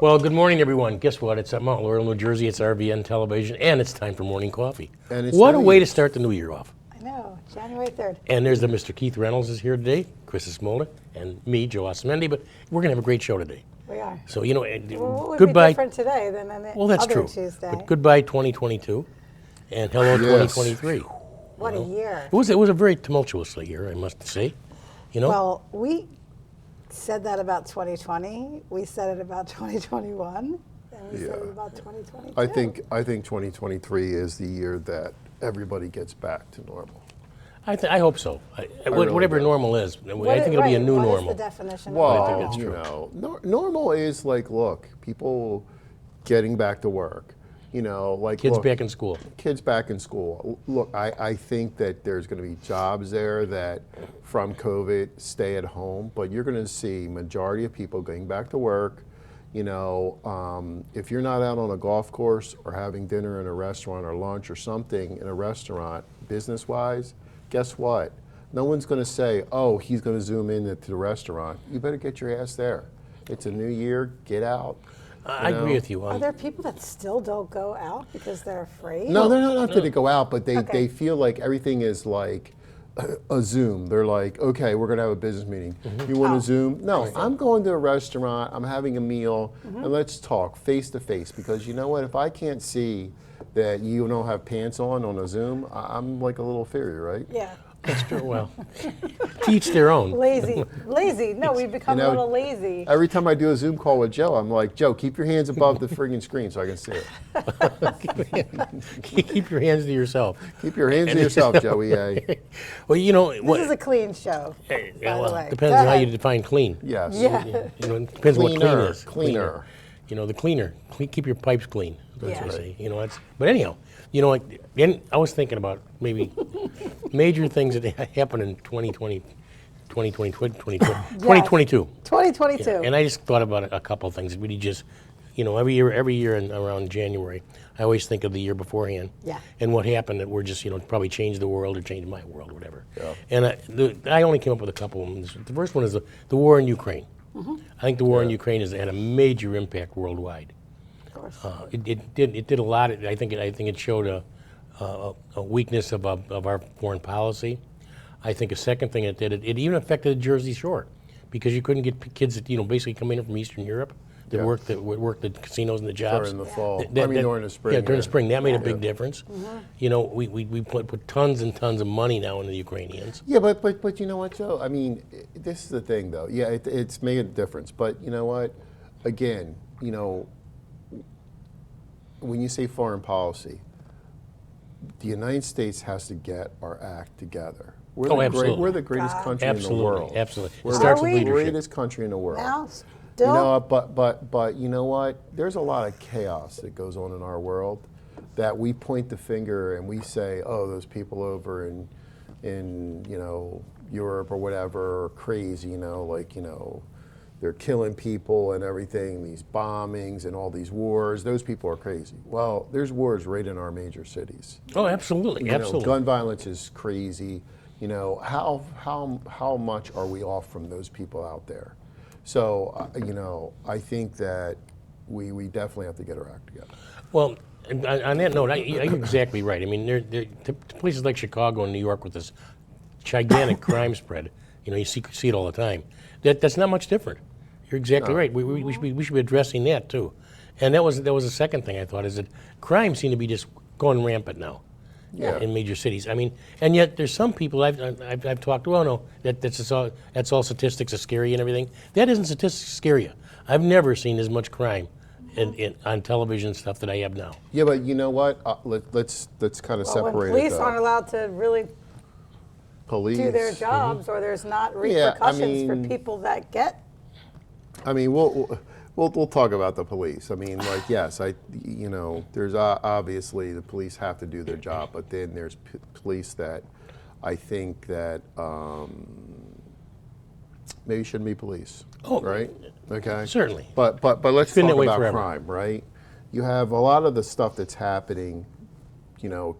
Well, good morning, everyone. Guess what? It's at Mount Laurel, New Jersey. It's RVN Television, and it's time for morning coffee. And it's what a way to nice. start the new year off. I know, January 3rd. And there's the Mr. Keith Reynolds is here today, Krista Smolda, and me, Joe Asumendi, but we're going to have a great show today. We are. So, you know, Well, what would goodbye. be different today than the Well, that's other true. Tuesday? But goodbye 2022, and hello Yes. 2023. What a year. It was a very tumultuous year, I must say. You know? Well, we said that about 2020. We said it about 2021. And we said it about 2022. I think 2023 is the year that everybody gets back to normal. I hope so. really Whatever do. normal is, I think it'll be a new what normal. Is the definition Well, of think normal? it's true. you know, normal is like, look, people getting back to work. You know, like Kids look, back in school. Kids back in school. Look, I think that there's going to be jobs there that from COVID stay at home, but you're going to see majority of people going back to work. You know, if you're not out on a golf course or having dinner in a restaurant or lunch or something in a restaurant, business-wise, guess what? No one's going to say, oh, he's going to zoom in to the restaurant. You better get your ass there. It's a new year. Get out. I agree with you. Are there people that still don't go out because they're afraid? No, they're not going to go out, but they feel like everything is like a Zoom. They're like, okay, we're going to have a business meeting. You want to Zoom? No, I'm going to a restaurant, I'm having a meal, and let's talk face to face. Because you know what? If I can't see that you don't have pants on a Zoom, I'm like a little fairy, right? Yeah. That's true. Well, teach their own. Lazy. No, we've become You know, a little lazy. Every time I do a Zoom call with Joe, I'm like, Joe, keep your hands above the friggin' screen so I can see it. Keep your hands to yourself. Keep your hands to yourself, Joey. Well, you know This what? is a clean show, by well, the way. depends Go on how you ahead. define clean. Yes. Yeah. You know, it depends on what clean Cleaner, is. cleaner. You know, the cleaner. Keep your pipes clean. That's Yeah. what I say. You know, but anyhow, you know, then I was thinking about maybe major things that happened in 2020, 2022. 2022. And I just thought about a couple of things. Really, just every year around January, I always think of the year beforehand. Yeah. And what happened that we're just probably changed the world or changed my world, whatever. Yeah. And I only came up with a couple of them. The first one is the war in Ukraine. I think the war in Ukraine has had a major impact worldwide. Of course. It did a lot. I think it showed a weakness of our foreign policy. I think a second thing it did, it even affected the Jersey Shore, because you couldn't get kids that basically come in from Eastern Europe that worked the casinos and the jobs. During the fall. During the spring. Yeah, during the spring. That made a big difference. You know, we put tons and tons of money now into the Ukrainians. Yeah, but you know what, Joe? I mean, this is the thing, though. Yeah, it's made a difference. But you know what? Again, when you say foreign policy, the United States has to get our act together. Absolutely. We're the greatest country in the world. Absolutely. We're It starts with the leadership. greatest country in the world. Now, You still, know, but you know what? There's a lot of chaos that goes on in our world that we point the finger and we say, oh, those people over in Europe or whatever are crazy, they're killing people and everything, these bombings and all these wars. Those people are crazy. Well, there's wars right in our major cities. Oh, absolutely, absolutely. Gun violence is crazy. How much are we off from those people out there? So, I think that we definitely have to get our act together. Well, on that note, you're exactly right. I mean, to places like Chicago and New York with this gigantic crime spread, you see it all the time. That's not much different. You're exactly right. We should be addressing that too. And that was the second thing I thought, is that crime seemed to be just going rampant now. Yeah. In major cities. I mean, and yet there's some people I've talked to. Oh no, that's all statistics are scary and everything. That isn't statistics scare you. I've never seen as much crime on television stuff that I have now. Yeah, but you know what? Let's kind of separate when it. police aren't allowed to really do their Police. jobs, or there's not repercussions for people that get. I mean, we'll talk about the police. I mean, like, yes, there's obviously the police have to do their job, but then there's police that I think that maybe shouldn't be police. Oh, right? Okay. Certainly. But let's been talk that way about forever. crime, right? You have a lot of the stuff that's happening,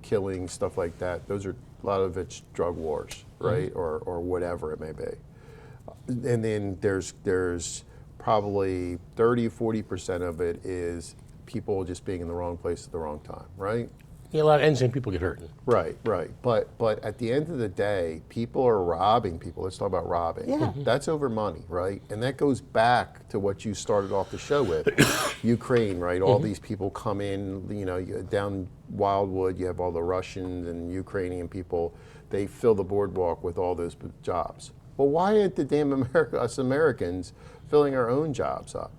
killing, stuff like that. Those are a lot of it's drug wars, right? Or whatever it may be. And then there's probably 30-40% of it is people just being in the wrong place at the wrong time, right? Yeah, a lot of innocent people get hurt. Right. But at the end of the day, people are robbing people. Let's talk about robbing. Yeah. That's over money, right? And that goes back to what you started off the show with, Ukraine, right? All these people come in, down Wildwood, you have all the Russians and Ukrainian people. They fill the boardwalk with all those jobs. Well, why aren't the damn us Americans filling our own jobs up?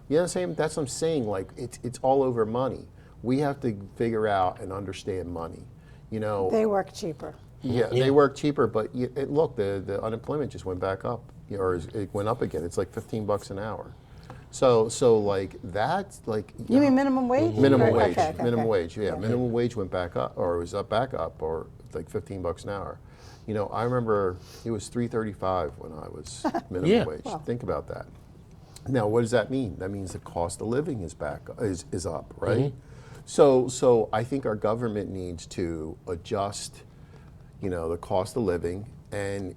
You know what I'm saying? That's what I'm saying. Like, it's all over money. We have to figure out and understand money. They work cheaper. Yeah, they work cheaper, but look, the unemployment just went back up, or it went up again. It's like $15 an hour. So like that's like. You mean minimum wage? Minimum wage. Okay. Minimum wage. Yeah, minimum wage went back up, or it was back up, or like $15 an hour. I remember it was $3.35 when I was minimum wage. Wow. Think about that. Now, what does that mean? That means the cost of living is up, right? So I think our government needs to adjust, the cost of living. And,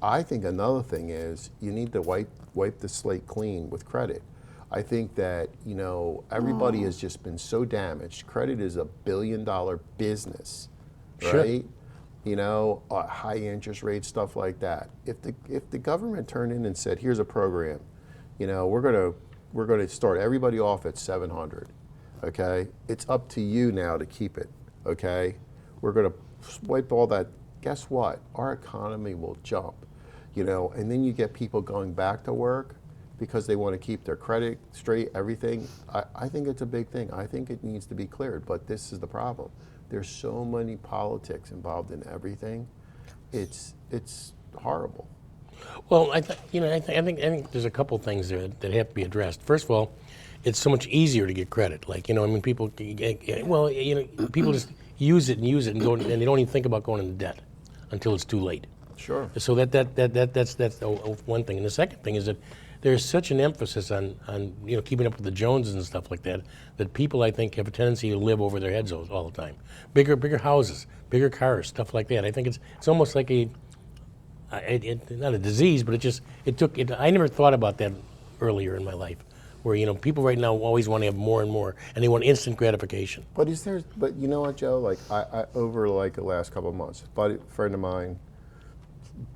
I think another thing is you need to wipe the slate clean with credit. I think that, everybody has just been so damaged. Credit is $1 billion business, right? High interest rates, stuff like that. If the government turned in and said, here's a program, we're gonna start everybody off at 700. Okay, it's up to you now to keep it. Okay, we're going to wipe all that. Guess what? Our economy will jump. And then you get people going back to work because they want to keep their credit straight. Everything. I think it's a big thing. I think it needs to be cleared. But this is the problem. There's so many politics involved in everything. It's horrible. Well, I think there's a couple things there that have to be addressed. First of all, it's so much easier to get credit. Like, people, people just use it and go, and they don't even think about going into debt until it's too late. Sure. So that's one thing. And the second thing is that there's such an emphasis on keeping up with the Joneses and stuff like that people, I think, have a tendency to live over their heads all the time. Bigger houses, bigger cars, stuff like that. I think it's almost like not a disease, but I never thought about that earlier in my life, where people right now always want to have more and more, and they want instant gratification. But you know what, Joe? Like I over like the last couple of months, a friend of mine,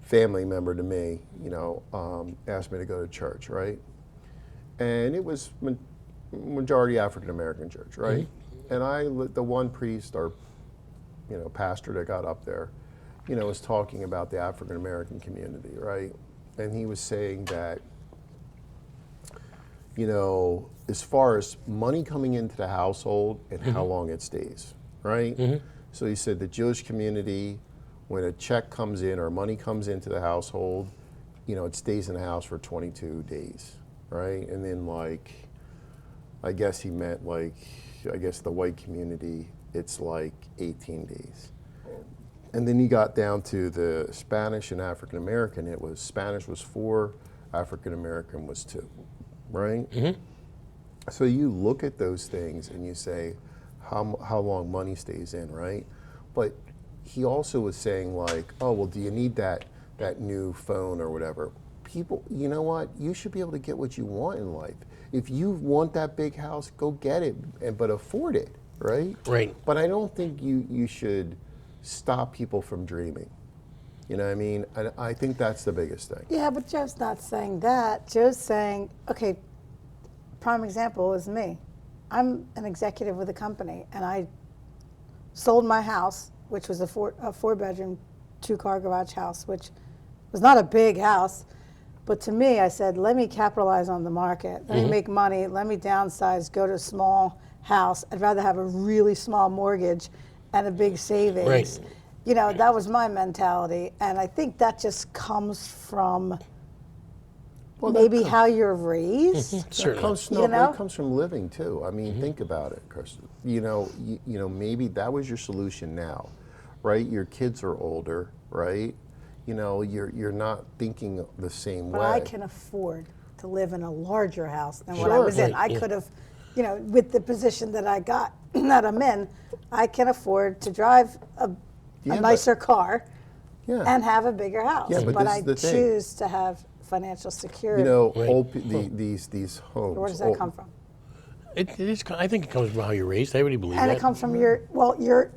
family member to me, asked me to go to church, right? And it was majority African American church, right? Mm-hmm. And the one priest or pastor that got up there, was talking about the African American community, right? And he was saying that, as far as money coming into the household and how long it stays, right? Mm-hmm. So he said the Jewish community, when a check comes in or money comes into the household, it stays in the house for 22 days, right? And then I guess he meant the white community, it's like 18 days. And then he got down to the Spanish and African American. Spanish was 4, African American was 2. Right? Mm-hmm. So you look at those things and you say, how long money stays in, right? But he also was saying oh, well, do you need that new phone or whatever? People, you know what? You should be able to get what you want in life. If you want that big house, go get it, but afford it, right? Right. But I don't think you should stop people from dreaming. You know what I mean? And I think that's the biggest thing. Yeah, but Joe's not saying that. Joe's saying, okay, prime example is me. I'm an executive with a company, and I sold my house, which was a 4-bedroom, 2-car garage house, which was not a big house. But to me, I said, let me capitalize on the market. Let me make money. Let me downsize, go to a small house. I'd rather have a really small mortgage and a big savings. Right. That was my mentality, and I think that just comes from maybe how you're raised. Certainly. It comes from living too. I mean, think about it, Krista. Maybe that was your solution now, right? Your kids are older, right? You're not thinking the same way. But I can afford to live in a larger house than what I was in. I could have, with the position that I got, that I'm in, I can afford to drive a nicer car and have a bigger house. Yeah, but I choose to have financial security. You know, Right. these homes. Where does that come from? I think it comes from how you're raised. I really believe And that. it comes from your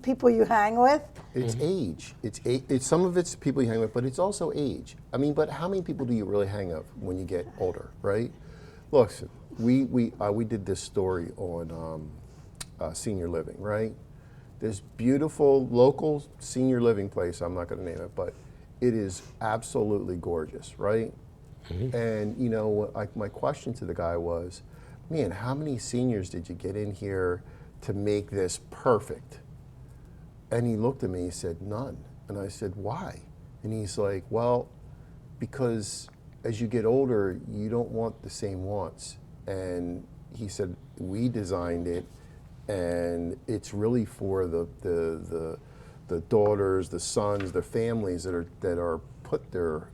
people you hang with. It's age. It's some of it's people you hang with, but it's also age. I mean, but how many people do you really hang with when you get older, right? Look, we did this story on senior living, right? This beautiful local senior living place. I'm not going to name it, but it is absolutely gorgeous, right? And you know, my question to the guy was, man, how many seniors did you get in here to make this perfect? And he looked at me, he said, none. And I said, why? And he's like, well, because as you get older, you don't want the same wants. And he said, we designed it, and it's really for the daughters, the sons, the families that are put their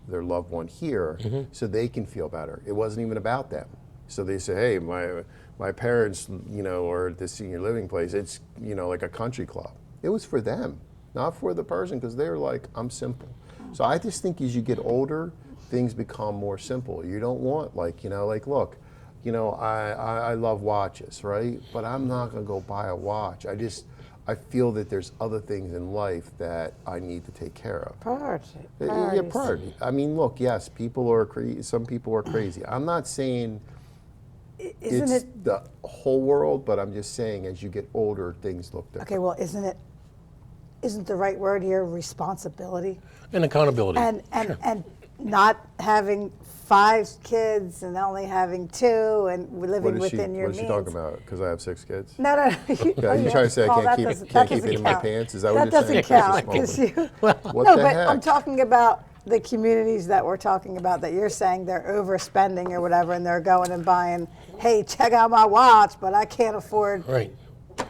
loved one here so they can feel better. It wasn't even about them. So they say, hey, my parents, you know, are at this senior living place. It's, you know, like a country club. It was for them, not for the person, because they're like, I'm simple. So I just think as you get older, things become more simple. You don't want, like, you know, like, look, you know, I love watches, right? But I'm not gonna go buy a watch. I feel that there's other things in life that I need to take care of. Yeah, priority. I mean, look, yes, people are crazy. Some people are crazy. I'm not saying it's the whole world, but I'm just saying as you get older, things look different. Okay, well, isn't the right word here responsibility? And accountability. And not having 5 kids and only having 2 and living within your means. What is she talking about? Because I have 6 kids? No. Yeah, you trying to say I can't keep it in my pants? Is that what you're saying? That doesn't count. 'Cause What no, the but heck? I'm talking about the communities that we're talking about that you're saying they're overspending or whatever, and they're going and buying, hey, check out my watch, but I can't afford Right.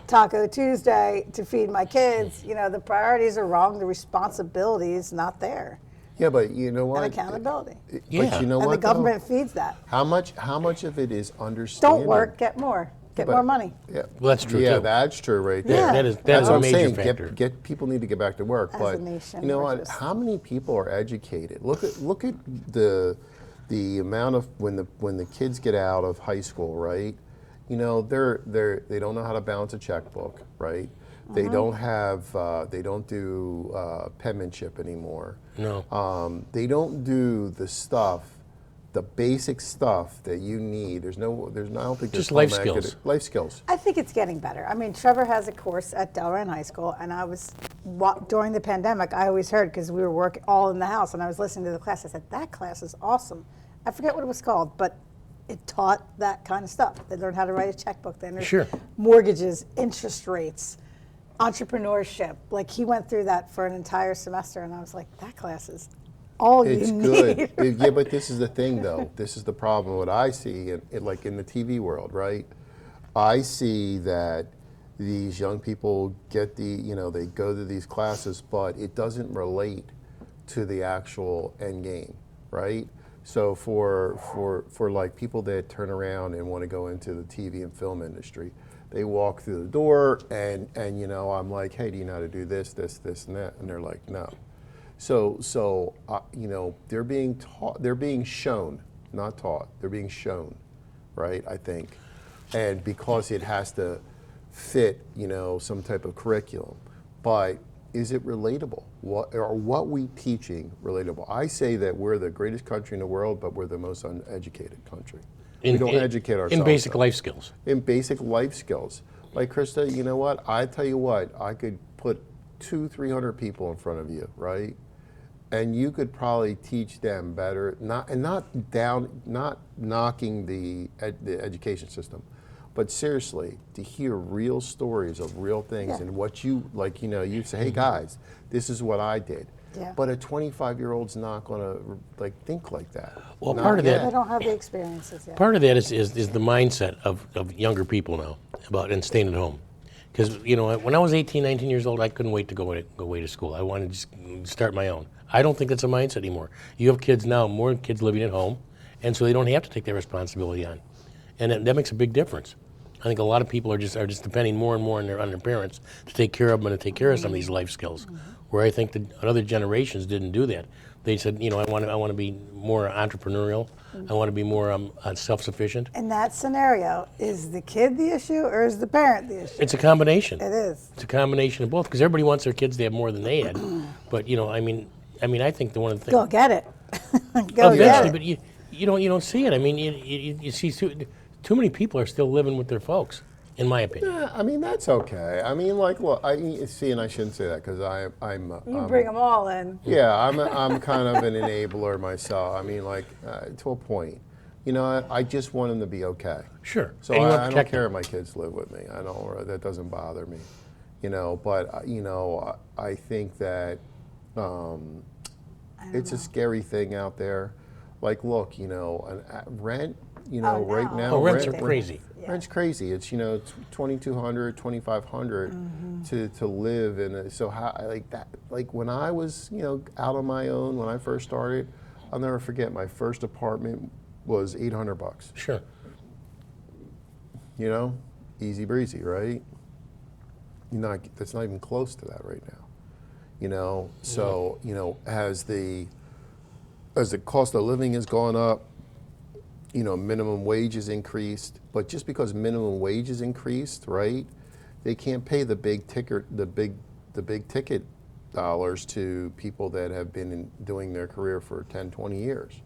Taco Tuesday to feed my kids. You know, the priorities are wrong. The responsibility is not there. Yeah, but you know what? And accountability. Yeah. But you know And what? the government feeds that. How much of it is understanding? Don't work, get more. Get But- more money. Yeah, Well, that's true, Yeah, too. that's true right there. Yeah. That is That's a what I'm major saying. factor. Get people need to get back to work. As But a nation, you know we're what? just- How many people are educated? Look at the amount of when the kids get out of high school, right? You know, they don't know how to balance a checkbook, right? They don't have they don't do penmanship anymore. No. They don't do the stuff, the basic stuff that you need. I don't think there's Just life home skills. Life skills. I think it's getting better. I mean, Trevor has a course at Delran High School, and during the pandemic, I always heard, because we were working all in the house, and I was listening to the class, I said, that class is awesome. I forget what it was called, but it taught that kind of stuff. They learned how to write a checkbook. They learned Sure. mortgages, interest rates, entrepreneurship. Like, he went through that for an entire semester, and I was like, that class is all It's you good. need. Yeah, but this is the thing, though. This is the problem. What I see, like in the TV world, right? I see that these young people they go to these classes, but it doesn't relate to the actual end game, right? So for like people that turn around and want to go into the TV and film industry, they walk through the door and you know, I'm like, hey, do you know how to do this, and that? And they're like, no. So you know, they're being taught, they're being shown, not taught. They're being shown, right? I think, and because it has to fit, you know, some type of curriculum, but is it relatable? What we teaching relatable? I say that we're the greatest country in the world, but we're the most uneducated country. We don't educate ourselves. In basic life skills. In basic life skills. Like, Krista, you know what? I tell you what, I could put 200-300 people in front of you, right? And you could probably teach them better, not knocking the education system, but seriously, to hear real stories of real things and what you, like, you know, you say, hey guys, this is what I did. Yeah. But a 25-year-old's not gonna like think like that. Well, Not part of yet. They don't have the experiences yet. Part of that is the mindset of younger people now about and staying at home. Because, you know, when I was 18, 19 years old, I couldn't wait to go away to school. I wanted to just start my own. I don't think that's a mindset anymore. You have kids now, more kids living at home, and so they don't have to take their responsibility on. And that makes a big difference. I think a lot of people are just depending more and more on their parents to take care of them and to take care of some of these life skills. Where I think that other generations didn't do that. They said, I want to be more entrepreneurial. I want to be more self-sufficient. In that scenario, is the kid the issue or is the parent the issue? It's a combination. It is. It's a combination of both because everybody wants their kids to have more than they had. But I think the one of the things. Go get it. Go get Eventually, it. but you don't see it. I mean, you see too many people are still living with their folks, in my opinion. Yeah, I mean, that's okay. I mean, like, look, I see, and I shouldn't say that because You bring them all in. yeah, I'm kind of an enabler myself. I mean, like, to a point. I just want them to be okay. Sure. So And you wanna I don't protect care them. if my kids live with me. I don't. That doesn't bother me. But I think that it's a scary thing out there. Like, look, rent. Oh, right no. now, Oh, rents are rent- crazy. Yeah. Rent's crazy. It's $2,200, $2,500 to live, and so how like that. Like when I was out on my own when I first started, I'll never forget my first apartment was $800. Sure. Easy breezy, right? That's not even close to that right now. So as the cost of living has gone up, minimum wage has increased, but just because minimum wage is increased, right, they can't pay the big ticket dollars to people that have been doing their career for 10, 20 years.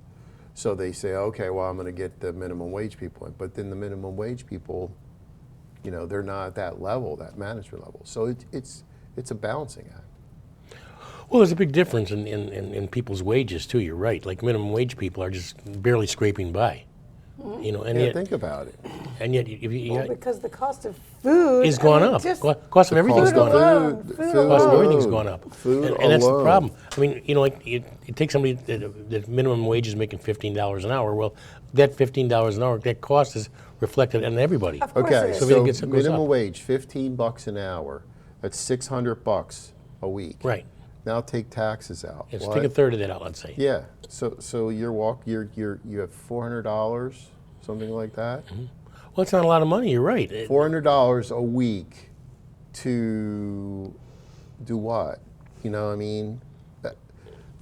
So they say, okay, well, I'm going to get the minimum wage people in, but then the minimum wage people, they're not at that level, that management level. So it's a balancing act. Well, there's a big difference in people's wages too. You're right. Like minimum wage people are just barely scraping by. And Yeah, yet, think about it. if you Because the cost of food is gone up. Cost of everything's Cost gone of up. Food Cost of alone. everything's gone up. Food and that's the alone. problem. I mean, like you take somebody that minimum wage is making $15 an hour. Well, that $15 an hour, that cost is reflected on everybody. Of course Okay, it is. So so everything goes minimum up. wage, $15 an hour. That's $600 a week. Right. Now take taxes out. Let's What? take a third of that out. Let's say. Yeah. So you have $400, something like that. Well, it's not a lot of money. You're right. $400 a week to do what? I mean,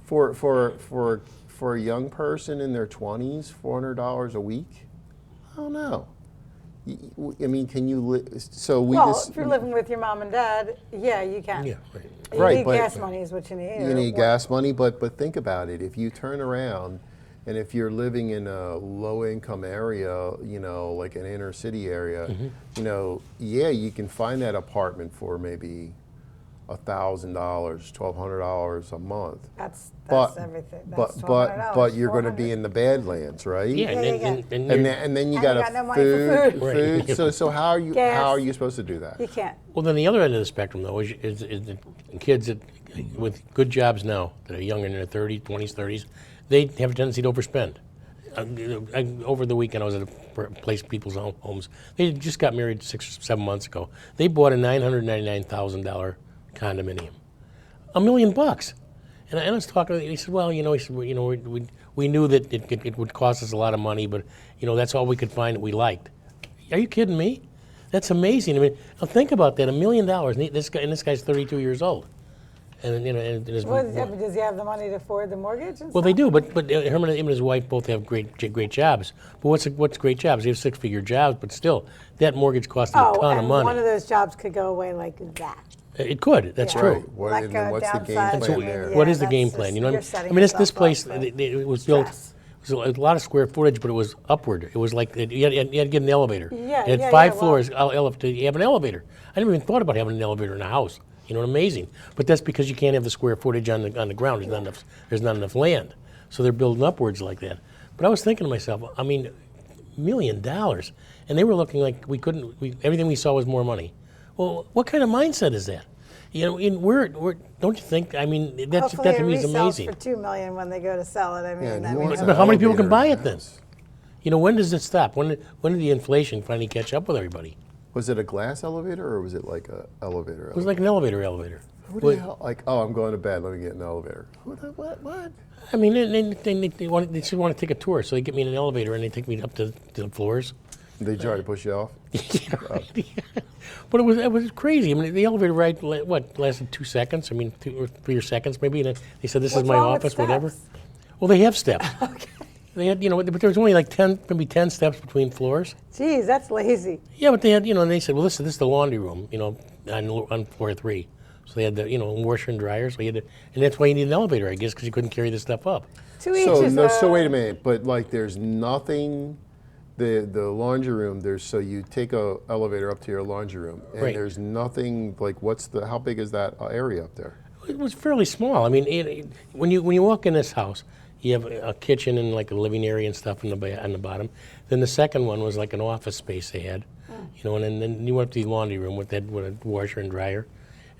for a young person in their 20s, $400 a week. I don't know. I mean, can you live? So we Well, just if you're living with your mom and dad, yeah, you can. Yeah. Right. You Right, need but- gas money is what you need. you or need what- gas money, but think about it. If you turn around and if you're living in a low income area, like an inner city area, yeah, you can find that apartment for maybe $1,000, $1,200 a month. That's But everything. but That's but $1,200, you're going to be $400. in the Badlands, right? Yeah, Yeah, yeah, and And you're- then you And got you to got no money for food. Right. So how are you Gas. supposed to do that? You can't. well, then the other end of the spectrum, though, is the kids that with good jobs now that are younger in their 30s, 20s, 30s, they have a tendency to overspend. Over the weekend, I was at a place, people's homes. They just got married 6 or 7 months ago. They bought a $999,000 condominium, $1 million. And I was talking. He said, "Well, we knew that it would cost us a lot of money, but that's all we could find that we liked." Are you kidding me? That's amazing. I mean, now think about that—$1 million. And this guy's 32 years old, and and his, Well, does he have the money to afford the mortgage? And well, they stuff? do, but him and his wife both have great jobs. But what's great jobs? They have 6-figure jobs, but still, that mortgage cost them a ton of and money. one of those jobs could go away like that. It could. That's Yeah. true. Right. What, Like and then a what's the game downside, plan I mean, there? yeah. What is the that's game just- plan? you're I setting mean, this yourself place. up for It was built. stress. It was a lot of square footage, but it was upward. It was like you had to get an elevator. Yeah, It had yeah, 5 yeah, floors. You have an elevator. I never even thought about having an elevator in a house. Amazing. But that's because you can't have the square footage on the ground. There's not enough land. So they're building upwards like that. But I was thinking to myself, I mean, $1 million, and they were looking like we couldn't. Everything we saw was more money. Well, what kind of mindset is that? We're don't you think? I mean, that Hopefully to it me is resells amazing. for $2 million when they go to sell it. I mean, Yeah, and I who mean, wants But how many people can elevator buy in it then? house? When does it stop? When did the inflation finally catch up with everybody? Was it a glass elevator or was it like a elevator? It was like an elevator. Who the hell? Like, oh, I'm going to bed. Let me get an elevator. What? I mean, they should want to take a tour, so they get me in an elevator and they take me up to the floors. They try to push you off. Yeah, right. But it was crazy. I mean, the elevator ride lasted 2 seconds. I mean, 2 or 3 seconds maybe. And they said, "This is What's my wrong with office," whatever. steps? Well, they have steps. They had, but there was only like 10, maybe 10 steps between floors. Geez, that's lazy. Yeah, but they had, and they said, "Well, this is the laundry room, on floor 3." So they had the, washer and dryer. So and that's why you need an elevator, I guess, because you couldn't carry this stuff up. To each So his no, so own. wait a minute, but like there's nothing, the laundry room, so you take a elevator up to your laundry room and Right. there's nothing, like how big is that area up there? It was fairly small. I mean, when you walk in this house, you have a kitchen and like a living area and stuff on the bottom. Then the second one was like an office space they had, and then you went up to the laundry room with a washer and dryer,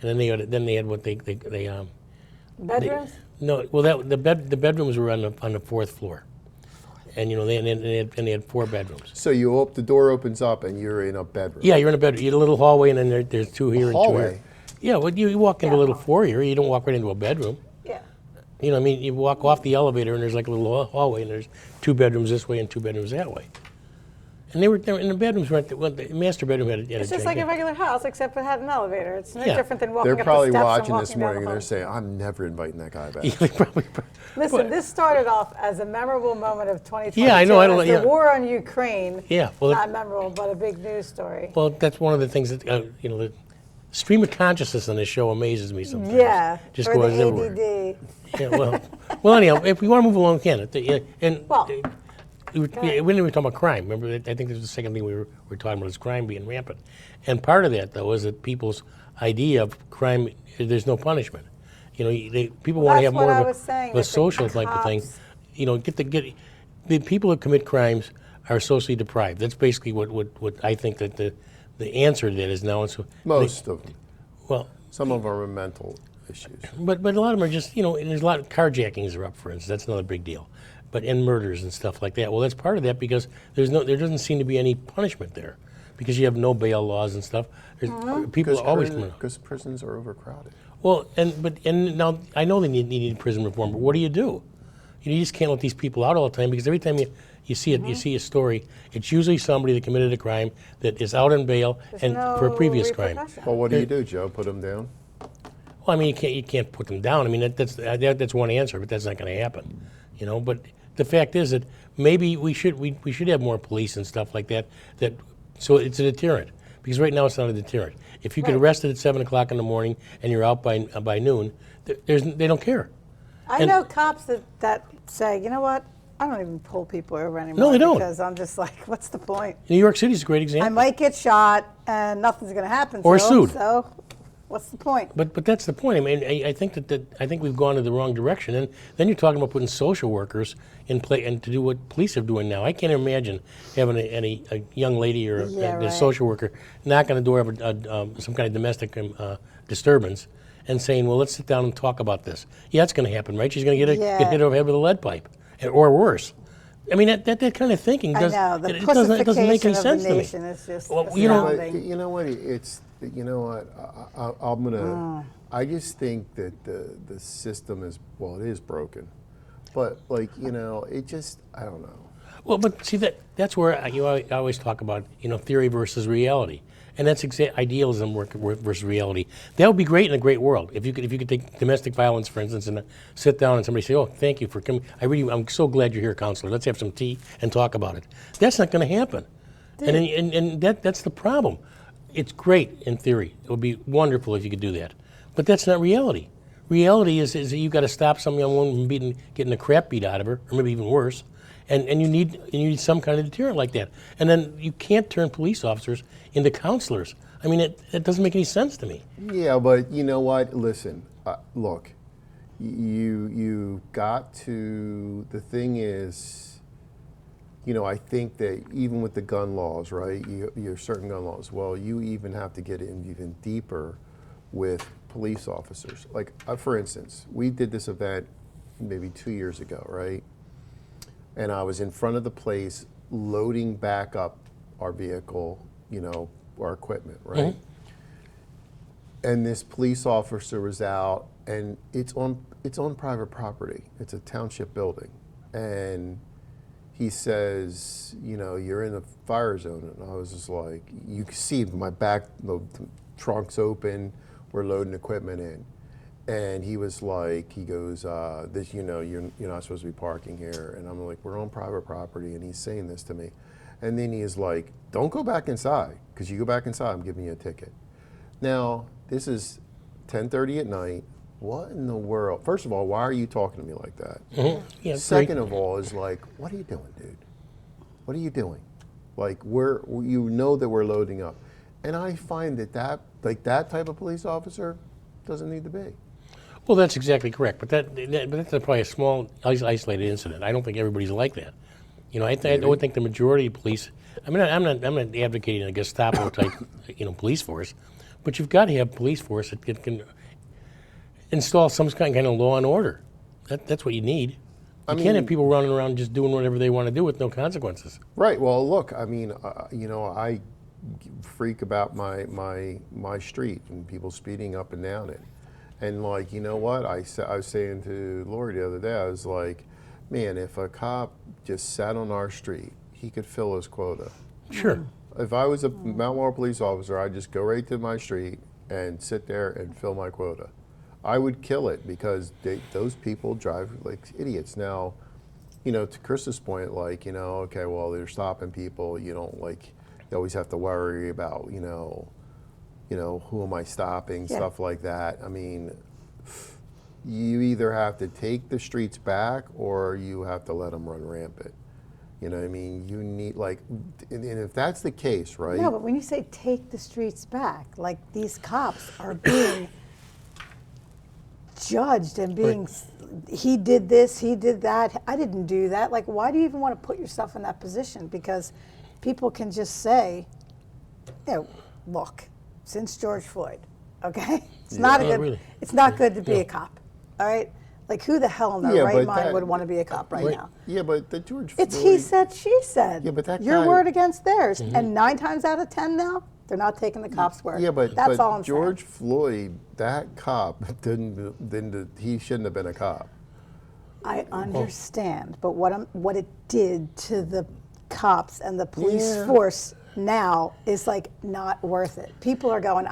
and then they had what they Bedrooms? no, well, the bedrooms were on the 4th floor, and they had 4 bedrooms. So the door opens up and you're in a bedroom. Yeah, you're in a bedroom. You had a little hallway, and then there's 2 here and 2 Hallway? here. Yeah, well, you walk into a little foyer. You don't walk right into a bedroom. Yeah. You walk off the elevator, and there's like a little hallway, and there's 2 bedrooms this way and 2 bedrooms that way. And they were in the bedrooms. The master bedroom had It's just like a regular house, except it had an elevator. It's no Yeah. different than walking They're up probably the steps watching and this walking down morning and the they're hall. saying, I'm never inviting that guy back. Yeah, they probably. Listen, this started off as a memorable moment of 2022. Yeah, I know, I don't- as yeah. the war on Ukraine. Yeah, well, Not memorable, but a big news story. Well, that's one of the things that the stream of consciousness on this show amazes me sometimes. Yeah, just or goes the everywhere. ADD. Yeah, well, anyhow, if we want to move along, we can. Well, We were talking about crime. Remember, I think this was the second thing we were talking about is crime being rampant. And part of that, though, is that people's idea of crime, there's no punishment. People want to that's have what more I of was saying, a that the social type of thing. cops- The people that commit crimes are socially deprived. That's basically what I think that the answer to that is now. And so Most of them. well, Some of them are mental issues. but a lot of them are just, and there's a lot of carjackings are up, for instance. That's another big deal. And murders and stuff like that. Well, that's part of that because there doesn't seem to be any punishment there because you have no bail laws and stuff. People are always Because prisons are overcrowded. well, and now I know they need prison reform, but what do? You just can't let these people out all the time because every time you see you see a story, it's usually somebody that committed a crime that is out on bail and for a previous crime. repercussion. Well, what do you do, Joe? Put them down? Well, I mean, you can't put them down. I mean, that's one answer, but that's not going to happen. But the fact is that maybe we should have more police and stuff like that. So it's a deterrent because right now it's not a deterrent. If you get Right. arrested at 7 o'clock in the morning and you're out by noon, they don't care. I know cops that say, you know what? I don't even pull people over anymore. No, they don't. Because I'm just like, what's the point? New York City is a great I example. might get shot and nothing's going to happen. Or to 'em, sued. So what's the point? But that's the point. I mean, I think I think we've gone in the wrong direction. And then you're talking about putting social workers in play and to do what police are doing now. I can't imagine having a young lady or Yeah, a right. social worker knock on the door of some kind of domestic disturbance and saying, "Well, let's sit down and talk about this." Yeah, that's going to happen, right? She's going to get Yeah. hit over the head with a lead pipe, or worse. I mean, that kind of thinking I does know. The it doesn't make any pussification sense of to the me. nation is just Well, But astounding. you know what? I'm gonna. I just think that the system is it is broken, but it just I don't know. Well, but see that's where I always talk about theory versus reality, and that's idealism versus reality. That would be great in a great world if you could take domestic violence for instance and sit down and somebody say, "Oh, thank you for coming. I'm so glad you're here, counselor. Let's have some tea and talk about it." That's not going to happen, and that's the problem. It's great in theory. It would be wonderful if you could do that, but that's not reality. Reality is that you've got to stop some young woman from getting the crap beat out of her, or maybe even worse. And you need some kind of deterrent like that. And then you can't turn police officers into counselors. I mean, it doesn't make any sense to me. Yeah, but you know what? Listen, look, you got to. The thing is, I think that even with the gun laws, right? Your certain gun laws. Well, you even have to get in even deeper with police officers. Like, for instance, we did this event maybe 2 years ago, right? And I was in front of the place loading back up our vehicle, our equipment, right? Mm-hmm. And this police officer was out, and it's on private property. It's a township building, and he says, you know, you're in the fire zone. And I was just like, you can see my back, the trunk's open, we're loading equipment in. And he was like, he goes, this, you know, you're not supposed to be parking here. And I'm like, we're on private property. And he's saying this to me. And then he is like, don't go back inside, because you go back inside, I'm giving you a ticket. Now, this is 10:30 at night. What in the world? First of all, why are you talking to me like that? Yeah, Second of all, is like, what are you doing, dude? What are you doing? Like, you know that we're loading up. And I find that that type of police officer doesn't need to be. Well, that's exactly correct, but that's probably a small, isolated incident. I don't think everybody's like that. You know, I would think the majority of police. I mean, I'm not advocating a Gestapo type, you know, police force, but you've got to have police force that can install some kind of law and order. That's what you need. You can't have people running around just doing whatever they want to do with no consequences. Right. Well, look, I mean, you know, I freak about my street and people speeding up and down it. And like, you know what? I was saying to Lori the other day, I was like, man, if a cop just sat on our street, he could fill his quota. Sure. If I was a Mount Laurel police officer, I'd just go right to my street and sit there and fill my quota. I would kill it, because those people drive like idiots. Now, you know, to Krista's point, like, you know, okay, well, they're stopping people. You don't like, you always have to worry about, you know, who am I stopping, stuff like that. I mean, you either have to take the streets back or you have to let them run rampant. You know what I mean? You need, like, and if that's the case, right? No, but when you say take the streets back, like, these cops are being judged and being, he did this, he did that, I didn't do that. Like, why do you even want to put yourself in that position? Because people can just say, you know, look, since George Floyd, okay? It's not a good, really. it's not good to be a cop, all right? Like, who the hell in their right mind would want to be a cop right now? Yeah, but the George It's Floyd, he said, she said. Yeah, but that your guy- word against theirs. And 9 times out of 10 now, they're not taking the cop's word. Yeah, but that's all I'm George saying. Floyd, that cop he shouldn't have been a cop. I understand, but what it did to the cops and the police force now is like not worth it. People are going.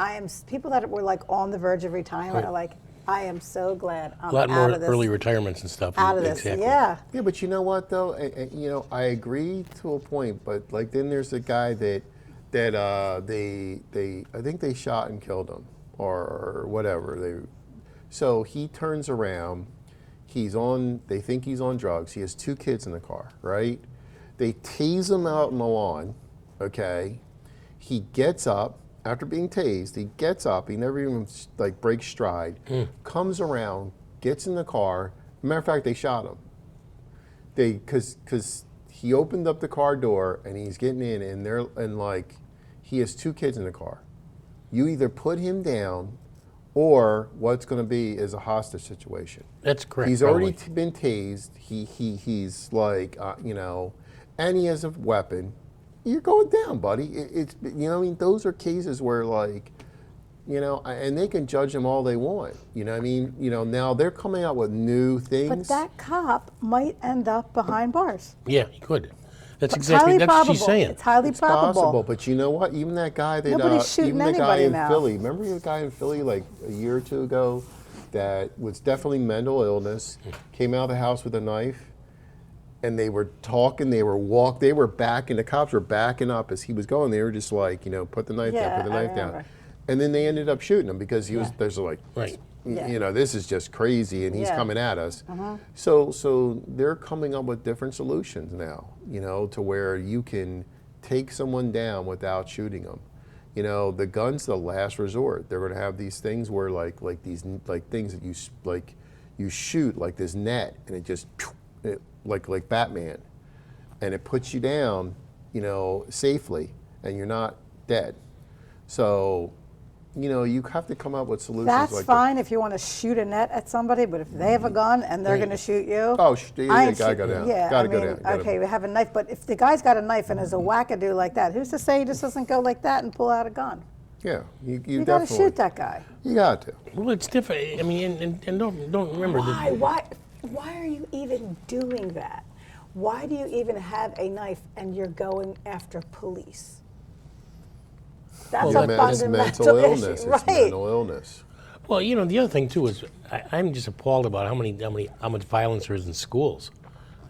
People that were like on the verge of retirement are like, I am so glad I'm A lot out more of this. early retirements and stuff. Out of this, Exactly. yeah. Yeah, but you know what though? You know, I agree to a point, but like then there's a guy that I think they shot and killed him or whatever. So he turns around. They think he's on drugs. He has 2 kids in the car, right? They tase him out on the lawn, okay? He gets up, after being tased, he gets up, he never even like breaks stride, comes around, gets in the car. Matter of fact, they shot him. Because he opened up the car door and he's getting in and like, he has 2 kids in the car. You either put him down or what's going to be is a hostage situation. That's correct. He's probably. already been tased. He's like, you know, and he has a weapon. You're going down, buddy. It's you know, I mean, those are cases where like, you know, and they can judge him all they want. You know what I mean? You know, now they're coming out with new things. But that cop might end up behind bars. Yeah, he could. That's But exactly highly what she's probable. saying. It's highly It's probable. possible, but you know what? Even that guy that Nobody's shooting even the guy anybody in now. Philly. Remember the guy in Philly like a year or 2 ago that was definitely mental illness, came out of the house with a knife, and they were talking, they were backing, the cops were backing up as he was going. They were just like, you know, put the knife down, put the I knife down. remember. And then they ended up shooting him because he was, Yeah. there's like, Right. Yeah. you know, this is just crazy and he's Yeah. coming at us. So they're coming up with different solutions now, you know, to where you can take someone down without shooting them. You know, the gun's the last resort. They're going to have these things where like these like things that you shoot like this net and it just like Batman, and it puts you down, you know, safely, and you're not dead. So, you know, you have to come up with solutions. That's like fine if you want to shoot a net at somebody, but if they have a gun and they're going to shoot you, Oh, yeah, I yeah, ain't gotta go shoot- down. Yeah, Gotta I go mean, down. Gotta- okay, we have a knife, but if the guy's got a knife and is a wackadoo like that, who's to say he just doesn't go like that and pull out a gun? Yeah, you You got to definitely shoot that guy. You got to. Well, it's different. I mean, and don't remember that. Why are you even doing that? Why do you even have a knife and you're going after police? That's a It's mental fundamental illness. issue, It's right? mental illness. Well, the other thing too is I'm just appalled about how much violence there is in schools.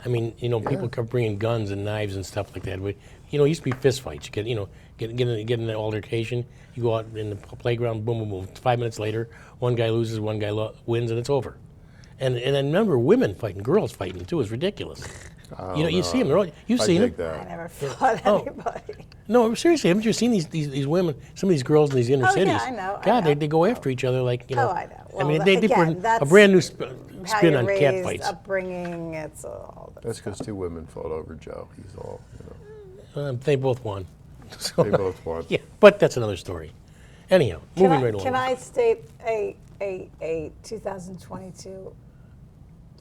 I mean, people kept bringing guns and knives and stuff like that. But it used to be fist fights. You get in an altercation. You go out in the playground, boom, boom, boom. 5 minutes later, one guy loses, one guy wins, and it's over. And I remember women fighting, girls fighting too. Is ridiculous. You see them. You've I seen dig them. I that. never fought anybody. No, seriously, haven't you seen these women? Some of these girls in these inner Oh, cities. yeah, I know, I God, know. they go after each other like Oh, I know. I mean, Well, they again, put a that's brand new How spin you're on raised, cat fights. upbringing, it's all that. That's because two women fought over Joe. He's all, They both won. So, they both won. yeah, but that's another story. Anyhow, moving right along. Can I state a 2022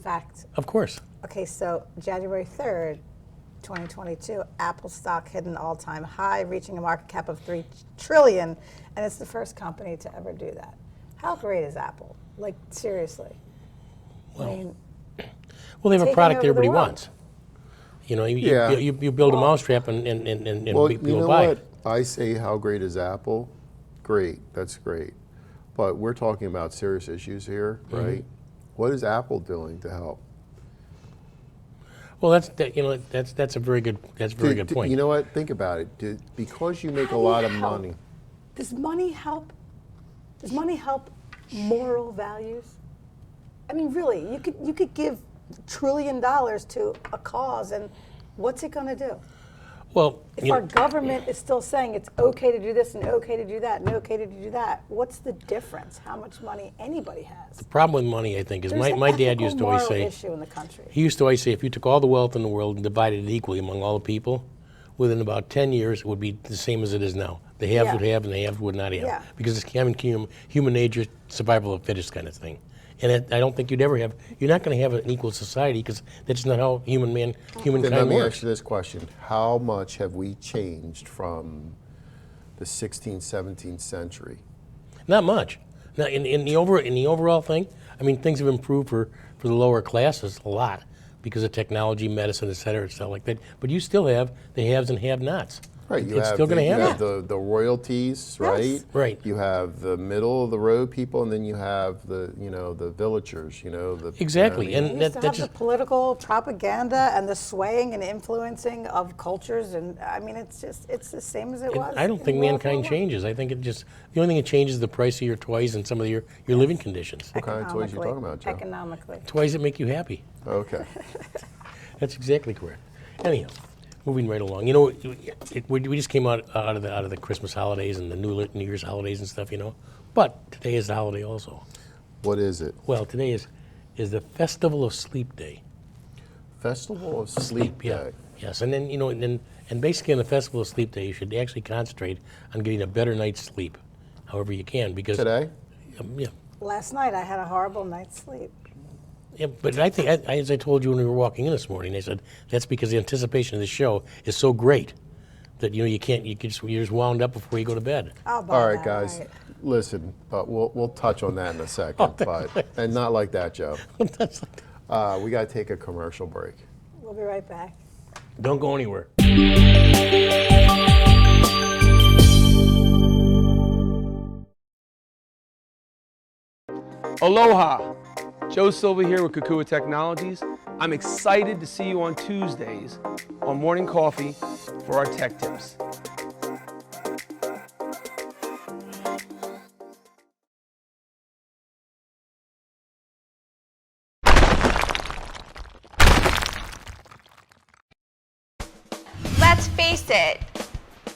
fact? Of course. Okay, so January 3rd, 2022, Apple stock hit an all-time high, reaching a market cap of $3 trillion, and it's the first company to ever do that. How great is Apple? Like, seriously. Well, I mean, Well, they have a taking product over the everybody world. wants. You Yeah. you build a mousetrap and Well, people you know buy what? it. I say, how great is Apple? Great, that's great. But we're talking about serious issues here, Mm-hmm. right? What is Apple doing to help? Well, that's a very good point. You know what? Think about it. Because you make How a do lot you of help? money. Does money help? Does money help moral values? I mean, really, you could give $1 trillion to a cause, and what's it going to do? Well, If our government is still saying it's okay to do this and okay to do that and okay to do that, what's the difference? How much money anybody has? the problem with money, I think, is There's my an dad ethical, used to always moral say. issue in the country. He used to always say, if you took all the wealth in the world and divided it equally among all the people, within about 10 years, it would be the same as it is now. The haves Yeah. would have and the haves would not have. Yeah. Because it's human nature, survival of the fittest kind of thing. And I don't think you're not going to have an equal society because that's not how Then humankind let me works. ask you this question. How much have we changed from the 16th, 17th century? Not much. Now, in the overall thing, I mean, things have improved for the lower classes a lot because of technology, medicine, et cetera, stuff like that. But you still have the haves and have-nots. Right, you It's have still going to you have have the royalties, right? Right. You have the middle of the road people, and then you have the the villagers, the Exactly, you know what I mean? and We used to that's have just the political propaganda and the swaying and influencing of cultures, and I mean, it's the same as it was. I don't think in World mankind War I. changes. I think the only thing that changes is the price of your toys and some of your living conditions. What kind of toys you Economically. talking about, Joe? Economically. Toys that make you happy. Okay. That's exactly correct. Anyhow, moving right along. We just came out of the Christmas holidays and the New Year's holidays and stuff. But today is the holiday also. What is it? Well, today is the Festival of Sleep Day. Festival of Sleep Yeah. Day. Yes, and then and basically on the Festival of Sleep Day, you should actually concentrate on getting a better night's sleep, however you can, because Today? Yeah. Last night I had a horrible night's sleep. Yeah, but I think, as I told you when we were walking in this morning, I said that's because the anticipation of the show is so great that you're just wound up before you go to bed. I'll buy All right, that, guys. right. Listen, but we'll touch on that in a second, and not like that, Joe. That's like- We got to take a commercial break. We'll be right back. Don't go anywhere. Aloha! Joe Silva here with Kukua Technologies. I'm excited to see you on Tuesdays on Morning Coffee for our tech tips. Let's face it,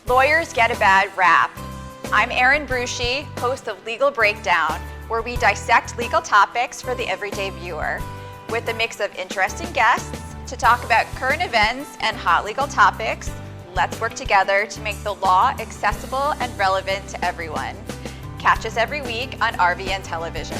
lawyers get a bad rap. I'm Erin Brucey, host of Legal Breakdown, where we dissect legal topics for the everyday viewer, with a mix of interesting guests to talk about current events and hot legal topics. Let's work together to make the law accessible and relevant to everyone. Catch us every week on RVN Television.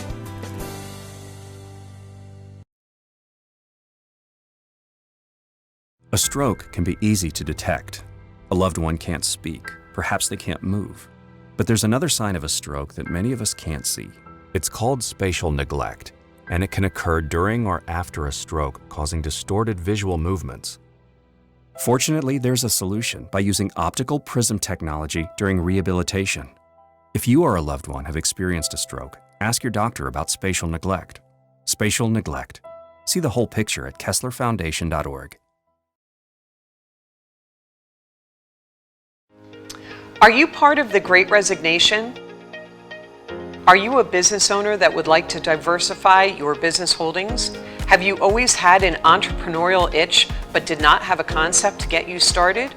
A stroke can be easy to detect. A loved one can't speak. Perhaps they can't move. But there's another sign of a stroke that many of us can't see. It's called spatial neglect. and it can occur during or after a stroke, causing distorted visual movements. Fortunately, there's a solution by using optical prism technology during rehabilitation. If you or a loved one have experienced a stroke, ask your doctor about spatial neglect. Spatial neglect. See the whole picture at KesslerFoundation.org. Are you part of the Great Resignation? Are you a business owner that would like to diversify your business holdings? Have you always had an entrepreneurial itch but did not have a concept to get you started?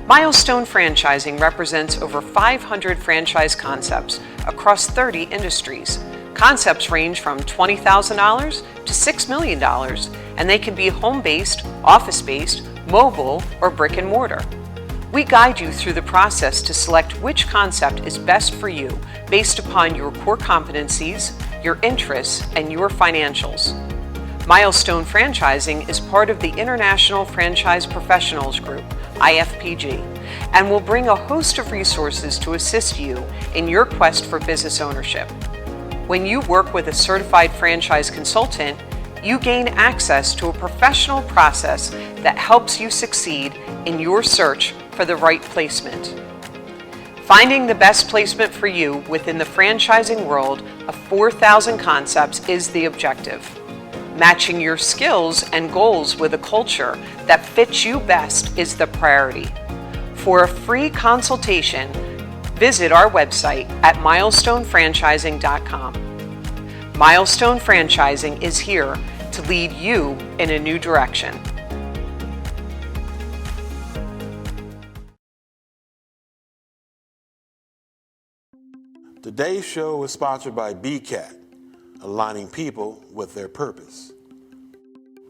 Milestone Franchising represents over 500 franchise concepts across 30 industries. Concepts range from $20,000 to $6 million, and they can be home-based, office-based, mobile, or brick and mortar. We guide you through the process to select which concept is best for you based upon your core competencies, your interests, and your financials. Milestone Franchising is part of the International Franchise Professionals Group, IFPG, and will bring a host of resources to assist you in your quest for business ownership. When you work with a certified franchise consultant, you gain access to a professional process that helps you succeed in your search for the right placement. Finding the best placement for you within the franchising world of 4,000 concepts is the objective. Matching your skills and goals with a culture that fits you best is the priority. For a free consultation, visit our website at milestonefranchising.com. Milestone Franchising is here to lead you in a new direction. Today's show is sponsored by BCAT, aligning people with their purpose.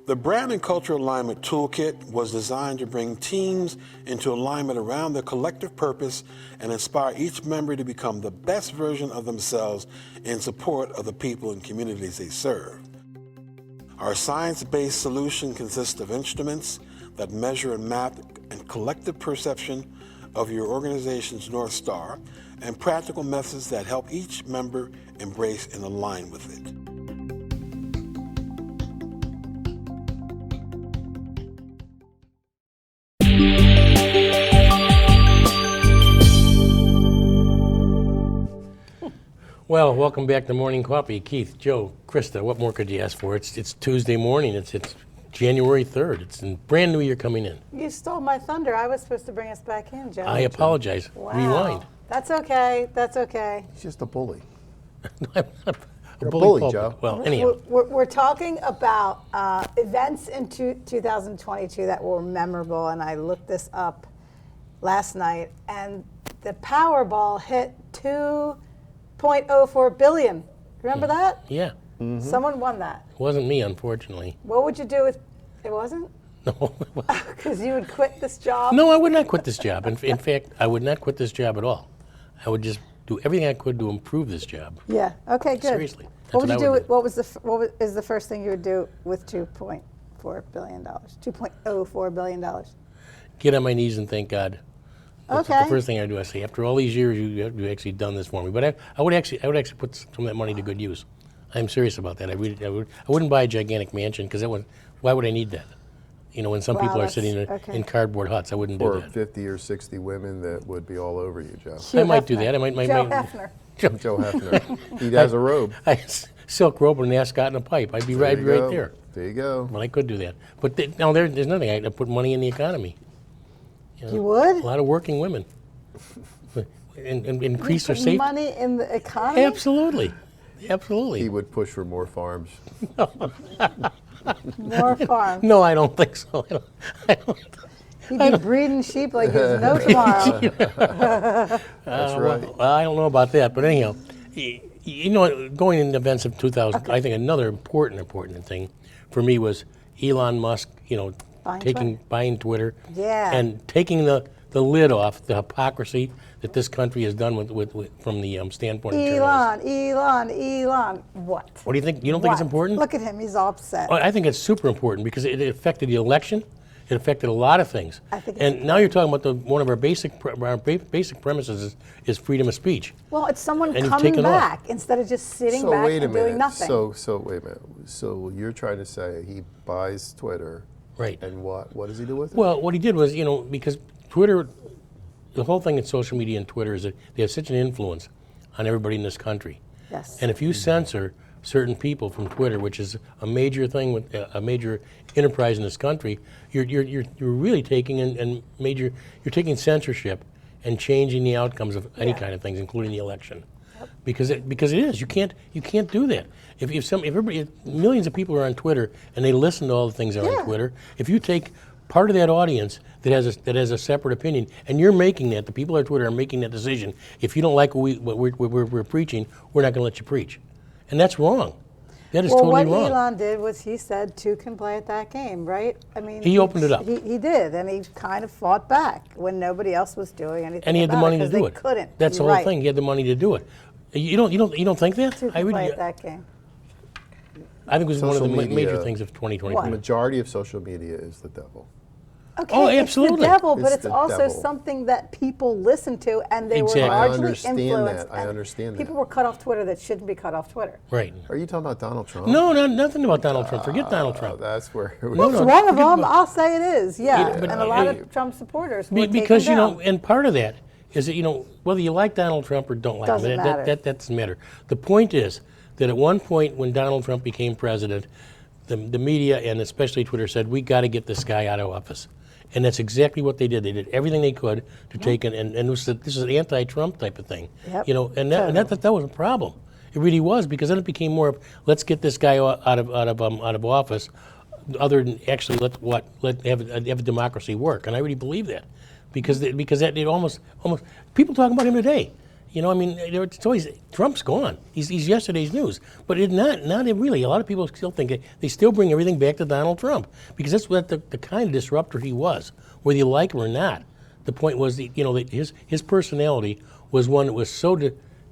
The Brand and Culture Alignment Toolkit was designed to bring teams into alignment around their collective purpose and inspire each member to become the best version of themselves in support of the people and communities they serve. Our science-based solution consists of instruments that measure and map and collective perception of your organization's North Star and practical methods that help each member embrace and align with it. Well, welcome back to Morning Coffee. Keith, Joe, Krista, what more could you ask for? It's Tuesday morning. It's January 3rd. It's a brand new year coming in. You stole my thunder. I was supposed to bring us back in, Joe. I apologize. Wow. Rewind. That's okay. That's okay. He's just a bully. A You're a bully, pulpit. Joe. Well, anyhow. We're talking about events in 2022 that were memorable, and I looked this up last night, and the Powerball hit 2.04 billion. Remember that? Yeah. Mm-hmm. Someone won that. It wasn't me, unfortunately. What would you do if it wasn't? No. Because you would quit this job? No, I would not quit this job. In fact, I would not quit this job at all. I would just do everything I could to improve this job. Yeah. Okay. Good. Seriously. What would you do? would What is the first thing you would do with $2.4 billion? $2.04 billion. Get on my knees and thank God. That's Okay. the first thing I do. I say, after all these years, you actually done this for me. But I would actually put some of that money to good use. I'm serious about that. I wouldn't buy a gigantic mansion because why would I need that? You know, when some people are sitting in cardboard huts, I wouldn't do Or that. 50 or 60 women that would be all over you, Joe. I might do that. I might. Joe Hefner. Joe Hefner. He has a robe. Silk robe and an ascot and a pipe. I'd be right there. There you go. Well, I could do that. But there's nothing. I'd put money in the economy. You would? A lot of working women. And increase their safety. Money in the economy? Absolutely. He would push for more farms. More farms. No, I don't think so. I don't. He'd be breeding sheep like there's no tomorrow. That's right. Well, I don't know about that, but anyhow, you know, going into events of 2000, I think another important thing for me was Elon Musk, you know, buying Twitter, and taking the lid off the hypocrisy that this country has done from the standpoint of journalism. Elon. What? What do you think? You don't think it's important? Look at him. He's all upset. I think it's super important because it affected the election. It affected a lot of things. I think it's and now you're talking about one of our basic premises is freedom of speech. Well, it's someone And you've coming taken off. back instead of just sitting So back wait a and minute. doing nothing. So wait a minute. So you're trying to say he buys Twitter, Right. and what does he do with it? Well, what he did was, because Twitter, the whole thing in social media and Twitter is that they have such an influence on everybody in this country. Yes. And if you censor certain people from Twitter, which is a major thing with a major enterprise in this country, you're really taking you're taking censorship and changing the outcomes of any kind of things, including the election. Yep. Because it is. You can't do that. If millions of people are on Twitter and they listen to all the things that are on Twitter, if you take part of that audience that has a separate opinion, and you're making that, the people on Twitter are making that decision. If you don't like what we're preaching, we're not going to let you preach, and that's wrong. That is totally wrong. What Elon did was he said two can play at that game, right? I mean, he opened it up. He did, and he kind of fought back when nobody else was doing anything. And he had the money to do it. They couldn't. That's the You're whole thing. He had the money to do it. You don't think that? Two can play at that game. I think it was one of the Social media. major things of 2023. What? The majority of social media is the devil. Okay, Oh, absolutely. It's the devil, but It's it's the also devil. something that people listen to, and they Exactly. were I largely understand influenced. that. I and understand that. People were cut off Twitter that shouldn't be cut off Twitter. Right. Are you talking about Donald Trump? No, nothing about Donald Trump. Forget Donald Trump. That's where. What's one of them? I'll say it is. Yeah, but and a lot of Trump supporters were Because taken down. and part of that is that whether you like Donald Trump or don't like Doesn't him, matter. that doesn't matter. The point is that at one point when Donald Trump became president, the media and especially Twitter said we got to get this guy out of office, and that's exactly what they did. They did everything they could to take it, and this is an anti-Trump type of thing. Yep. And that was a problem. It really was, because then it became more of let's get this guy out of office, other than actually let have a democracy work. And I really believe that, because that it almost people talking about him today. It's always Trump's gone. He's yesterday's news, but it's not really. A lot of people still think they still bring everything back to Donald Trump, because that's what the kind of disruptor he was, whether you like him or not. The point was that his personality was one that was so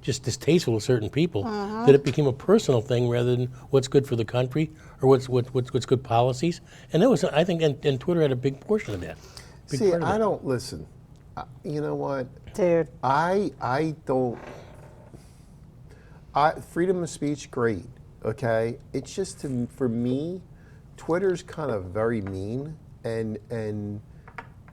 just distasteful to certain people that it became a personal thing rather than what's good for the country or what's good policies. And that was, I think, and Twitter had a big portion of that. See, I don't listen. You know what? Dude. I don't. Freedom of speech, great. Okay, it's just for me, Twitter's kind of very mean, and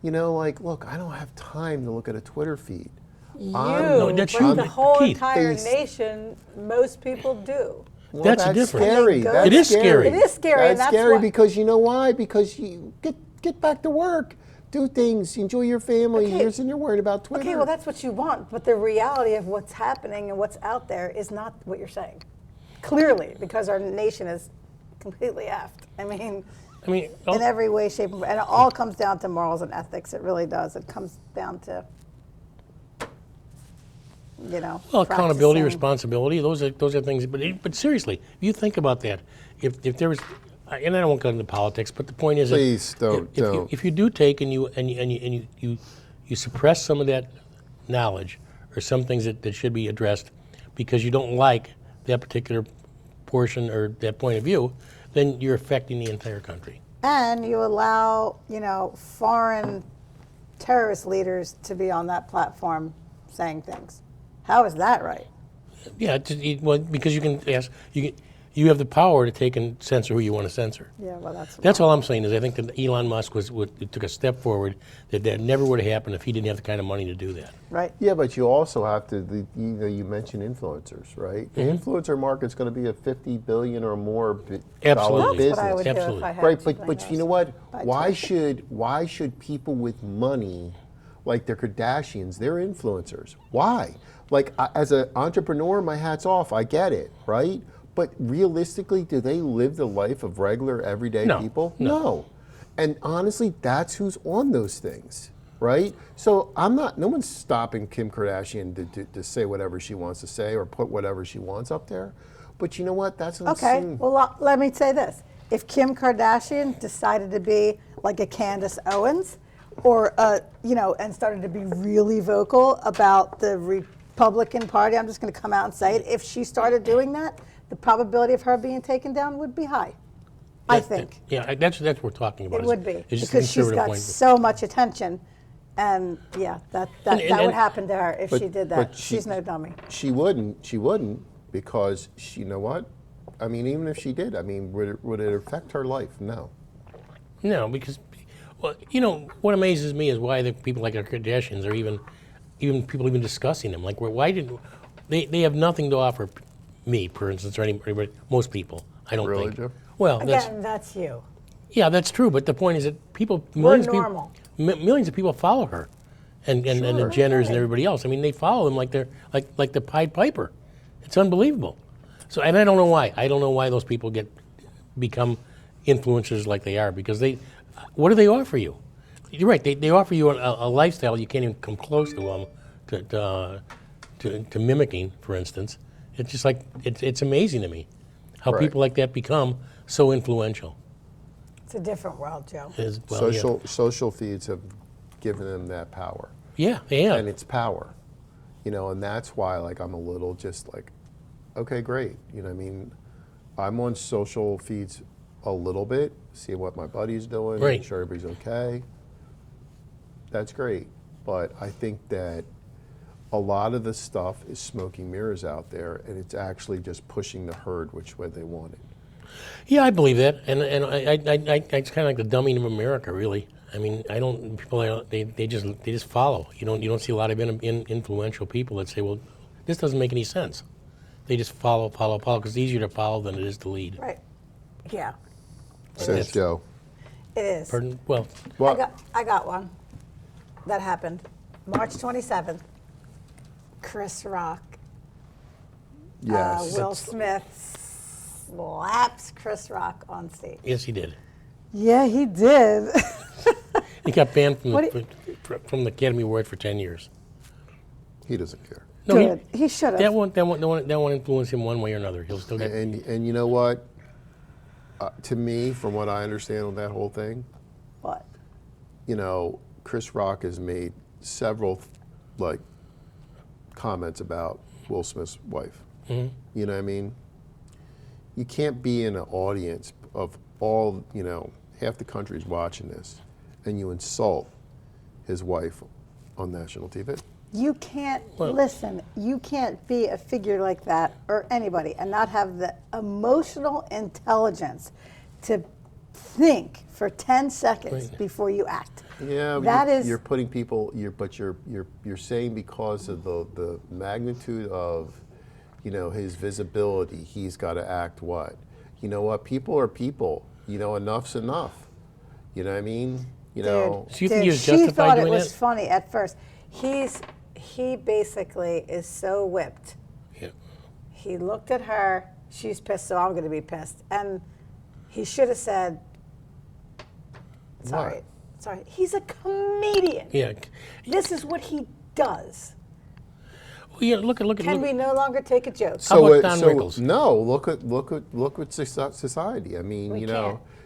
look, I don't have time to look at a Twitter feed. that's but you, the whole Keith. entire nation, most people do. Well, That's different. Scary. It That's is scary. It is scary, That's and that's scary why- because you know why? Because you get back to work, do things, enjoy your family. Okay. You're worried about Twitter. Okay, well, that's what you want, but the reality of what's happening and what's out there is not what you're saying. Clearly, because our nation is completely effed. I mean, in every way, shape, and it all comes down to morals and ethics. It really does. It comes down to, accountability, practicing. responsibility, those are things. But seriously, if you think about that, if there was, and I don't want to go into politics, but the point is, Please don't. If you do take and you suppress some of that knowledge or some things that should be addressed because you don't like that particular portion or that point of view, then you're affecting the entire country. And you allow, foreign terrorist leaders to be on that platform saying things. How is that right? Yeah, because you can ask, you have the power to take and censor who you want to censor. Yeah, well, That's all I'm saying is I think that Elon Musk took a step forward that never would have happened if he didn't have the kind of money to do that. right. Yeah, but you also have to. You mentioned influencers, right? The influencer market's going to be a $50 billion or more dollar Absolutely. business. That's what I would do Absolutely. if I had Right, $2 but billion you know what? by Why 20. should people with money, like the Kardashians, they're influencers? Why? Like as an entrepreneur, my hat's off. I get it, right? But realistically, do they live the life of regular, everyday No, people? no. No. And honestly, that's who's on those things, right? So no one's stopping Kim Kardashian to say whatever she wants to say or put whatever she wants up there. But you know what? That's Okay, insane. well, let me say this. If Kim Kardashian decided to be like a Candace Owens or, and started to be really vocal about the Republican Party, I'm just going to come out and say it. If she started doing that, the probability of her being taken down would be high. I think. Yeah, that's what we're talking about. It would be, It's just because she's conservative got point. so much attention, and yeah, that And- would happen to her if But- she did but that. she- She's no dummy. She wouldn't, because you know what? I mean, even if she did, I mean, would it affect her life? No. No, because, well, what amazes me is why the people like the Kardashians are even people even discussing them. Like, why did they have nothing to offer me, for instance, or anybody, most people. I don't Really, think. Joe? Well, Again, that's you. yeah, that's true. But the point is that people, We're millions normal. of people, millions of people follow her, and the Jenners and everybody else. I mean, they follow them like they're like the Pied Piper. It's unbelievable. So, and I don't know why. I don't know why those people become influencers like they are, because what do they offer you? You're right. They offer you a lifestyle you can't even come close to to mimicking, for instance. It's just like it's amazing to me how Right. people like that become so influential. It's a different world, Joe. Social feeds have given them that power, Yeah, yeah. and it's power, and that's why, like, I'm a little just like, okay, great, I mean, I'm on social feeds a little bit, see what my buddy's doing, Right. make sure everybody's okay. That's great, but I think that a lot of the stuff is smoking mirrors out there, and it's actually just pushing the herd which way they want it. Yeah, I believe that, and it's kind of like the dumbing of America, really. I mean, they just follow. You don't see a lot of influential people that say, well, this doesn't make any sense. They just follow, because it's easier to follow than it is to lead. Right. Yeah, Says Joe. it is. Pardon? Well, I got one. That happened. March 27th. Chris Rock. Yes. Will Smith slaps Chris Rock on stage. yes, he did. Yeah, he did. He got banned from What from the Academy Award for 10 years. He doesn't care. No, Good. He should have. that won't influence him one way or another. He'll still get. And you know what? To me, from what I understand on that whole thing, What? Chris Rock has made several comments about Will Smith's wife. Mm-hmm. You know what I mean? You can't be in an audience of all, half the country's watching this, and you insult his wife on national TV. You can't, listen, you can't be a figure like that, or anybody, and not have the emotional intelligence to think for 10 seconds before you act. Yeah, you're putting people. You're saying because of the magnitude of, his visibility, he's got to act what? You know what? People are people. Enough's enough. You know what I mean? Dude, So you think dude, he was she justified thought it doing was that? funny at first. He basically is so whipped. Yeah. He looked at her. She's pissed, so I'm going to be pissed. And he should have said, "Sorry, What? sorry." He's a comedian. Yeah. This is what he does. Well, yeah. Look at. Can we no longer take a joke? How about Don Rickles? No, look at society. I mean, We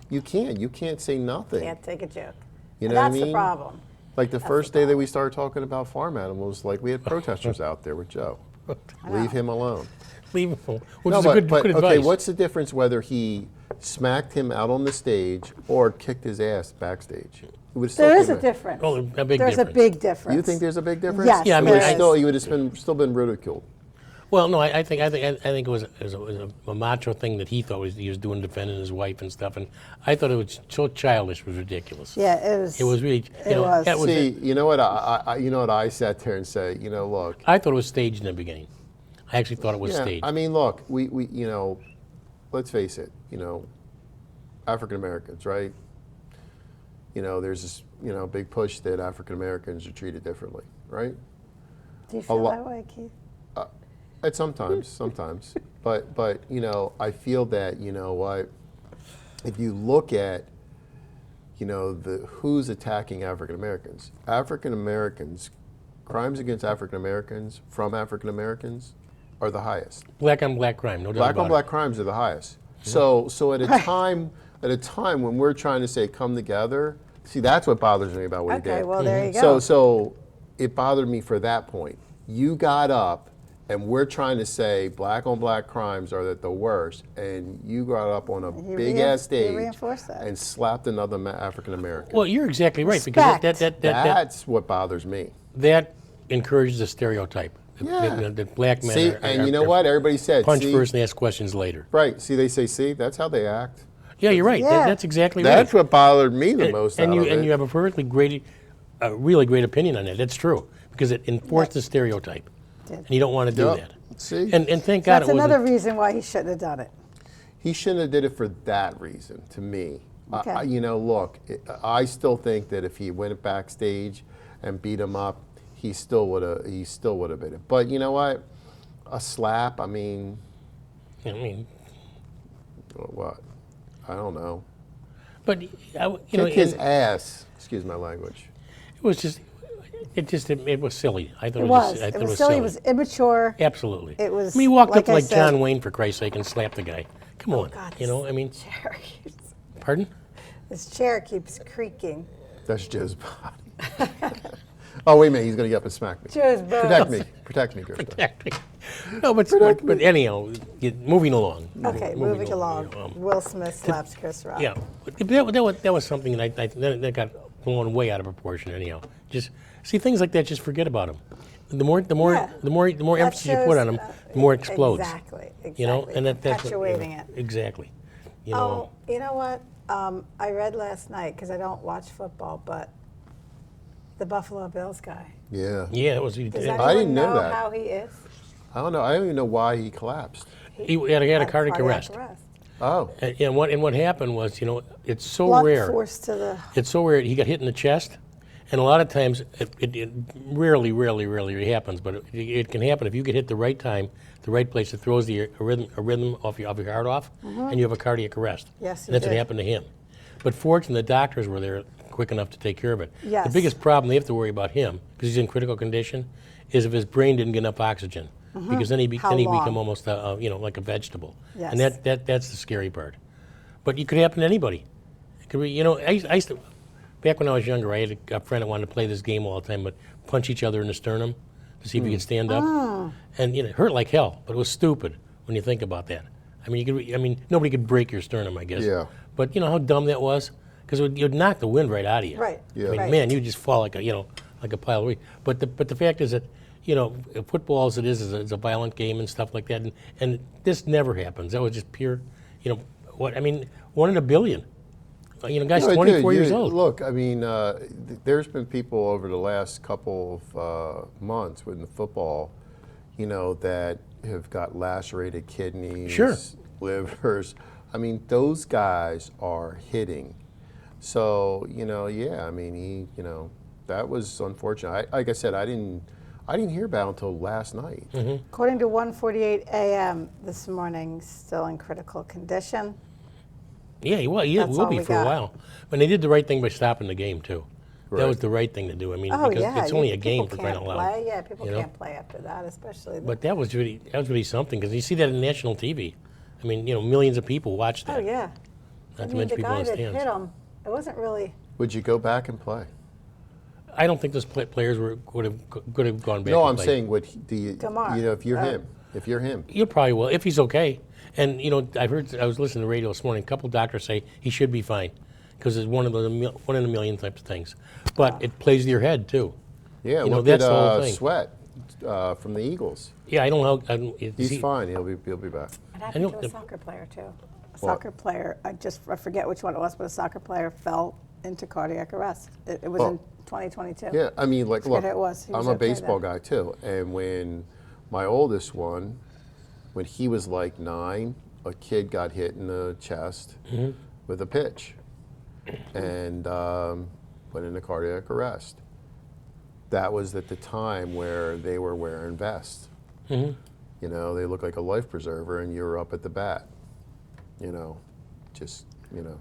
you can't say nothing. Can't take a joke. You And know what I that's the mean? problem. Like the That's first the day that we started talking about farm animals, like we had protesters out there with Joe. Leave him alone. Leave him alone. Which No, is but, good but advice. okay, what's the difference whether he smacked him out on the stage or kicked his ass backstage? It would still There is came a out. difference. Oh, a big There's difference. a big difference. You think there's a big difference? Yes, Yeah, I mean, there is. You would have still been ridiculed. Well, no, I think it was a macho thing that he thought he was doing, defending his wife and stuff, and I thought it was so childish, it was ridiculous. Yeah, it was. It was really. It was. That was See, you know what? I sat there and say, look. I thought it was staged in the beginning. I actually thought it was Yeah, staged. I mean, look, we let's face it, African Americans, right? There's this, big push that African Americans are treated differently, right? Do you feel lo- that way, Keith? Sometimes, but I feel that what, if you look at who's attacking African Americans, crimes against African Americans from African Americans are the highest. Black on black crime, no doubt Black about on black crimes are the highest. So at a time when we're trying to say come together, see, that's what bothers me about what he did. Okay, well, there you go. So it bothered me for that point. You got up And we're trying to say black on black crimes are the worst, and you got up on a big ass stage reinforced that. and slapped another African American. Well, you're exactly right, because Respect. That's what bothers me. that encourages a stereotype. Yeah. That black men See, are, and you know what? Everybody said, punch see, first and ask questions later. right? See, they say, see, that's how they act. Yeah, you're right. Yeah. That's exactly That's right. what bothered me the most. And out you of it. have a perfectly great, really great opinion on that. That's true, because it enforced the stereotype, and you don't want to do Yep. that. See, And thank God That's it wasn't. another reason why he shouldn't have done it. he shouldn't have did it for that reason. To me, Okay. you know, look, I still think that if he went backstage and beat him up, he still would have been it. But you know what? A slap. I mean, what? I don't know. But Kick his ass. Excuse my language. it was just, it was silly. I thought It it was. I thought It was silly. It was immature. Absolutely. It was, I mean, he walked like up I like said- John Wayne, for Christ's sake, and slapped the guy. Come on. God, You know, I mean, Chair keeps- pardon? His chair keeps creaking. That's Joe's body. Oh, wait a minute. He's going to get up and smack me. Joe's bones. Protect me, Krista. No, but anyhow, moving along. Okay, moving along. you know, Will Smith slaps Chris Rock. Yeah, that was something that got blown way out of proportion. Anyhow, just see things like that. Just forget about them. The more Yeah. emphasis you put shows, on them, the more it explodes. Exactly. You know, and that's what, perpetuating it. Exactly. You know, Oh, you know what? I read last night, because I don't watch football, but the Buffalo Bills guy. Yeah. yeah, it was. Does I anyone didn't know know that. how he is? I don't know. I don't even know why he collapsed. He had a cardiac arrest. Oh. And what happened was, you know, it's so Blunt rare. force to the. It's so rare. He got hit in the chest, and a lot of times it rarely happens, but it can happen if you get hit the right time, the right place. It throws a rhythm off your heart off, and you have a cardiac arrest. Yes, and that's he what did. happened to him. But fortunately, the doctors were there quick enough to take care of it. Yes. The biggest problem they have to worry about him, because he's in critical condition, is if his brain didn't get enough oxygen, because then he How become long? almost like a vegetable. Yes. And that's the scary part. But it could happen to anybody. It could be, you know, I used to, back when I was younger, I had a friend that wanted to play this game all the time, but punch each other in the sternum to see if he could stand up. And you know, it hurt like hell, but it was stupid when you think about that. I mean, nobody could break your sternum, I guess. Yeah. But you know how dumb that was? Because you'd knock the wind right out of you. Right. Yeah. I mean, Right. man, you'd just fall like a pile of wheat. But the fact is that, you know, football as it is a violent game and stuff like that, and this never happens. That was just pure, you know, 1 in a billion. You know, guy's No, it 24 did. years old. Look, I mean, there's been people over the last couple of months with the football, you know, that have got lacerated kidneys, Sure. livers. I mean, those guys are hitting. So, you know, yeah, I mean, that was unfortunate. Like I said, I didn't hear about it until last night. According to 1:48 a.m. this morning, still in critical condition. Yeah, he will That's all be we for a got. while. But they did the right thing by stopping the game, too. That Right. was the right thing to do. I mean, Oh, because yeah. it's only a people game for crying can't out loud. play. Yeah, people you know? can't play after that, especially. But that was really something, because you see that on national TV. I mean, you know, millions of people watch that. oh, yeah. Not I to mean, mention the people guy in the that stands. hit him, it wasn't really. Would you go back and play? I don't think those players could have gone back. No, and I'm played. saying Damar. if you're him. You probably will, if he's okay. And you know, I was listening to the radio this morning. A couple doctors say he should be fine, because it's one in a million types of things. But it plays to your head too. Yeah, You know, look that's at the whole thing. Sweat from the Eagles. Yeah, I don't know. He's fine. He'll be back. It happened know to a soccer player too. A soccer player. I forget which one it was, but a soccer player fell into cardiac arrest. It was in 2022. Yeah, I mean, like, Forget look, who it was. He was I'm a okay baseball then. guy too, and when my oldest one, when he was like 9, a kid got hit in the chest with a pitch, and went into cardiac arrest. That was at the time where they were wearing vests. You know, they look like a life preserver, and you're up at the bat. You know,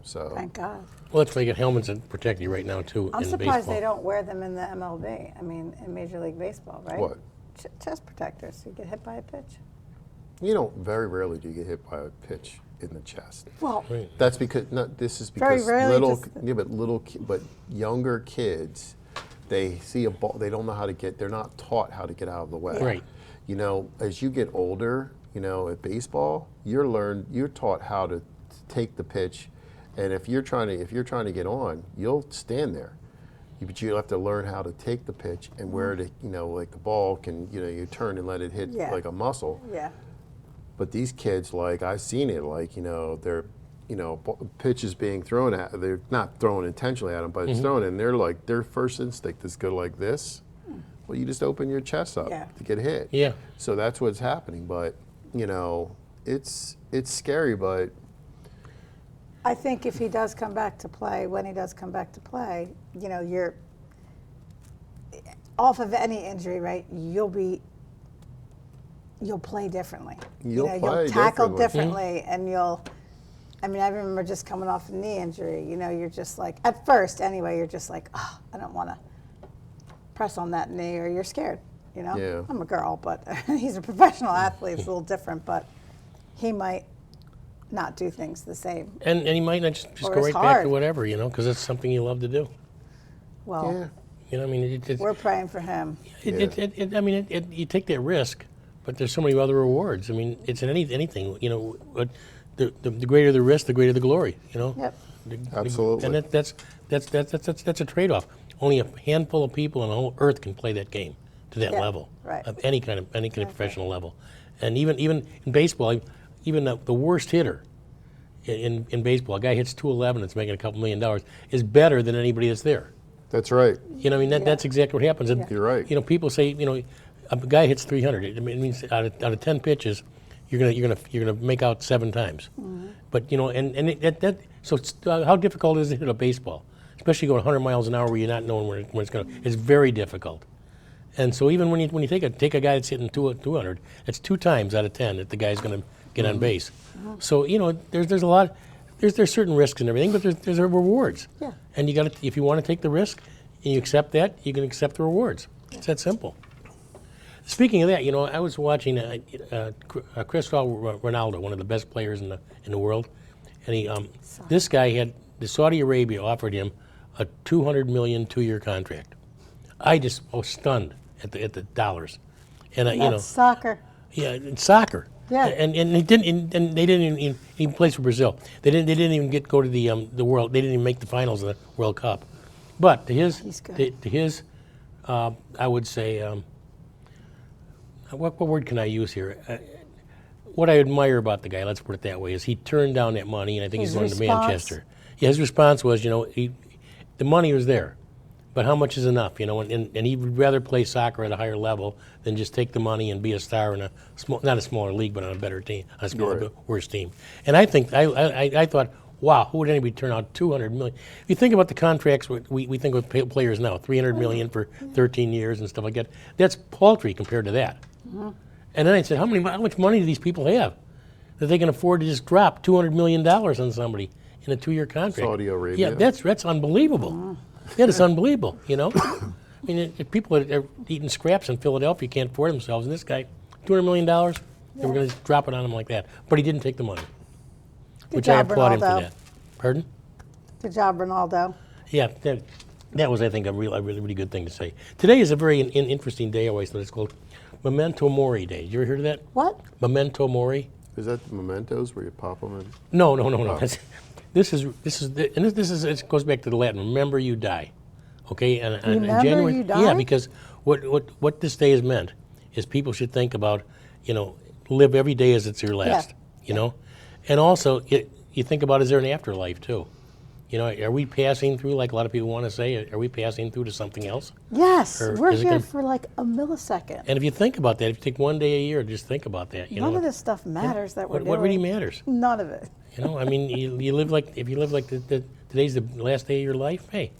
so. Thank God. Well, that's why you get helmets that protect you right now too I'm in surprised baseball. they don't wear them in the MLB. I mean, in Major League Baseball, right? What? Chest protectors. You get hit by a pitch. You know, very rarely do you get hit by a pitch in the chest. Well, Right. That's because this is Very because rarely but younger kids, they see a ball, they don't know how to get. They're not taught how to get out of the way. Right. you know, as you get older, you know, at baseball, you're taught how to take the pitch, and if you're trying to get on, you'll stand there. But you have to learn how to take the pitch and where to, you know, like the ball can, you know, you turn and let it hit like a muscle. Yeah. But these kids, like, I've seen it, like, you know, they're, you know, pitches being thrown at, they're not thrown intentionally at them, but it's thrown, and they're like, their first instinct is go like this. Well, you just open your chest up to get hit. Yeah. So that's what's happening. But, you know, it's scary, but I think if he does come back to play, when he does come back to play, you know, you're off of any injury, right? You'll play differently. You'll You'll tackle differently, and I mean, I remember just coming off a knee injury. You know, you're just like, at first anyway, you're just like, oh, I don't want to press on that knee, or you're scared. You know, Yeah. I'm a girl, but he's a professional athlete. It's a little different, but he might not do things the same. And he might not just Or go it's right back hard. to whatever, you know, because it's something you love to do. Well, yeah. You know, I mean, we're praying for him. you take that risk, but there's so many other rewards. I mean, it's in anything, you know. But the greater the risk, the greater the glory. You know. Yep. Absolutely. And that's a trade-off. Only a handful of people on the whole earth can play that game to that level, right. of any kind of professional level. And even in baseball, even the worst hitter in baseball, a guy hits 211 that's making a couple $1 million, is better than anybody that's there. That's right. You know, I mean, that's exactly what happens. And, You're right. You know, people say, you know, a guy hits 300. It means out of 10 pitches, you're gonna make out 7 times. But you know, how difficult is it to hit a baseball, especially going 100 miles an hour where you're not knowing where it's going? It's very difficult. And so even when you take a guy that's hitting 200, it's 2 times out of 10 that the guy's going to get on base. So you know, there's a lot. There's certain risks and everything, but there's rewards. Yeah. And you got to, if you want to take the risk and you accept that, you can accept the rewards. It's that simple. Speaking of that, you know, I was watching Krista Ronaldo, one of the best players in the world, and this guy had Saudi Arabia offered him a $200 million 2-year contract. I just was stunned at the dollars, and you know, Soccer. yeah, it's soccer. Yeah. And they didn't even he plays for Brazil. They didn't even go to the world. They didn't even make the finals of the World Cup. But to his He's good. to his I would say what word can I use here? What I admire about the guy, let's put it that way, is he turned down that money, and I think he's going to Manchester. Yeah, his response was, you know, the money was there, but how much is enough? You know, and he would rather play soccer at a higher level than just take the money and be a star in not a smaller league, but on a better team, on a smaller, worse team. And I think I thought, wow, who would anybody turn out $200 million? If you think about the contracts we think of players now, $300 million for 13 years and stuff like that, that's paltry compared to that. And then I said, how much money do these people have that they can afford to just drop $200 million on somebody in a 2-year contract? Saudi Arabia. Yeah, that's unbelievable. That is unbelievable, you know? I mean, if people are eating scraps in Philadelphia can't afford themselves, and this guy, $200 million, they were going to drop it on him like that. But he didn't take the money, which I applaud him for that. Pardon? Good job, Ronaldo. Yeah, that was, I think, a really good thing to say. Today is a very interesting day. I always thought it's called Memento Mori Day. You ever heard of that? What? Memento Mori. Is that the mementos where you pop them in? No. It goes back to the Latin. Remember, you die. Okay, and Remember January. you die? Yeah, because what this day has meant is people should think about, you know, live every day as it's your last. You know, and also you think about, is there an afterlife too? You know, are we passing through, like a lot of people want to say, are we passing through to something else? Yes, Or we're is it here gonna- for like a millisecond. And if you think about that, if you take one day a year, just think about that. You None know, of this stuff matters that we're doing. what really matters? None of it. You know, I mean, you live like, if you live like today's the last day of your life, hey,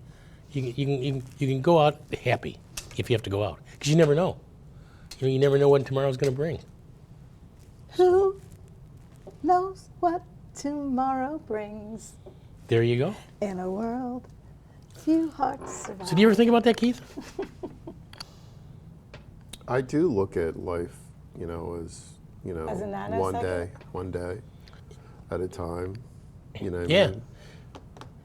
you can go out happy if you have to go out, because you never know. You know, you never know what tomorrow's going to bring. Who knows what tomorrow brings? There you go. In a world, few hearts survive. So do you ever think about that, Keith? I do look at life, you know, as, you know, As a nanosecond? one day at a time. You know what Yeah. I mean?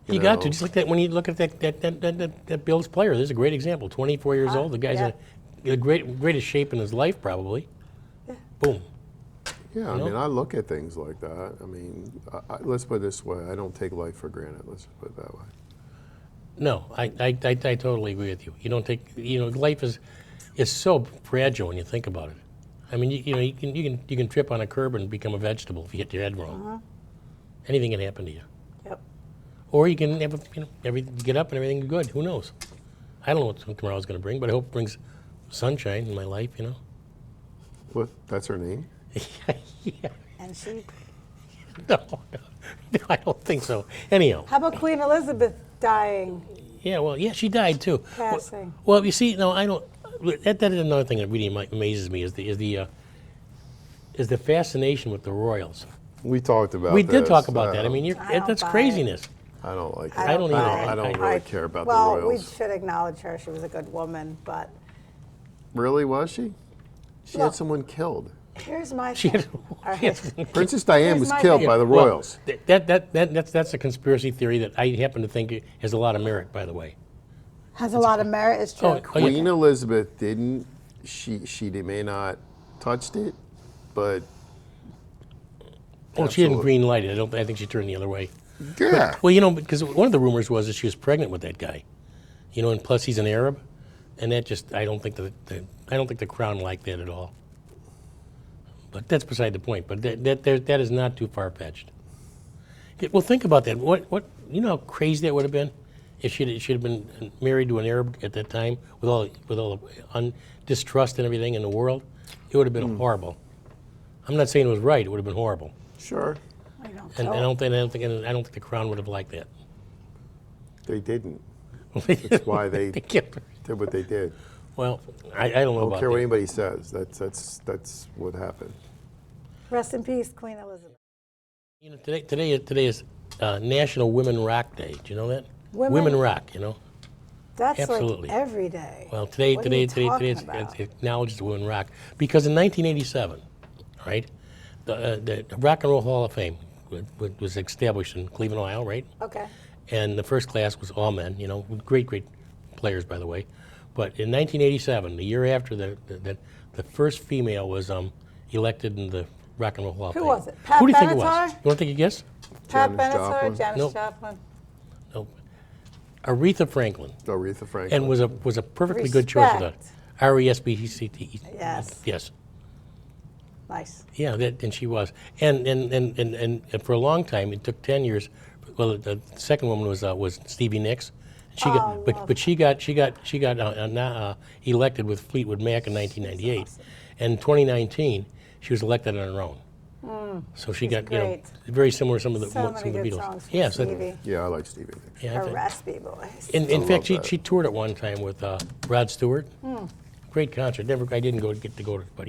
You got know. to, just like that when you look at that Bills player. There's a great example. 24 years old. The guy's in the greatest shape in his life, probably. boom. Yeah, I You know? mean, I look at things like that. I mean, let's put it this way. I don't take life for granted. Let's put it that way. No, I totally agree with you. You don't take, life is so fragile when you think about it. I mean, you can trip on a curb and become a vegetable if you hit your head wrong. Anything can happen to you. Yep. Or you can have, get up and everything's good. Who knows? I don't know what tomorrow's going to bring, but I hope it brings sunshine in my life. What? That's her name? Yeah. And she. No, I don't think so. Anyhow. How about Queen Elizabeth dying, Yeah, well, yeah, she died too. passing? Well, you see, no, I don't. That is another thing that really amazes me is the fascination with the royals. We talked about We did this. talk about that. I mean, I don't that's buy it. craziness. I don't like it. I don't either. buy it. I don't really care about the Well, we royals. should acknowledge her. She was a good woman, but Really, was she? She Look. had someone killed. here's my She thing. had- All she right. had- Princess Diane Here's was my killed thing. by the Well, royals. that's a conspiracy theory that I happen to think has a lot of merit, by the way. Has a lot of merit. It's true. Oh, yeah. Queen Elizabeth didn't. She may not touched it, but Well, she didn't Absolutely. green light it. I think she turned the other way. yeah. Well, because one of the rumors was that she was pregnant with that guy, and plus he's an Arab, and that just I don't think the crown liked that at all. But that's beside the point. But that is not too far fetched. Well, think about that. What how crazy that would have been if she'd have been married to an Arab at that time with all the distrust and everything in the world. It would have been horrible. I'm not saying it was right. It would have been horrible. Sure. I don't And know. I don't think the crown would have liked that. They didn't. That's why they kept her. did what they did. Well, I don't know I don't about care what that. anybody says. That's what happened. Rest in peace, Queen Elizabeth. Today is National Women Rock Day. Do you know that? Women- Rock. That's Absolutely. like every day. Well, today What are you it talking about? acknowledges the women rock because in 1987, right, the Rock and Roll Hall of Fame was established in Cleveland, Ohio, right? Okay. And the first class was all men. Great players, by the way. But in 1987, the year after the first female was elected in the Rock and Roll Hall of Who Fame. was it? Pat Who do you think it was? Benatar? You want to take a guess? Pat Janis Benatar, Joplin? Janis Nope. Joplin. No. Aretha Franklin. Aretha Franklin. And was a perfectly good choice of that. Respect. RESPECT. Yes. Yes. Nice. Yeah, and she was. And for a long time, it took 10 years. Well, the second woman was Stevie Nicks. She got, but she got elected with Fleetwood Mac in 1998. And in 2019, she was elected on her own. So she got great. very similar to some of the So some many of the good Beatles. songs from Yes, Stevie. Yeah, I like Stevie Nicks. yeah. Her raspy voice. In I fact, love that. she toured at one time with Rod Stewart. Great concert. I didn't get to go to it, but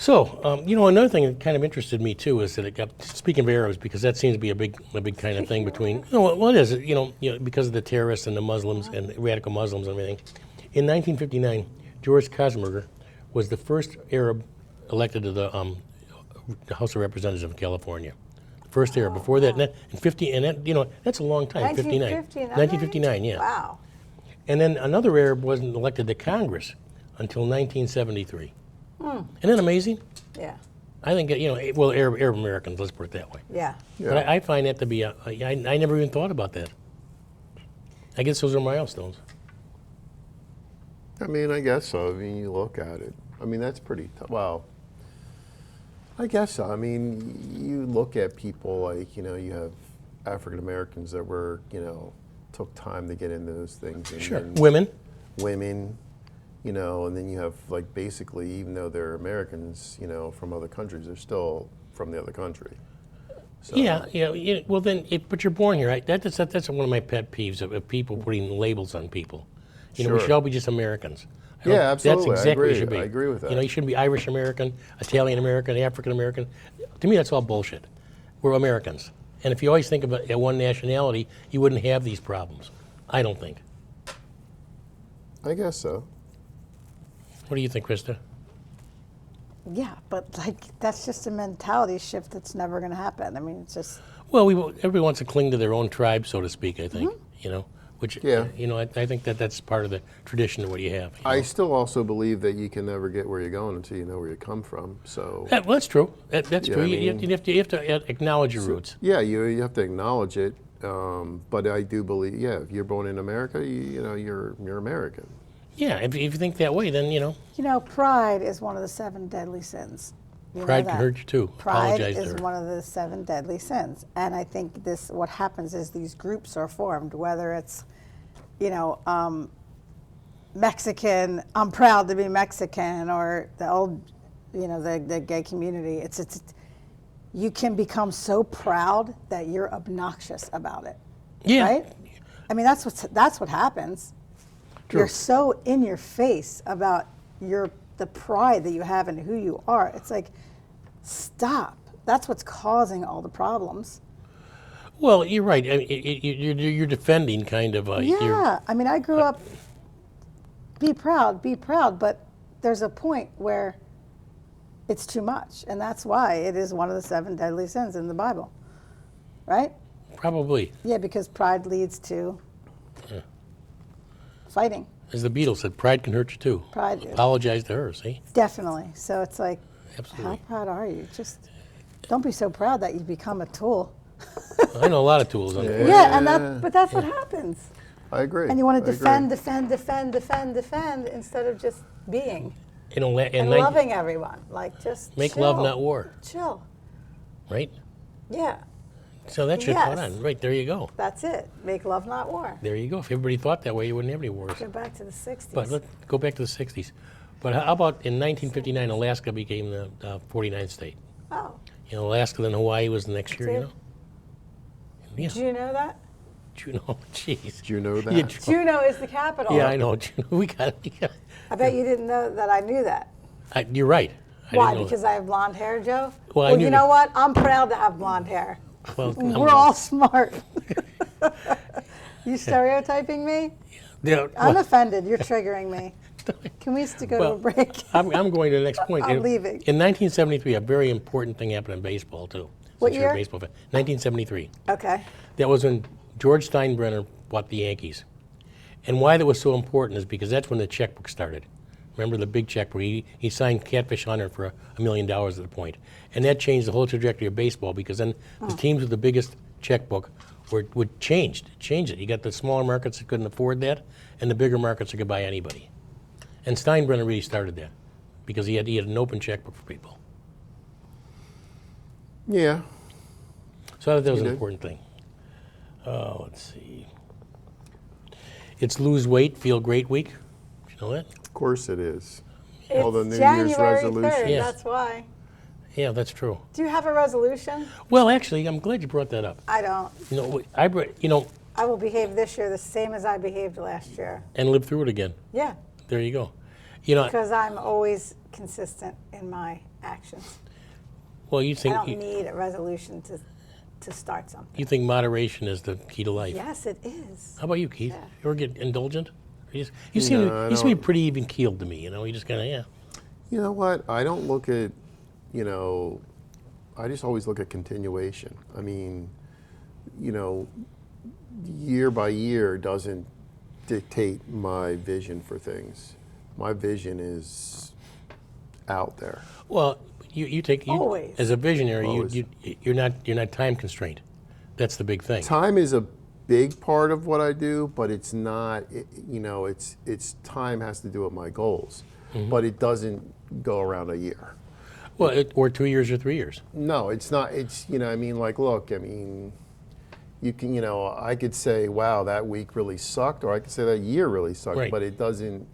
So, another thing that kind of interested me too is that it got, speaking of Arabs, because that seems to be a big kind of thing between, what is it, because of the terrorists and the Muslims and the radical Muslims and everything. In 1959, George Kosmerger was the first Arab elected to the House of Representatives of California. First Arab. Before that, that's a long time, 59. 1959, yeah. Wow. And then another Arab wasn't elected to Congress until 1973. Isn't that amazing? Yeah. I think, Arab Americans, let's put it that way. Yeah. Yeah. But I find that to be, I never even thought about that. I guess those are milestones. I mean, I guess so. I mean, you look at it. I mean, that's pretty tough. Well, I guess so. I mean, you look at people like, you have African Americans that were, took time to get into those things. And Sure. then Women. and then you have, like, basically, even though they're Americans, from other countries, they're still from the other country. So, Yeah. Well, then, but you're born here, right? That's one of my pet peeves of people putting labels on people. We Sure. should all be just Americans. I Yeah, don't- absolutely. I That's exactly what agree. it should be. I agree with that. You shouldn't be Irish American, Italian American, African American. To me, that's all bullshit. We're Americans. And if you always think about one nationality, you wouldn't have these problems. I don't think. I guess so. What do you think, Krista? Yeah, but that's just a mentality shift that's never going to happen. I mean, it's just Well, everybody wants to cling to their own tribe, so to speak, I think. which, Yeah. I think that's part of the tradition of what you have. I still also believe that you can never get where you're going until you know where you come from. So Well, that's true. That's Yeah, true. I You mean- have to acknowledge your roots. yeah, you have to acknowledge it. But I do believe, yeah, if you're born in America, you're American. Yeah, if you think that way, then, You know, pride is one of the 7 deadly sins. You know pride can that? hurt you too. Pride Apologize to is her. one of the 7 deadly sins. And I think what happens is these groups are formed, whether it's, Mexican, I'm proud to be Mexican, or the old, the gay community. It's you can become so proud that you're obnoxious about it. Yeah. Right? I mean, that's what happens. True. You're so in your face about the pride that you have in who you are. It's like, stop. That's what's causing all the problems. Well, you're right. I mean, you're defending kind of. Yeah. I mean, I grew up, be proud, but there's a point where it's too much. And that's why it is one of the 7 deadly sins in the Bible. Right? Probably. Yeah, because pride leads to fighting. As the Beatles said, pride can hurt you too. Pride. Apologize to her, see? Definitely. So it's like, Absolutely. how proud are you? Just don't be so proud that you become a tool. I know a lot of tools on the Yeah, but that's what happens. I agree. And you want to I agree. defend instead of just being and and loving everyone. Like, just make chill. love, not war, Chill. right? Yeah, So that should put Yes. on. Right, there you go. that's it. Make love, not war. There you go. If everybody thought that way, you wouldn't have any wars. Go back to the 60s. But let's go back to the 60s. But how about in 1959, Alaska became the 49th state? Oh, Alaska, then Hawaii was the next year, Did- you know? Yeah. do you know that? Juneau, jeez. Do you know that? Yeah, Juneau is the capital. yeah, I know. Juneau, we got it. I bet you didn't know that I knew that. You're right. I Why? didn't know Because I have blonde hair, Joe? Well, I knew you that- know what? I'm proud to have blonde hair. that. Well, We're all smart. You stereotyping me? Yeah, I'm well, offended. You're triggering me. Can we just go to a break? I'm going to the next point. I'm leaving. In 1973, a very important thing happened in baseball, too. What Since you're a year? baseball fan. 1973. Okay. That was when George Steinbrenner bought the Yankees. And why that was so important is because that's when the checkbook started. Remember the big checkbook? He signed Catfish Hunter for $1 million at the point. And that changed the whole trajectory of baseball because then the teams with the biggest checkbook would change it. You got the smaller markets that couldn't afford that, and the bigger markets that could buy anybody. And Steinbrenner really started that because he had an open checkbook for people. Yeah. So I thought that was He an did. important thing. Let's see. It's lose weight, feel great week. Did you know that? Of course it is. It's All the New January Year's 3rd. resolutions. Yes. That's why. Yeah, that's true. Do you have a resolution? Well, actually, I'm glad you brought that up. I don't. I I will behave this year the same as I behaved last year. and live through it again. Yeah, There you go. because I'm always consistent in my actions. Well, you I think don't need a resolution to start something. you think moderation is the key to life. Yes, it is. How about you, Keith? Yeah. You ever get indulgent? You seem No, I to be don't. pretty even keeled to me. You just kind of You know what? I don't look at, I just always look at continuation. I mean, year by year doesn't dictate my vision for things. My vision is out there. Well, you Always. as a visionary, Always. you're not time constrained. That's the big thing. Time is a big part of what I do, but it's not. It's time has to do with my goals, but it doesn't go around a year. Well, or 2 years or 3 years. No, it's not. It's look. You can. I could say, wow, that week really sucked, or I could say that year really sucked. Right. But it doesn't.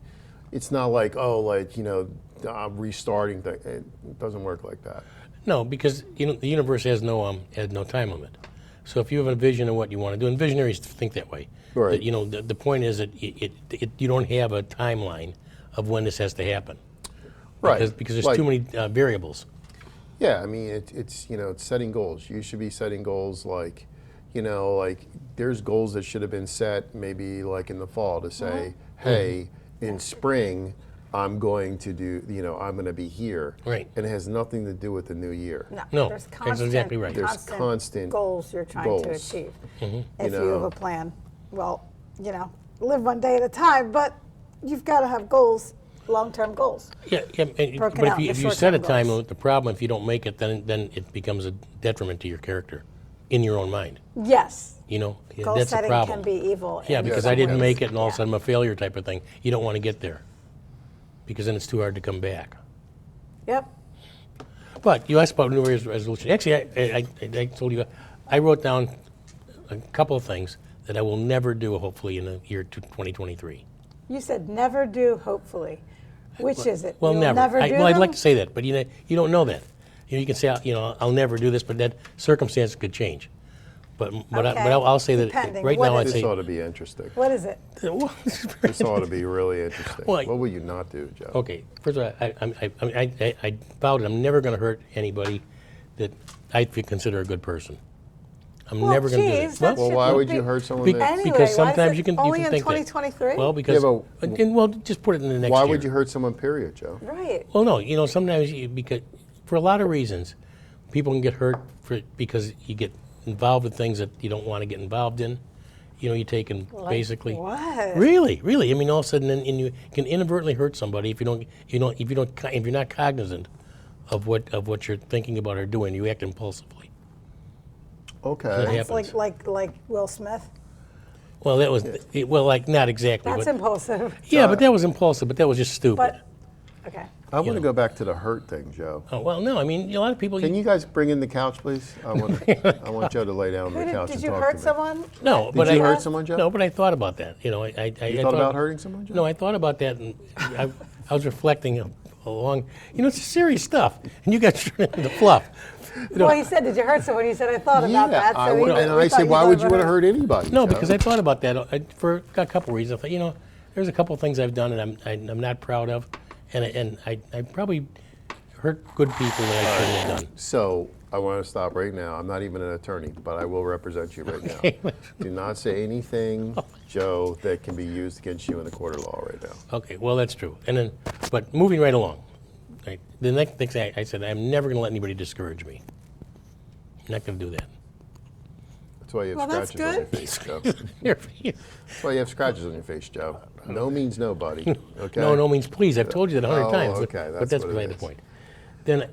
It's not like I'm restarting. It doesn't work like that. No, because the universe has no time limit. So if you have a vision of what you want to do, and visionaries think that way. Right. That, the point is that you don't have a timeline of when this has to happen. Right. Because there's Like- too many variables. Yeah, it's setting goals. You should be setting goals like there's goals that should have been set maybe like in the fall to say, hey, in spring I'm going to do, I'm going to be here. Right. And it has nothing to do with the new year. No, there's that's constant, exactly right. There's constant constant goals you're trying to goals. achieve. Mm-hmm. If you have a plan, well, live one day at a time, but you've got to have goals, long-term goals. Yeah, Broken but out if into you set a short-term time goals. limit, the problem, if you don't make it, then it becomes a detriment to your character in your own mind. Yes. Yeah, Goal that's a setting problem. can be evil. Yeah, in because some I didn't ways. make it and all of a Yeah. sudden I'm a failure type of thing. You don't want to get there because then it's too hard to come back. Yep. But you asked about New Year's resolution. Actually, I told you, I wrote down a couple of things that I will never do, hopefully, in the year 2023. You said never do, hopefully. Which is it? Well, You'll never. do I'd like them? to say that, but you don't know that. You can say, I'll never do this, but that circumstances could change. But Okay. I'll say that Depending. right What now is I'd This say. ought to be interesting. What is it? This ought to be really interesting. Well, What will you not do, Joe? Okay, first of all, I vowed I'm never going to hurt anybody that I consider a good person. I'm Well, never going to do geez, that. that Well, should why would be- you hurt someone Be- that? Anyway, because why is sometimes it you can only you can in think 2023? that. Well, because just put it in the next Why year. would you hurt someone, period, Joe? Right. Well, no, sometimes because for a lot of reasons, people can get hurt because you get involved with things that you don't want to get involved in. You take and basically. What? Really. I mean, all of a sudden, and you can inadvertently hurt somebody if you're not cognizant of what you're thinking about or doing. You act impulsively. Okay. Yeah. It's like Will Smith. Well, that was not exactly. That's but, impulsive. yeah, but that was impulsive. But that was just stupid. But okay. I want to know. go back to the hurt thing, Joe. Oh, well, no. I mean, a lot of people. Can you guys bring in the couch, please? I want Joe to lay down on the couch Did and you talk hurt to me. someone? No, Did but you I hurt someone, Joe? No, but I thought about that. I You thought about hurting someone, Joe? No, I thought about that, and I was reflecting along. It's serious stuff, and you guys turn it into fluff. Well, he said, "Did you hurt someone?" He said, "I thought about that." I So would, he- and we I thought said, why thought would you about want to hurt anybody? No, Joe? because I thought about that for a couple of reasons. I thought, there's a couple of things I've done and I'm not proud of, and I probably hurt good people that I shouldn't have done. So I want to stop right now. I'm not even an attorney, but I will represent you right now. Do not say anything, Joe, that can be used against you in the court of law right now. Okay, well that's true. But moving right along, right, the next thing I said, I'm never going to let anybody discourage me. I'm not going to do that. That's why you have Well, that's scratches on your good. face, Joe. Here. That's why you have scratches on your face, Joe. No means no, buddy. Okay. No means please. I've told you that 100 Oh, times. okay, But that's that's what it beside the is. point. Then,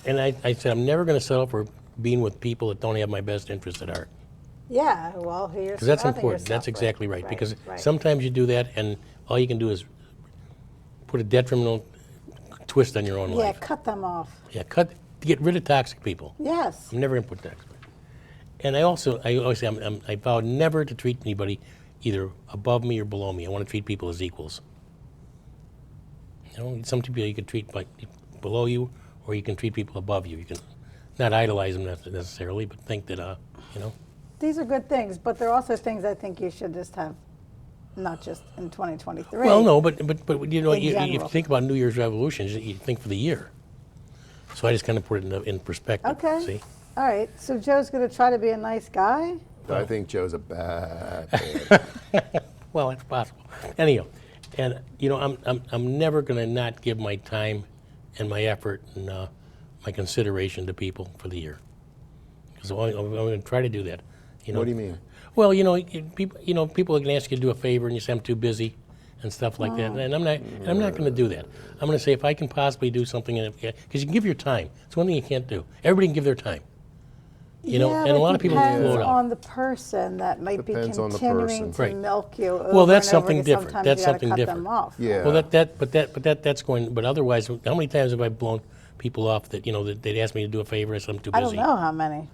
and I said I'm never going to settle for being with people that don't have my best interest at heart. Yeah. Well, here's Because that's important. That's exactly right. Because right. sometimes you do that, and all you can do is put a detrimental twist on your own Yeah, life. cut them off. Yeah, get rid of toxic people. Yes. I'm never going to put toxic people. And I always say I vow never to treat anybody either above me or below me. I want to treat people as equals. Some people you can treat below you, or you can treat people above you. You can not idolize them necessarily, but think that These are good things, but they're also things I think you should just have, not just in 2023. Well, no, but you In you general. think about New Year's resolutions, you think for the year. So I just kind of put it in perspective. Okay. See? All right. So Joe's going to try to be a nice guy. I think Joe's a bad man. Well, that's possible. Anyhow, and I'm never going to not give my time and my effort and my consideration to people for the year. So I'm going to try to do that. What do you mean? Well, people can ask you to do a favor, and you say I'm too busy, and stuff like that. And I'm not going to do that. I'm going to say if I can possibly do something, because you can give your time. It's one thing you can't do. Everybody can give their time. Yeah, and but a lot of people depends float out. on the person that might Depends be on the continuing person. to Right. milk you over Well, that's and over something again. different. Sometimes That's you gotta something cut different. them off. Yeah. Well, that's going. But otherwise, how many times have I blown people off that that they'd ask me to do a favor, and I'm too busy. I don't know how many.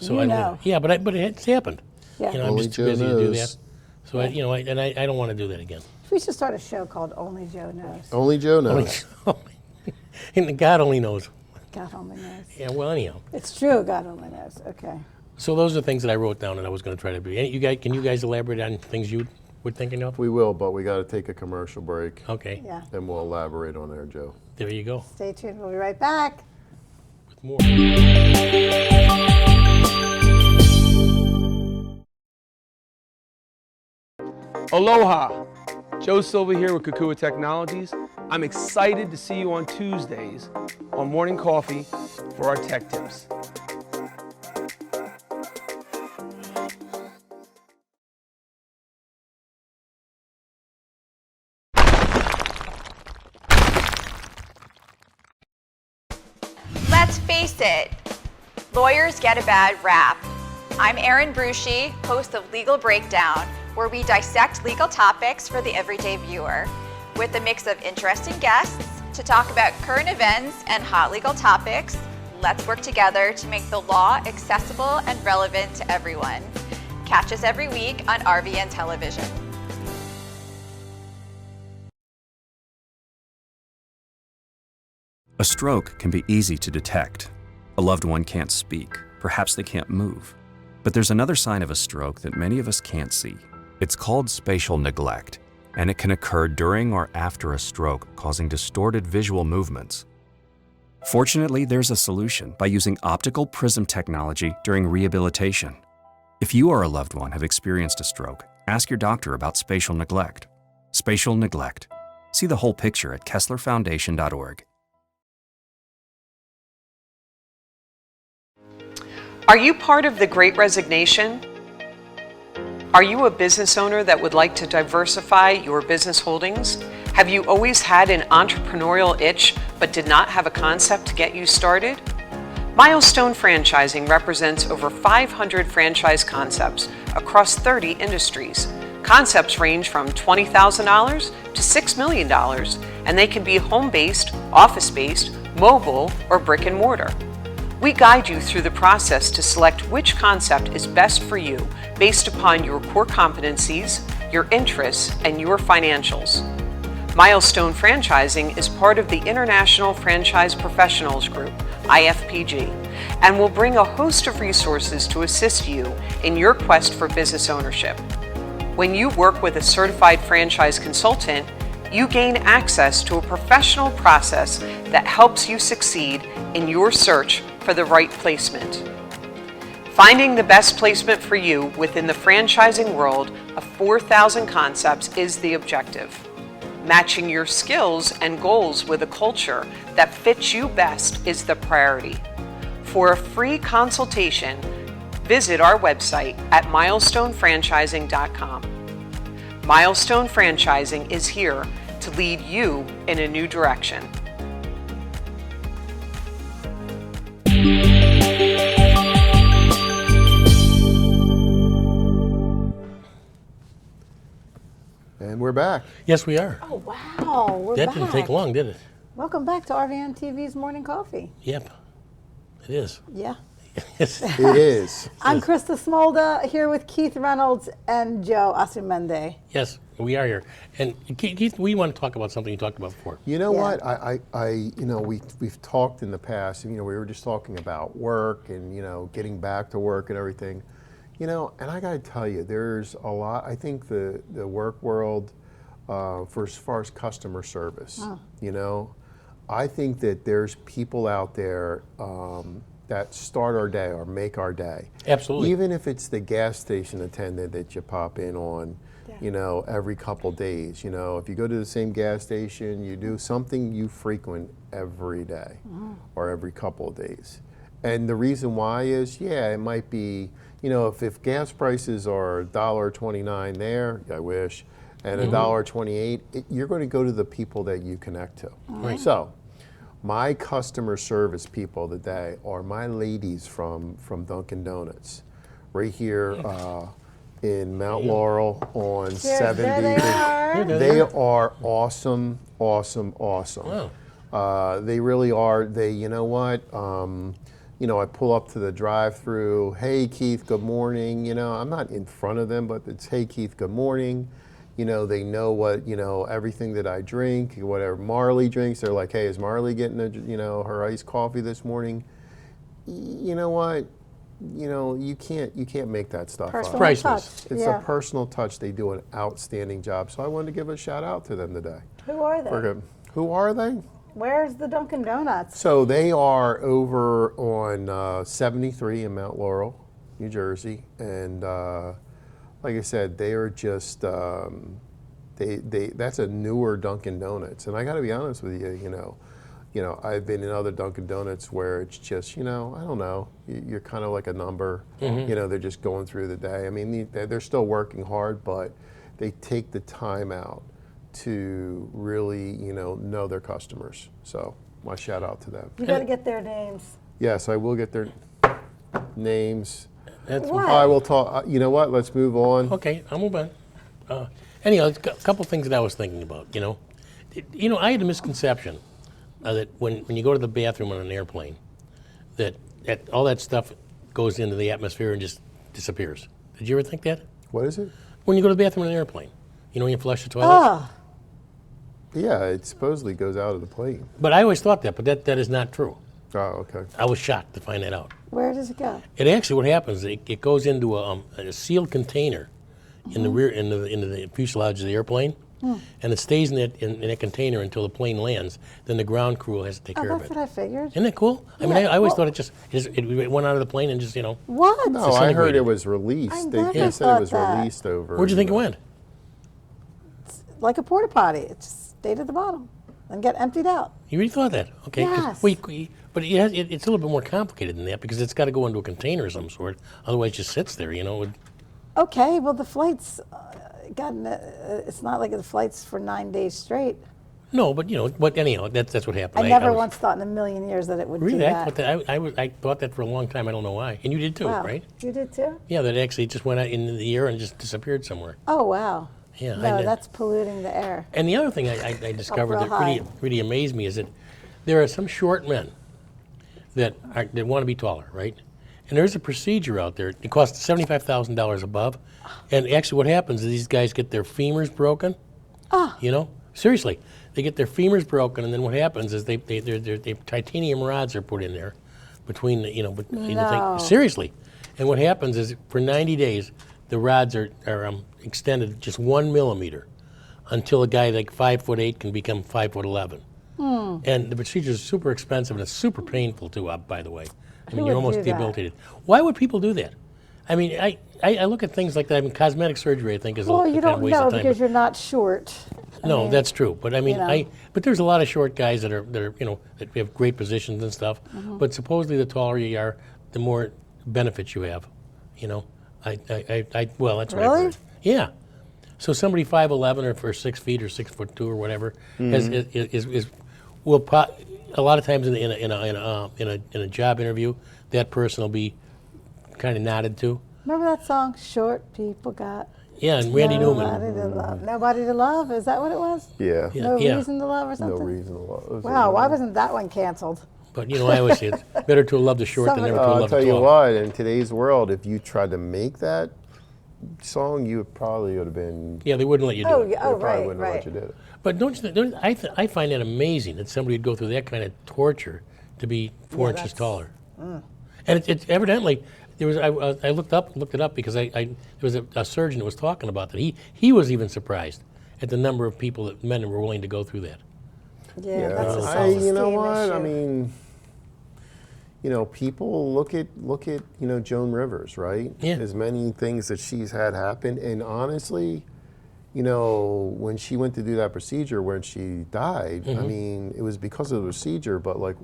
So You I know. Yeah, but it's happened. Yeah. I'm Only just too Joe busy to do that. knows. So I don't want to do that again. We should start a show called Only Joe Knows. Only Joe knows. And God only knows. God only knows. Yeah. Well, anyhow. It's true. God only knows. Okay. So those are the things that I wrote down that I was going to try to do. Can you guys elaborate on things you were thinking of? We will, but we got to take a commercial break. Okay. Yeah. Then we'll elaborate on there, Joe. There you go. Stay tuned. We'll be right back. With more. Aloha! Joe Silva here with Kakua Technologies. I'm excited to see you on Tuesdays on Morning Coffee for our tech tips. Let's face it, lawyers get a bad rap. I'm Erin Brucey, host of Legal Breakdown, where we dissect legal topics for the everyday viewer, with a mix of interesting guests to talk about current events and hot legal topics. Let's work together to make the law accessible and relevant to everyone. Catch us every week on RVN Television. A stroke can be easy to detect. A loved one can't speak, perhaps they can't move. But there's another sign of a stroke that many of us can't see. It's called spatial neglect, and it can occur during or after a stroke, causing distorted visual movements. Fortunately, there's a solution by using optical prism technology during rehabilitation. If you or a loved one have experienced a stroke, ask your doctor about spatial neglect. Spatial neglect. See the whole picture at kesslerfoundation.org. Are you part of the Great Resignation? Are you a business owner that would like to diversify your business holdings? Have you always had an entrepreneurial itch but did not have a concept to get you started? Milestone Franchising represents over 500 franchise concepts across 30 industries. Concepts range from $20,000 to $6 million, and they can be home-based, office-based, mobile, or brick and mortar. We guide you through the process to select which concept is best for you based upon your core competencies, your interests, and your financials. Milestone Franchising is part of the International Franchise Professionals Group, IFPG, and will bring a host of resources to assist you in your quest for business ownership. When you work with a certified franchise consultant, you gain access to a professional process that helps you succeed in your search for the right placement. Finding the best placement for you within the franchising world of 4,000 concepts is the objective. Matching your skills and goals with a culture that fits you best is the priority. For a free consultation, visit our website at milestonefranchising.com. Milestone Franchising is here to lead you in a new direction. And we're back. Yes, we are. Oh, wow, we're That back. didn't take long, did it? Welcome back to RVN TV's Morning Coffee. Yep, it is. Yeah. Yes. It is. I'm Krista Smolda here with Keith Reynolds and Joe Asumendi. Yes, we are here. And Keith, we want to talk about something you talked about before. You know Yeah. what? we've talked in the past. We were just talking about work and getting back to work and everything. And I got to tell you, there's a lot. I think the work world, for as far as customer service, I think that there's people out there that start our day or make our day. Absolutely. Even if it's the gas station attendant that you pop in on, every couple days. If you go to the same gas station, you do something you frequent every day or every couple of days. And the reason why is, it might be, if gas prices are $1.29 there, I wish, and $1.28, you're going to go to the people that you connect to. Right. So, my customer service people today are my ladies from Dunkin' Donuts, right here in Mount Laurel on 70. There they are. They are awesome, awesome, awesome. Wow. They really are. You know what? I pull up to the drive-through. Hey, Keith, good morning. I'm not in front of them, but it's, hey, Keith, good morning. They know what, everything that I drink, whatever Marley drinks. They're like, hey, is Marley getting her iced coffee this morning? You know what? You can't make that stuff Personal up. Priceless. touch. It's Yeah. a personal touch. They do an outstanding job. So I wanted to give a shout out to them today. Who are they? Who are they? Where's the Dunkin' Donuts? So they are over on 73 in Mount Laurel, New Jersey, and like I said, they are just that's a newer Dunkin' Donuts. And I got to be honest with you, I've been in other Dunkin' Donuts where it's just I don't know, you're kind of like a number. They're just going through the day. I mean, they're still working hard, but they take the time out to really, know their customers. So my shout out to them. You got to get their names. Yes, I will get their names. That's What? I will talk. You know what? Let's move on. okay. I'll move on. Anyhow, a couple things that I was thinking about. I had a misconception that when you go to the bathroom on an airplane, that all that stuff goes into the atmosphere and just disappears. Did you ever think that? What is it? When you go to the bathroom on an airplane, when you flush the toilet. Oh, Yeah, it supposedly goes out of the plane. But I always thought that, but that is not true. Oh, okay. I was shocked to find that out. where does it go? It actually, what happens, it goes into a sealed container in the rear, into the fuselage of the airplane, and it stays in that container until the plane lands. Then the ground crew has to take Oh, care of that's it. what I figured. Isn't that cool? I mean, Yeah, I always well- thought it went out of the plane and just, What? No, I heard disintegrated. it was released. I They never said it thought was that. released over. Where'd you think it went? Like a porta potty. It just stayed at the bottom and get emptied out. You really thought that? Okay. 'Cause Yes. But it's a little bit more complicated than that because it's got to go into a container of some sort. Otherwise, it just sits there, Okay, well, the flight's it's not like the flight's for 9 days straight. No, but anyhow, that's what happened. I never was- once thought in a million years that it would do Really, I that. thought that. I thought that for a long time. I don't know why. And you did too, Wow. right? You did too? Yeah, that actually just went out into the air and just disappeared somewhere. Oh, wow. Yeah, No, I did. that's polluting the air. And the other thing I discovered real that really, high. really amazed me is that there are some short men that want to be taller, right? And there's a procedure out there. It costs $75,000 above. And actually, what happens is these guys get their femurs broken. Seriously, they get their femurs broken, and then what happens is they titanium rods are put in there between the No. seriously. And what happens is for 90 days, the rods are extended just 1 millimeter until a guy like 5'8" can become 5'11". And the procedure is super expensive and it's super painful too. By the way, I mean you're would almost do that? debilitated. Why would people do that? I mean, I look at things like that. I mean, cosmetic surgery I think is Well, a you kind of don't waste know of time. because you're not short. No, that's true. But I mean, you know. but there's a lot of short guys that are that have great positions and stuff. Mm-hmm. But supposedly the taller you are, the more benefits you have. Well, that's what I've Really? heard. Yeah. So somebody 5'11" or for 6 feet or 6'2" or whatever will a lot of times in a job interview that person will be kind of nodded to. Remember that song, Short People Got Yeah, and Randy Nobody Newman. to Love? Nobody to Love? Is that what it was? Yeah. Yeah. No Reason to Love or No something? reason to love. Wow, why wasn't that one canceled? But I always say it's better to love the short than never to I'll love tell the you tall. what, in today's world, if you tried to make that song, you probably would have been. Yeah, they wouldn't let you do Oh, it. yeah, They oh, probably right, wouldn't have right. let you do it. But I find that amazing that somebody would go through that kind of torture to be 4 inches taller. And it's evidently there was. I looked it up because there was a surgeon that was talking about that. He was even surprised at the number of people that men were willing to go through that. Yeah, that's a you self-esteem know what? issue. I mean, people look at Joan Rivers, right? Yeah. As many things that she's had happen, and honestly, when she went to do that procedure when she died, I mean, it was because of the procedure, but like,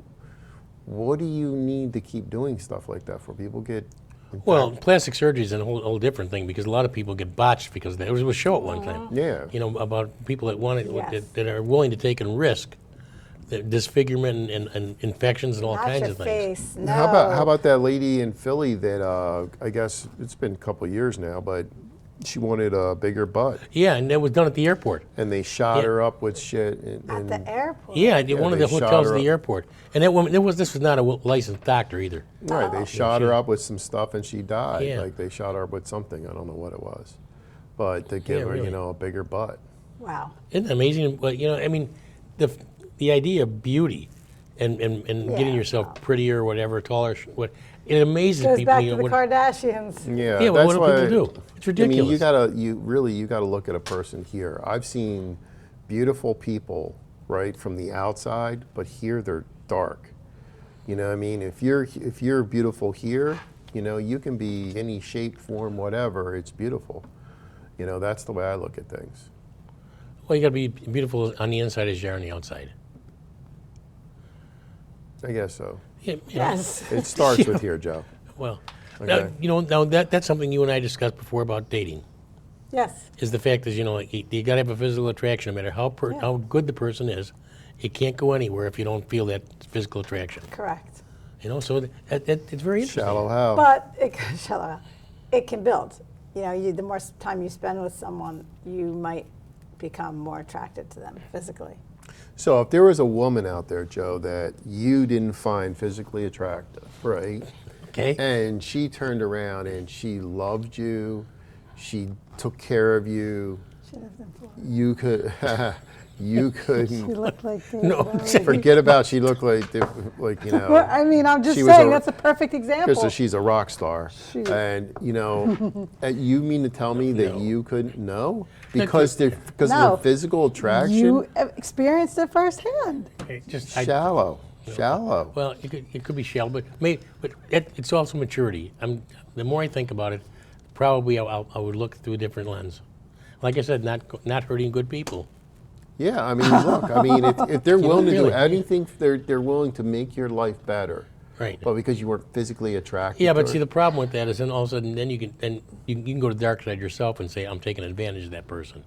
what do you need to keep doing stuff like that for? People get Well, plastic surgery is a whole different thing because a lot of people get botched because of that. It was a show at one time. Yeah. About people that want it, Yes. that are willing to take a risk, disfigurement and infections and all Not kinds your of things. face. No. How about that lady in Philly that I guess it's been a couple of years now, but she wanted a bigger butt, Yeah, and that was done at the airport. and they shot Yeah. her up with shit. At the airport? Yeah, at one of they the shot hotels her at the up. airport. And that woman, this was not a licensed doctor either. Right, they shot her up with some stuff and she died. Yeah. Like they shot her up with something, I don't know what it was, but to give her, really. a bigger butt. Wow. Isn't it amazing? But I mean, the idea of beauty and getting Yeah. yourself prettier or whatever, taller, it amazes Goes people. back to the Kardashians. Yeah, Yeah, well, that's what do why, people do? It's I mean, ridiculous. you gotta look at a person here. I've seen beautiful people, right, from the outside, but here they're dark. You know what I mean? If you're beautiful here, you can be any shape, form, whatever. It's beautiful. That's the way I look at things. Well, you got to be beautiful on the inside as you are on the outside. I guess so. Yeah, Yes. It starts with here, Joe. Well, Okay. now that's something you and I discussed before about dating. Yes. Is the fact is, you got to have a physical attraction, no matter how good the person is. It can't go anywhere if you don't feel that physical attraction. Correct. You know, so it's very interesting. Shallow how? But it can build. You know, the more time you spend with someone, you might become more attracted to them physically. So if there was a woman out there, Joe, that you didn't find physically attractive, right? Okay. And she turned around and she loved you, she took care of you, She lived in Florida. you could, you She couldn't looked like David No, Bowie. forget about she looked like you know. Well, I mean, I'm just she was saying that's a perfect example. Krista, she's a rock star, She- and you know, you mean to tell me that you couldn't know because of No. their physical attraction? You experienced it firsthand. Okay, just Shallow. Well, it could be shallow, but it's also maturity. The more I think about it, probably I would look through a different lens. Like I said, not hurting good people. Yeah, I mean, look, I mean, if they're willing to do really. anything, they're willing to make your life better. Right. But because you weren't physically attracted. Yeah, to but see, her. the problem with that is then all of a sudden, then you can go to the dark side yourself and say, I'm taking advantage of that person,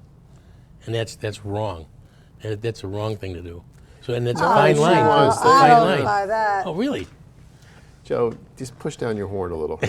and that's wrong. That's a wrong thing to do. So, and it's a fine line. no, It's a I fine don't line. buy that. Oh, really? Joe, just push down your horn a little.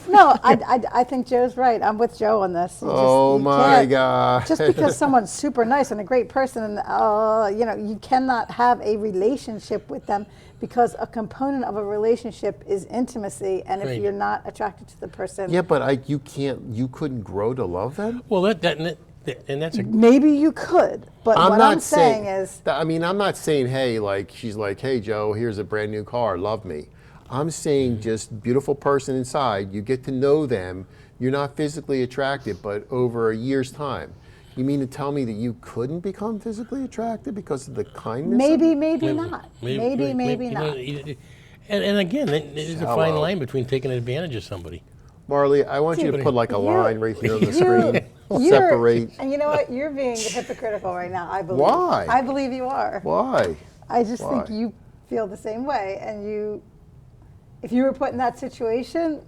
No, I think Joe's right. I'm with Joe on this. Oh You my can't- God. Just because someone's super nice and a great person, and you know, you cannot have a relationship with them because a component of a relationship is intimacy, and if Right. you're not attracted to the person, Yeah, but you couldn't grow to love them? Well, and that's a maybe you could. But what I'm saying is, I mean, I'm not saying, hey, like, she's like, hey, Joe, here's a brand new car, love me. I'm saying just beautiful person inside, you get to know them, you're not physically attracted, but over a year's time. You mean to tell me that you couldn't become physically attracted because of the kindness? maybe, of it? maybe not. Maybe not. And again, there's a fine Shallow. line between taking advantage of somebody. Marley, I want you to put like a line right here on the screen. You're- Separate. And you know what? You're being hypocritical right now. I believe. Why? I believe you are. Why? I just Why? think you feel the same way, and if you were put in that situation,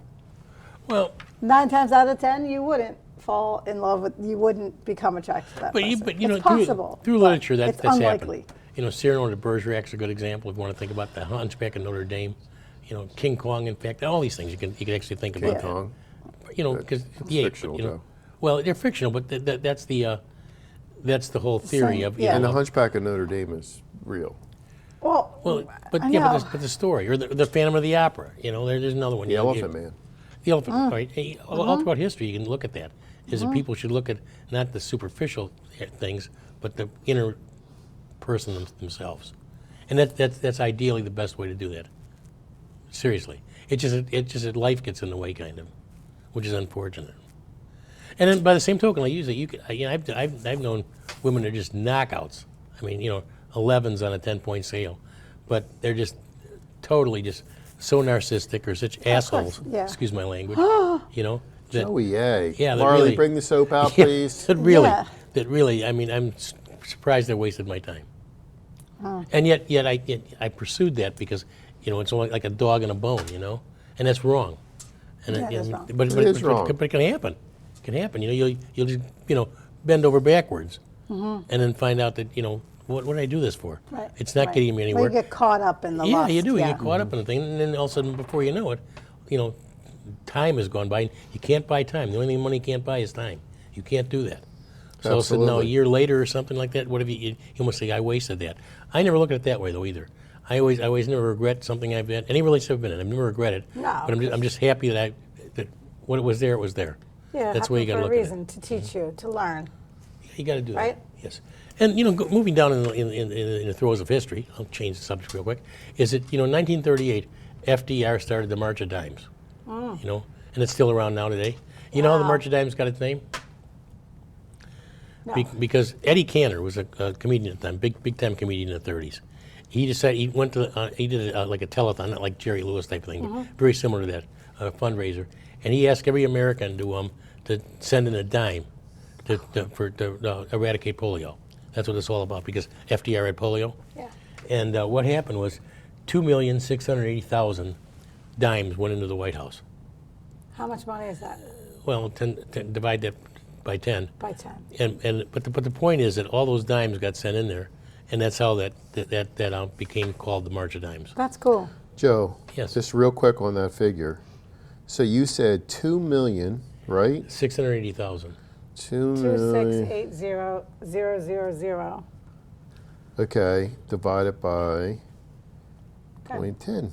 Well, 9 times out of 10, you wouldn't fall in love with, you wouldn't become attracted to that person. but you know, it's possible. through but literature, it's that's unlikely. happened. You know, Cyrano de Bergerac's a good example if you want to think about the Hunchback of Notre Dame. You know, King Kong, in fact, all these things you can actually think King about. Kong. You know, because fictional, you know, though. well, they're fictional, but that's the whole theory Same, of you yeah. And know, the Hunchback of Notre Dame is real. Well, but I yeah, know. but the story or the Phantom of the Opera. You know, there's another one. The you know, Elephant Man. The elephant, right? All Mm-hmm. throughout history, you can look at that. Is that people should look at not the superficial things, but the inner person themselves, and that's ideally the best way to do that. Seriously, it's just that life gets in the way, kind of, which is unfortunate. And then by the same token, I use it. I've known women that are just knockouts. I mean, you know, 11s on a 10-point scale, but they're just totally just so narcissistic or such assholes. yeah. Excuse my language. You know. That, Joey, yay. Yeah, that Marley, really- bring the soap out, Yeah, please. Yeah. that really. I mean, I'm surprised I wasted my time. And yet I pursued that because, you know, it's only like a dog and a bone, you know, and that's wrong. And Yeah, it is wrong. But It is wrong. But it can happen. It can happen. You know, you'll just, you know, bend over backwards, and then find out that, you know, what did I do this for? Right, It's not right. getting me Well, anywhere. you get caught up in the Yeah, lust. you do. Yeah. You get caught up in the thing, and then all of a sudden, before you know it, you know, time has gone by. You can't buy time. The only thing money can't buy is time. You can't do that. So all of a sudden, now a Absolutely. year later or something like that, what if you almost say, I wasted that. I never look at it that way though either. I always never regret something I've been. Any relationship I've been in, I've never regretted. No, But I'm just happy that when it was there, it was there. Yeah, That's the way you got to for a look at it. reason, to teach you, to learn. You got to do Right? that. Yes. And you know, moving down in the throes of history, I'll change the subject real quick. Is it 1938? FDR started the March of Dimes. You know, and it's still around now today. You know how the Wow. March of Dimes got its name? No. Because Eddie Cantor was a comedian at the time, big time comedian in the 30s. He decided he went to he did like a telethon, not like Jerry Lewis type of thing, but very similar to that, a fundraiser. And he asked every American to send in a dime to eradicate polio. That's what it's all about because FDR had polio. Yeah. And what happened was 2,680,000 dimes went into the White House. How much money is that? Well, divide that by 10. By 10. But the point is that all those dimes got sent in there, and that's how that became called the March of Dimes. That's cool. Joe, Yes. just real quick on that figure. So you said 2 million, right? 680,000. 2 million. 2680000. Okay, divided by Okay. 0.10.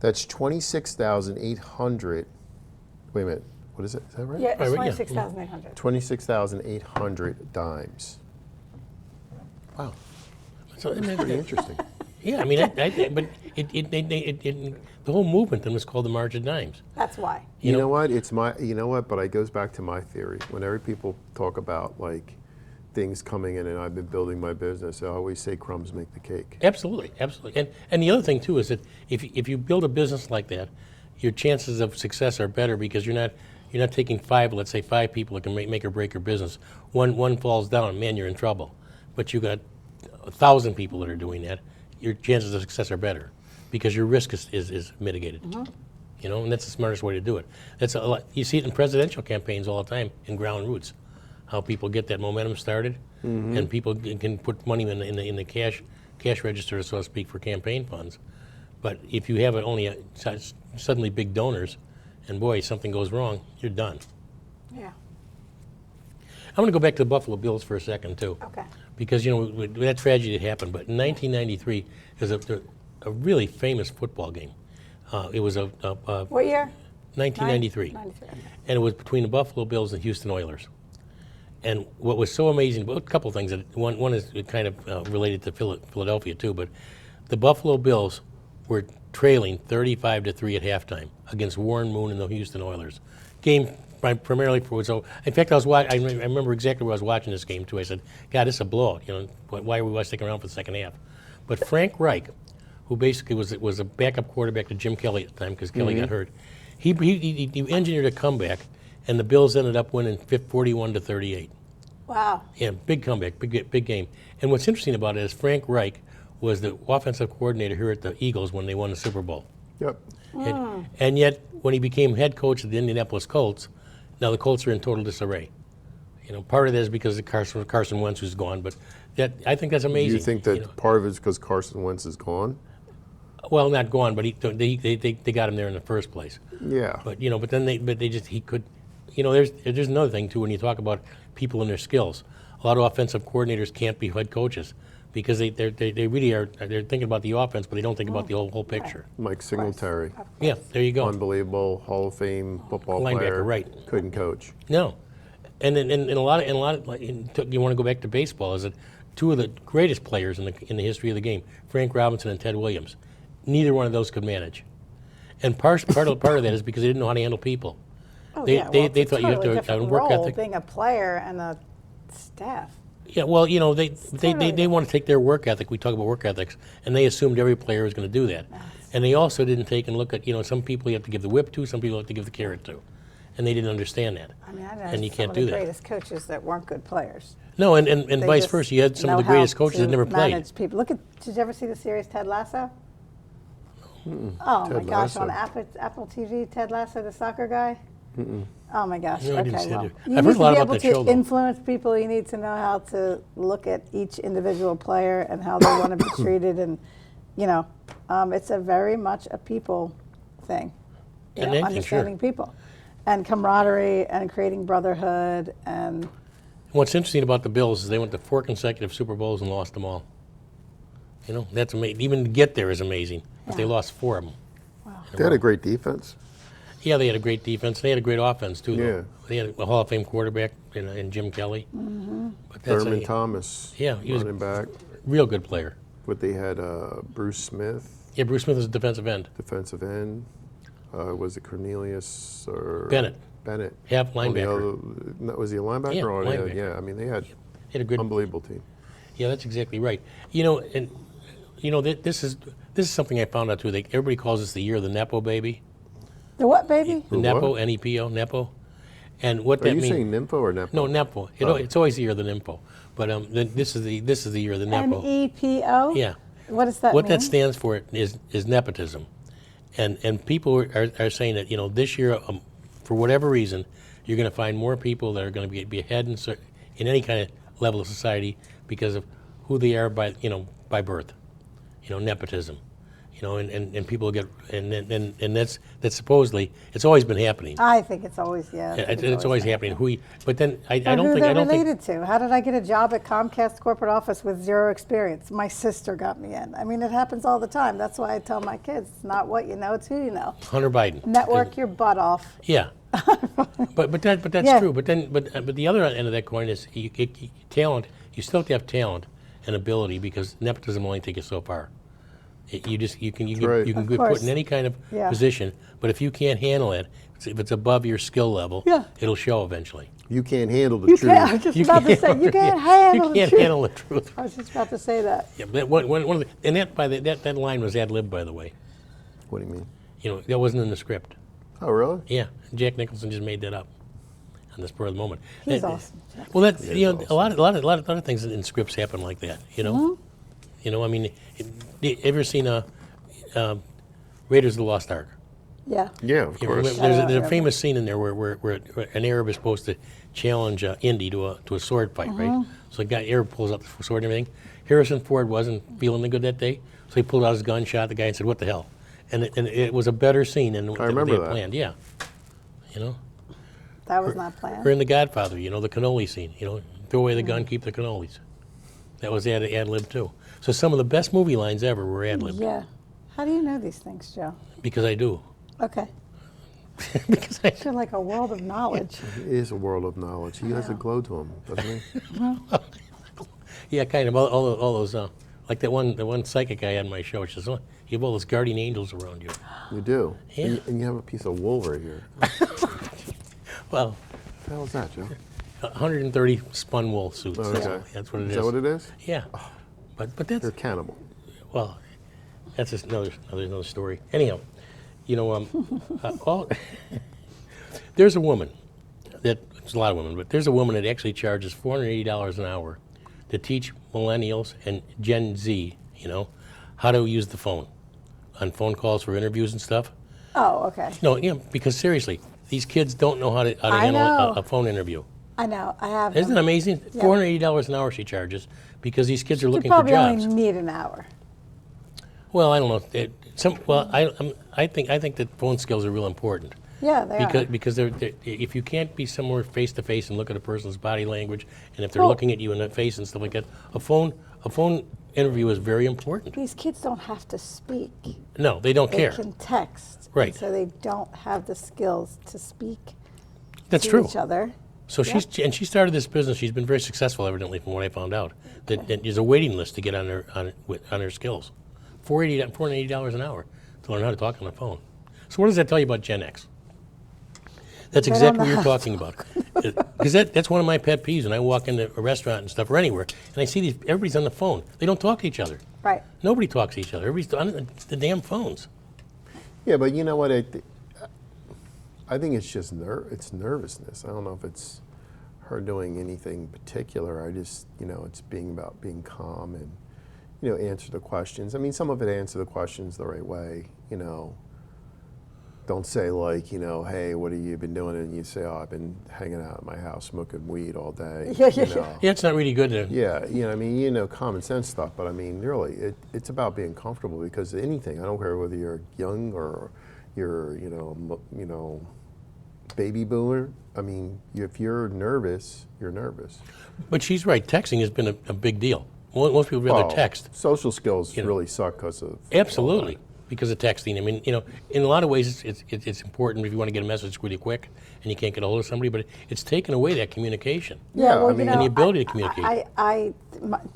That's 26,800. Wait a minute. What is it? Is that right? Yeah, it's Right, yeah. 26,800. 26,800 dimes. Wow. So, Pretty interesting. yeah, I mean, but the whole movement then was called the March of Dimes. That's why. You know what? You know what? But it goes back to my theory. Whenever people talk about like things coming in, and I've been building my business, I always say crumbs make the cake. Absolutely, absolutely. And the other thing too is that if you build a business like that, your chances of success are better because you're not taking let's say five people that can make or break your business. One falls down, man, you're in trouble. But you got 1,000 people that are doing that. Your chances of success are better because your risk is mitigated. You know, and that's the smartest way to do it. That's a lot. You see it in presidential campaigns all the time in ground roots, how people get that momentum started, and people can put money in the cash register, so to speak, for campaign funds. But if you have suddenly big donors, and boy, something goes wrong, you're done. Yeah. I'm going to go back to the Buffalo Bills for a second too. Okay. Because, that tragedy had happened, but in 1993, there's a really famous football game. It was What year? 1993. 93. And it was between the Buffalo Bills and Houston Oilers. And what was so amazing, well, a couple of things. One is kind of related to Philadelphia too, but the Buffalo Bills were trailing 35-3 at halftime against Warren Moon and the Houston Oilers. Game primarily for so. In fact, I remember exactly where I was watching this game too. I said, "God, this is a blowout. Why are we sticking around for the second half?" But Frank Reich, who basically was a backup quarterback to Jim Kelly at the time because Kelly got hurt, he engineered a comeback, and the Bills ended up winning 41-38. Wow. Yeah, big comeback, big game. And what's interesting about it is Frank Reich was the offensive coordinator here at the Eagles when they won the Super Bowl. Yep. And yet, when he became head coach of the Indianapolis Colts, now the Colts are in total disarray. Part of that is because of Carson Wentz who's gone, but I think that's amazing. You think that part of it is because Carson Wentz is gone? Well, not gone, but they got him there in the first place. Yeah. But he could. There's another thing too when you talk about people and their skills. A lot of offensive coordinators can't be head coaches because they really are. They're thinking about the offense, but they don't think about the whole picture. Mike Singletary, Yeah, there you go. unbelievable Hall of Fame football Linebacker, player. right. Couldn't coach. No, and a lot of like, you want to go back to baseball. Is that two of the greatest players in the history of the game, Frank Robinson and Ted Williams. Neither one of those could manage, and part of that is because they didn't know how to handle people. Oh, They yeah. Well, it's thought a you have totally to different work role, ethic. being a player and a staff. Yeah, well, they totally want to take their work ethic. We talk about work ethics, and they assumed every player was going to do that. And they also didn't take and look at, some people you have to give the whip to, some people you have to give the carrot to. And they didn't understand that. I mean, I know And you some can't of do the that. greatest coaches that weren't good players. No, and They vice just versa. You had some of know the greatest how coaches that to never played. manage people. Did you ever see the series Ted Lasso? Oh Ted my gosh, Lasso. on Apple TV, Ted Lasso, the soccer guy. Oh my gosh. No, I didn't okay, see well, it. you I've need heard a lot to be about able that show, to though. influence people. You need to know how to look at each individual player and how they want to be treated, and it's a very much a people thing. And then- sure. Understanding people, and camaraderie, and creating brotherhood, and What's interesting about the Bills is they went to 4 consecutive Super Bowls and lost them all. That's amazing. Even to get there is amazing. But they Yeah. lost 4 of them. They had a great defense. Yeah, they had a great defense. They had a great offense, too. though. Yeah. They had a Hall of Fame quarterback in Jim Kelly. Mm-hmm. But that's Thurman a Thomas, Yeah, he was- running back. real good player. But they had Bruce Smith, Yeah, Bruce Smith was a defensive end. defensive end. Was it Cornelius or Bennett. Bennett. Half On the linebacker. no, was he a linebacker? Yeah, or linebacker. Yeah, I mean, they had He had a good. unbelievable team. Yeah, that's exactly right. This is something I found out too. Everybody calls this the year of the Nepo baby. the what, baby? The The Nepo, what? N-E-P-O, Nepo. And what Are that you means? saying Nympho or Nepo? No, Nepo. It's always the year of the Nympho. But this is the year of the Nepo. NEPO. Yeah. What does that What mean? that stands for is nepotism, and people are saying that this year, for whatever reason, you're going to find more people that are going to be ahead in any kind of level of society because of who they are by birth, nepotism, and people get, and that's supposedly, it's always been happening. I think it's always, yeah. It's always happening. But then I But don't who think, they're related to. How did I get a job at Comcast corporate office with 0 experience? My sister got me in. I mean, it happens all the time. That's why I tell my kids, it's not what you know, it's who you know. Hunter Biden. Network your butt off. Yeah. but that's Yeah. true. But the other end of that coin is talent. You still have to have talent and ability, because nepotism will only take you so far. You can right. get put course. in any kind of Yeah. position, but if you can't handle it, if it's above your skill level, Yeah. it'll show eventually. You can't handle the You truth. can't, I was just about to say, you can't handle You the can't truth. handle the truth. I was just about to say that. Yeah, but one of the, and that line was ad-libbed, by the way. What do you mean? That wasn't in the script. Oh, really? Yeah, Jack Nicholson just made that up on the spur of the moment. He's That- awesome. Well, that a lot of things in scripts happen like that. I mean, ever seen Raiders of the Lost Ark? Yeah. Yeah, of course. There's a famous scene in there where an Arab is supposed to challenge Indy to a sword fight, right? So the Arab pulls out the sword and everything. Harrison Ford wasn't feeling good that day, so he pulled out his gun, shot the guy, and said, "What the hell?" And it was a better scene than what they remember had that. planned. Yeah, That was not Or planned. in The Godfather, the cannoli scene. Throw away the gun, keep the cannolis. That was ad-lib too. So some of the best movie lines ever were ad-lib. Yeah. How do you know these things, Joe? Because I do. Okay. Because I You're like a world of knowledge. He is a world of knowledge. He has a glow to him, doesn't he? Yeah, kind of. All those, like the one psychic I had on my show. She says, "Oh, you have all those guardian angels around you." You do. Yeah. And you have a piece of wool right here. Well, What the hell is that, Joe? 130 spun wool suits. Oh, okay. That's what it is. Is that what it is? Yeah. But that's, They're cannibal. well, that's just another story. Anyhow, there's a woman there's a lot of women, but there's a woman that actually charges $480 an hour to teach millennials and Gen Z, how to use the phone on phone calls for interviews and stuff. Oh, okay. No, because seriously, these kids don't know how to I handle know. a phone interview. I know. I have. Isn't it them. amazing? Yeah. $480 an hour she charges because these kids are You looking for probably jobs. only need an hour. Well, I don't know. I think that phone skills are real important. Yeah, they are. Because they're, if you can't be somewhere face to face and look at a person's body language, and if they're Well- looking at you in the face and stuff like that, a phone interview is very important. These kids don't have to speak. No, they don't They care. can text. Right. And so they don't have the skills to speak That's to true. each other. So she started this business. She's been very successful, evidently, from what I found out. That there's a waiting list to get on her skills. $480 an hour to learn how to talk on the phone. So what does that tell you about Gen X? That's They don't exactly what know you're how to talking about. Because that's one of my pet peeves when I walk into a restaurant and stuff or anywhere, and I see everybody's on the phone. They don't talk to each other. Right. Nobody talks to each other. Everybody's on the damn phones. Yeah, but you know what? I think it's just it's nervousness. I don't know if it's her doing anything particular. I just, it's about being calm and, answer the questions. I mean, some of it answer the questions the right way, Don't say like, hey, what have you been doing? And you say, oh, I've been hanging out at my house smoking weed all day. Yeah. Yeah, it's not really good to. Yeah, common sense stuff. But I mean, really, it's about being comfortable because anything. I don't care whether you're young or you're, baby boomer. I mean, if you're nervous, you're nervous. But she's right. Texting has been a big deal. Most people rather Well, text. Social skills really suck because of Absolutely, because of texting. I mean, in a lot of ways, it's important if you want to get a message really quick and you can't get a hold of somebody. But it's taken away that communication. Yeah, well, I mean- And the ability to communicate.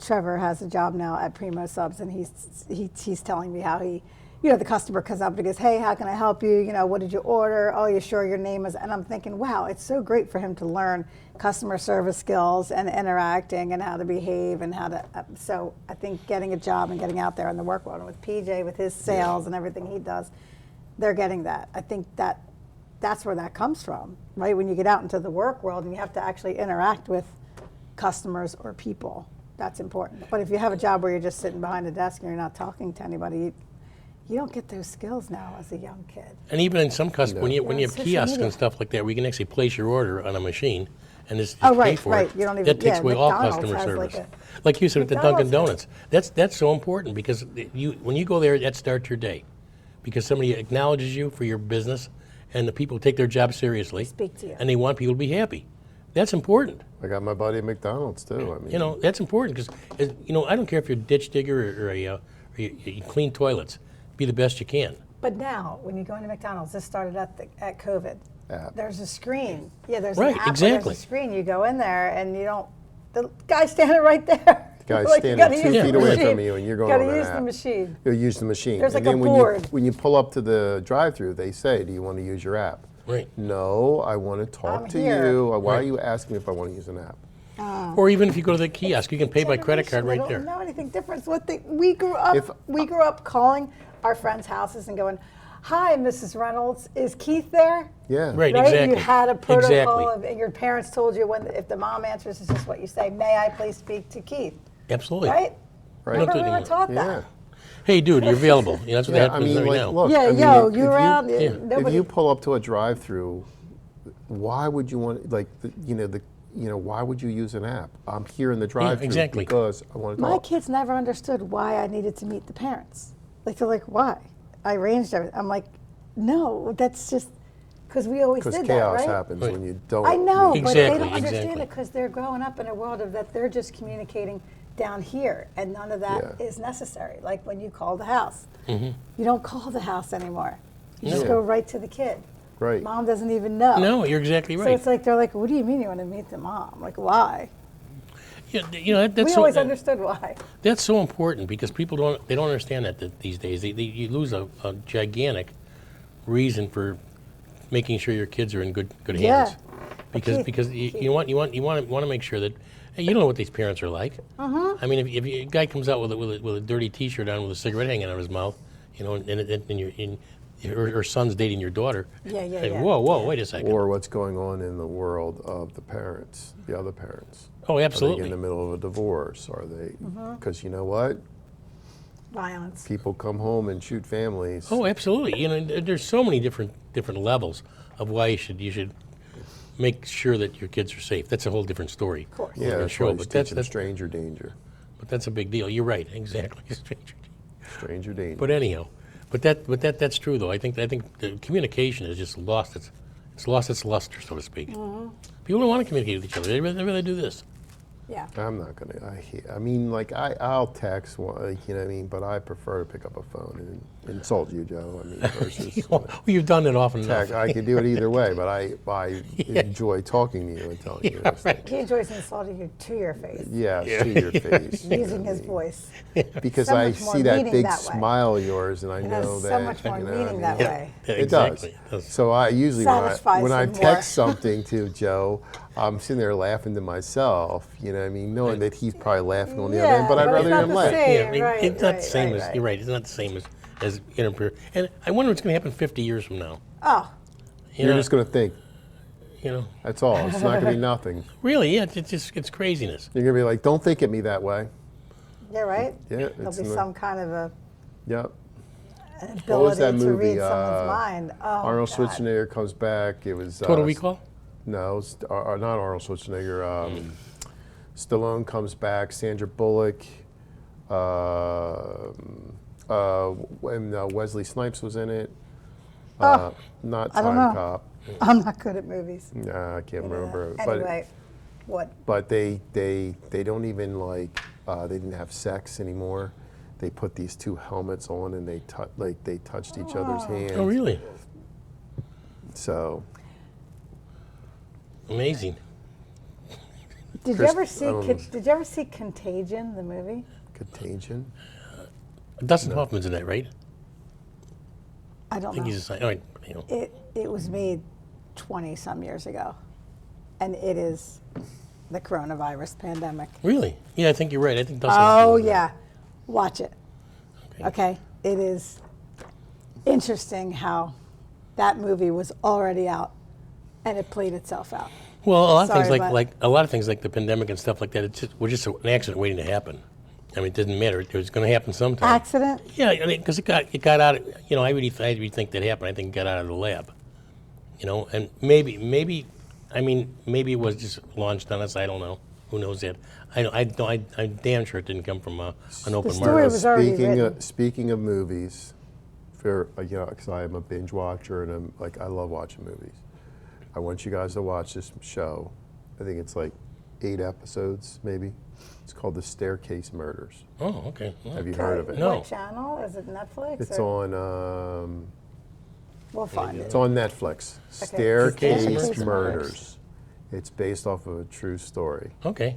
Trevor has a job now at Primo Subs, and he's telling me how he, the customer comes up and goes, hey, how can I help you? What did you order? Oh, you sure your name is? And I'm thinking, wow, it's so great for him to learn customer service skills and interacting and how to behave and how to. So I think getting a job and getting out there in the work world, and with PJ, with his sales and everything he does, they're getting that. I think that's where that comes from, right? When you get out into the work world and you have to actually interact with customers or people, that's important. But if you have a job where you're just sitting behind a desk and you're not talking to anybody, you don't get those skills now as a young kid. And even in some customers, when you have social kiosks media. and stuff like that, where you can actually place your order on a machine, and just Oh, pay right, for right. it, You don't even- that takes yeah, away all McDonald's customer has service. like Like you said with the Dunkin' McDonald's Donuts, that's so important because when you go there, that starts your day, because somebody acknowledges you for your business, and the people take their job seriously. Speak to you. And they want people to be happy. That's important. I got my buddy at McDonald's too. I mean, You know, that's important because, I don't care if you're a ditch digger or you clean toilets. Be the best you can. But now, when you go into McDonald's, this started at COVID. App. There's a screen. Yeah, there's Right, an app. exactly. There's a screen. You go in there and you don't. The guy's standing right there. The guy's Like, you standing gotta 2 use feet the away machine. from you, and you're going Gotta on an use the app. machine. You'll use the machine. There's and like a then board. when you pull up to the drive-through, they say, "Do you want to use your app?" Right. No, I want to talk I'm to here. you. Why are Right. you asking me if I want to use an app? Or even if you go to the kiosk, you can pay by credit card right They there. don't know anything different. It's what we grew up. If- We grew up calling our friends' houses and going, "Hi, Mrs. Reynolds, is Keith there?" Yeah. Right, Right? exactly. You had a protocol, Exactly. and your parents told you if the mom answers, it's just what you say. May I please speak to Keith? Absolutely. Right? Right. Remember Don't do it we were anymore. taught Yeah. that. Hey, dude, you're available. That's what Yeah, I happens mean, right like, now. look. Yeah, I mean, yo, if you around? Yeah. If Nobody. you pull up to a drive-through, why would you want why would you use an app? I'm here in the drive-through exactly. because I want to My talk. kids never understood why I needed to meet the parents. Like, they're like, why? I arranged everything. I'm like, no, that's just because we always Because did that, chaos right? happens Right. when you don't. I know, meet. but they Exactly, don't understand exactly. it because they're growing up in a world of that they're just communicating down here, and none of that Yeah. is necessary. Like when you call the house, Mm-hmm. you don't call the house anymore. You just No. go right to the kid. Right. Mom doesn't even know. No, you're exactly So right. it's like they're like, "What do you mean you want to meet the mom? Like, why?" That's We so, always understood why. That's so important because people don't understand that these days. You lose a gigantic reason for making sure your kids are in good Yeah. hands. Because Keith- because you want to make sure that hey, you don't know what these parents are like. Uh-huh. I mean, if a guy comes out with a dirty T-shirt on with a cigarette hanging out of his mouth, and your son's dating your daughter. Yeah, yeah, hey, yeah. Whoa, wait a second. Or what's going on in the world of the parents, the other parents. Oh, Are they absolutely. in the middle of a divorce? Are they? Mm-hmm. Because you know what? Violence. People come home and shoot families. Oh, absolutely. There's so many different levels of why you should make sure that your kids are safe. That's a whole different story. Of course. Yeah, that's show, why you but teach them stranger danger. but that's a big deal. You're right. Exactly. Stranger danger. But anyhow, that's true though. I think the communication has just lost its luster, so to speak. Mm-hmm. People don't want to communicate with each other. They'd rather do this. Yeah. I'm not gonna. I mean, like I'll text, you know what I mean. But I prefer to pick up a phone and insult you, Joe. I mean, versus Well, you've done it often enough. text. I can do it either way, but I enjoy talking to you and telling you. This thing. He enjoys insulting you to your face, Yes, to your face. using his voice. Because So I much more see that meaning big that way. smile of yours, and I It know has that so much more you know, meaning that way. Yeah, It does. exactly. It does. So I usually Satisfies when I him more. text something to Joe, I'm sitting there laughing to myself. You know what I mean, knowing that he's probably laughing on the other end, but I'd but it's rather not him the laugh. same. I mean, right, it's not right, the same right, as right. you're right. It's not the same as interfere. And I wonder what's going to happen 50 years from now. Oh, You're just going to think. you know, That's all. It's not going to be nothing. really, yeah, it's craziness. You're going to be like, don't think at me that way. yeah, right? Yeah, There'll it's be in the- some kind of Yep. an What was ability that to movie? read someone's mind. Oh, Arnold God. Schwarzenegger comes back. It was Total Recall? No, it's, not Arnold Schwarzenegger. Stallone comes back. Sandra Bullock. When Wesley Snipes was in it. Not I don't Time know. Cop. I'm not good at movies. Nah, I can't remember. Anyway, what? But they don't even like they didn't have sex anymore. They put these two helmets on and they touched each other's hands. Oh, really? So Amazing. Did Chris- you ever see? I don't- Did you ever see Contagion, the movie? Contagion. Dustin Hoffman's in that, right? I I don't think know. he's a sign. All right, you know. It was made 20 some years ago, and it is the coronavirus pandemic. Really? Yeah, I think you're right. I think Dustin. Oh Hoffman was in yeah, watch it. Okay, it is interesting how that movie was already out, and it played itself out. that. Well, a lot of Sorry, things but- like a lot of things like the pandemic and stuff like that. We're just an accident waiting to happen. I mean, it didn't matter. It was going to happen sometime. Accident? Yeah, I mean, because it got out. I really think that happened. I think it got out of the lab. And maybe I mean, maybe it was just launched on us. I don't know. Who knows that? I'm damn sure it didn't come from an open story market. was already Speaking written. speaking of movies, for because I am a binge watcher and I love watching movies. I want you guys to watch this show. I think it's like 8 episodes, maybe. It's called The Staircase Murders. Oh, okay. Well, Have you heard of it? No. What channel? Is it Netflix? It's or- on. We'll find It's it. on Netflix. Staircase Staircase Murders. Murders. It's based off of a true story. Okay.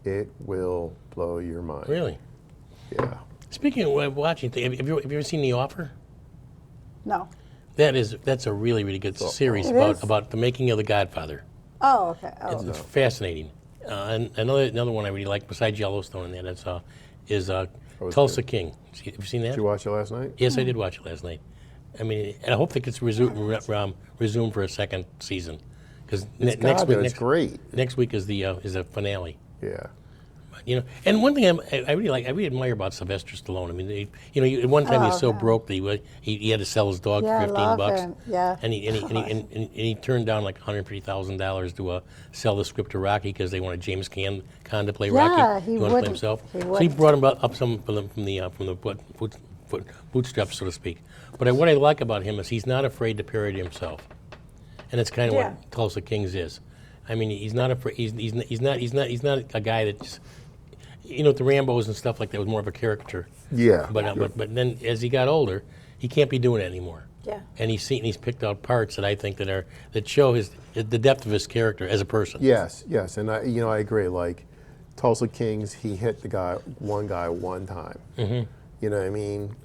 It will blow your mind. Really? Yeah. Speaking of watching, have you ever seen The Offer? No. That's a really, really good series It about is? about the making of The Godfather. Oh, okay. Oh, It's fascinating. And another one I really like besides Yellowstone and that is Tulsa good. King. Have you seen that? Did you watch it last night? Yes, I did watch it last night. I mean, and I hope that gets resumed for a second season, because It's great. next week is the finale. Yeah. You know, and one thing I really admire about Sylvester Stallone. I mean, at one time he was so broke that he had to sell his dog Yeah, I for love $15. him. Yeah. And he turned down like $150,000 to sell the script to Rocky because they wanted James Caan to play Yeah, Rocky. he wanted to play wouldn't. himself. He So he wouldn't. brought him up some from the bootstraps, so to speak. But what I like about him is he's not afraid to parody himself, and it's kind of Yeah. what Tulsa Kings is. I mean, he's not afraid. He's not a guy that just, the Rambos and stuff like that was more of a caricature. Yeah. But then as he got older, he can't be doing it anymore. Yeah. And he's picked out parts that I think that show the depth of his character as a person. Yes, and I agree. Like Tulsa Kings, he hit one guy one time. Mm-hmm. You know what I mean?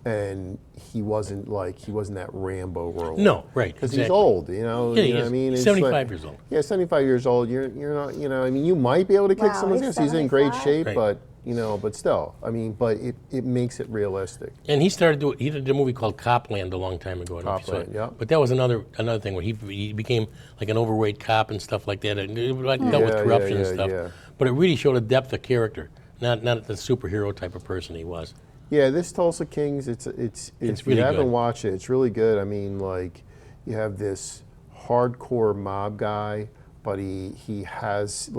And he wasn't that Rambo role. No, right, Because he's exactly. old. Yeah, he you know what I is. mean? He's It's 75 years old. Yeah, 75 years old. You're not. I mean, you might be able to kick Wow, someone's he's ass. He's in great 75? shape, Right. but still. I mean, but it makes it realistic. And he did a movie called Copland a long time ago. I don't know if you saw it. Copland, yeah. But that was another thing where he became like an overweight cop and stuff like that. And it dealt with Yeah, corruption and yeah, stuff. yeah. But it really showed a depth of character, not the superhero type of person he was. Yeah, this Tulsa Kings, it's if really you haven't good. watched it, it's really good. I mean, like, you have this hardcore mob guy, but he has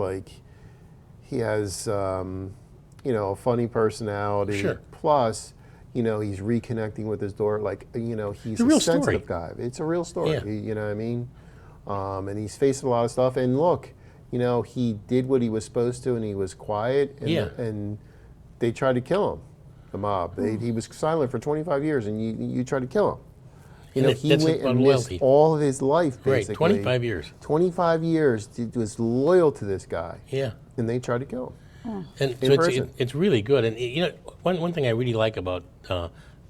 a funny personality. Sure. Plus, he's reconnecting with his daughter. Like, he's a real a sensitive story. guy. It's a real story. Yeah. You know what I mean? And he's facing a lot of stuff. And look, he did what he was supposed to, and he was quiet. And, Yeah. and they tried to kill him. The mob. He was silent for 25 years, and you tried to kill him. And He that's went about and missed loyalty. all of his life, Right, basically. 25 years. 25 years. He was loyal to this guy, Yeah. and they tried to kill him. And In so person. it's really good. And one thing I really like about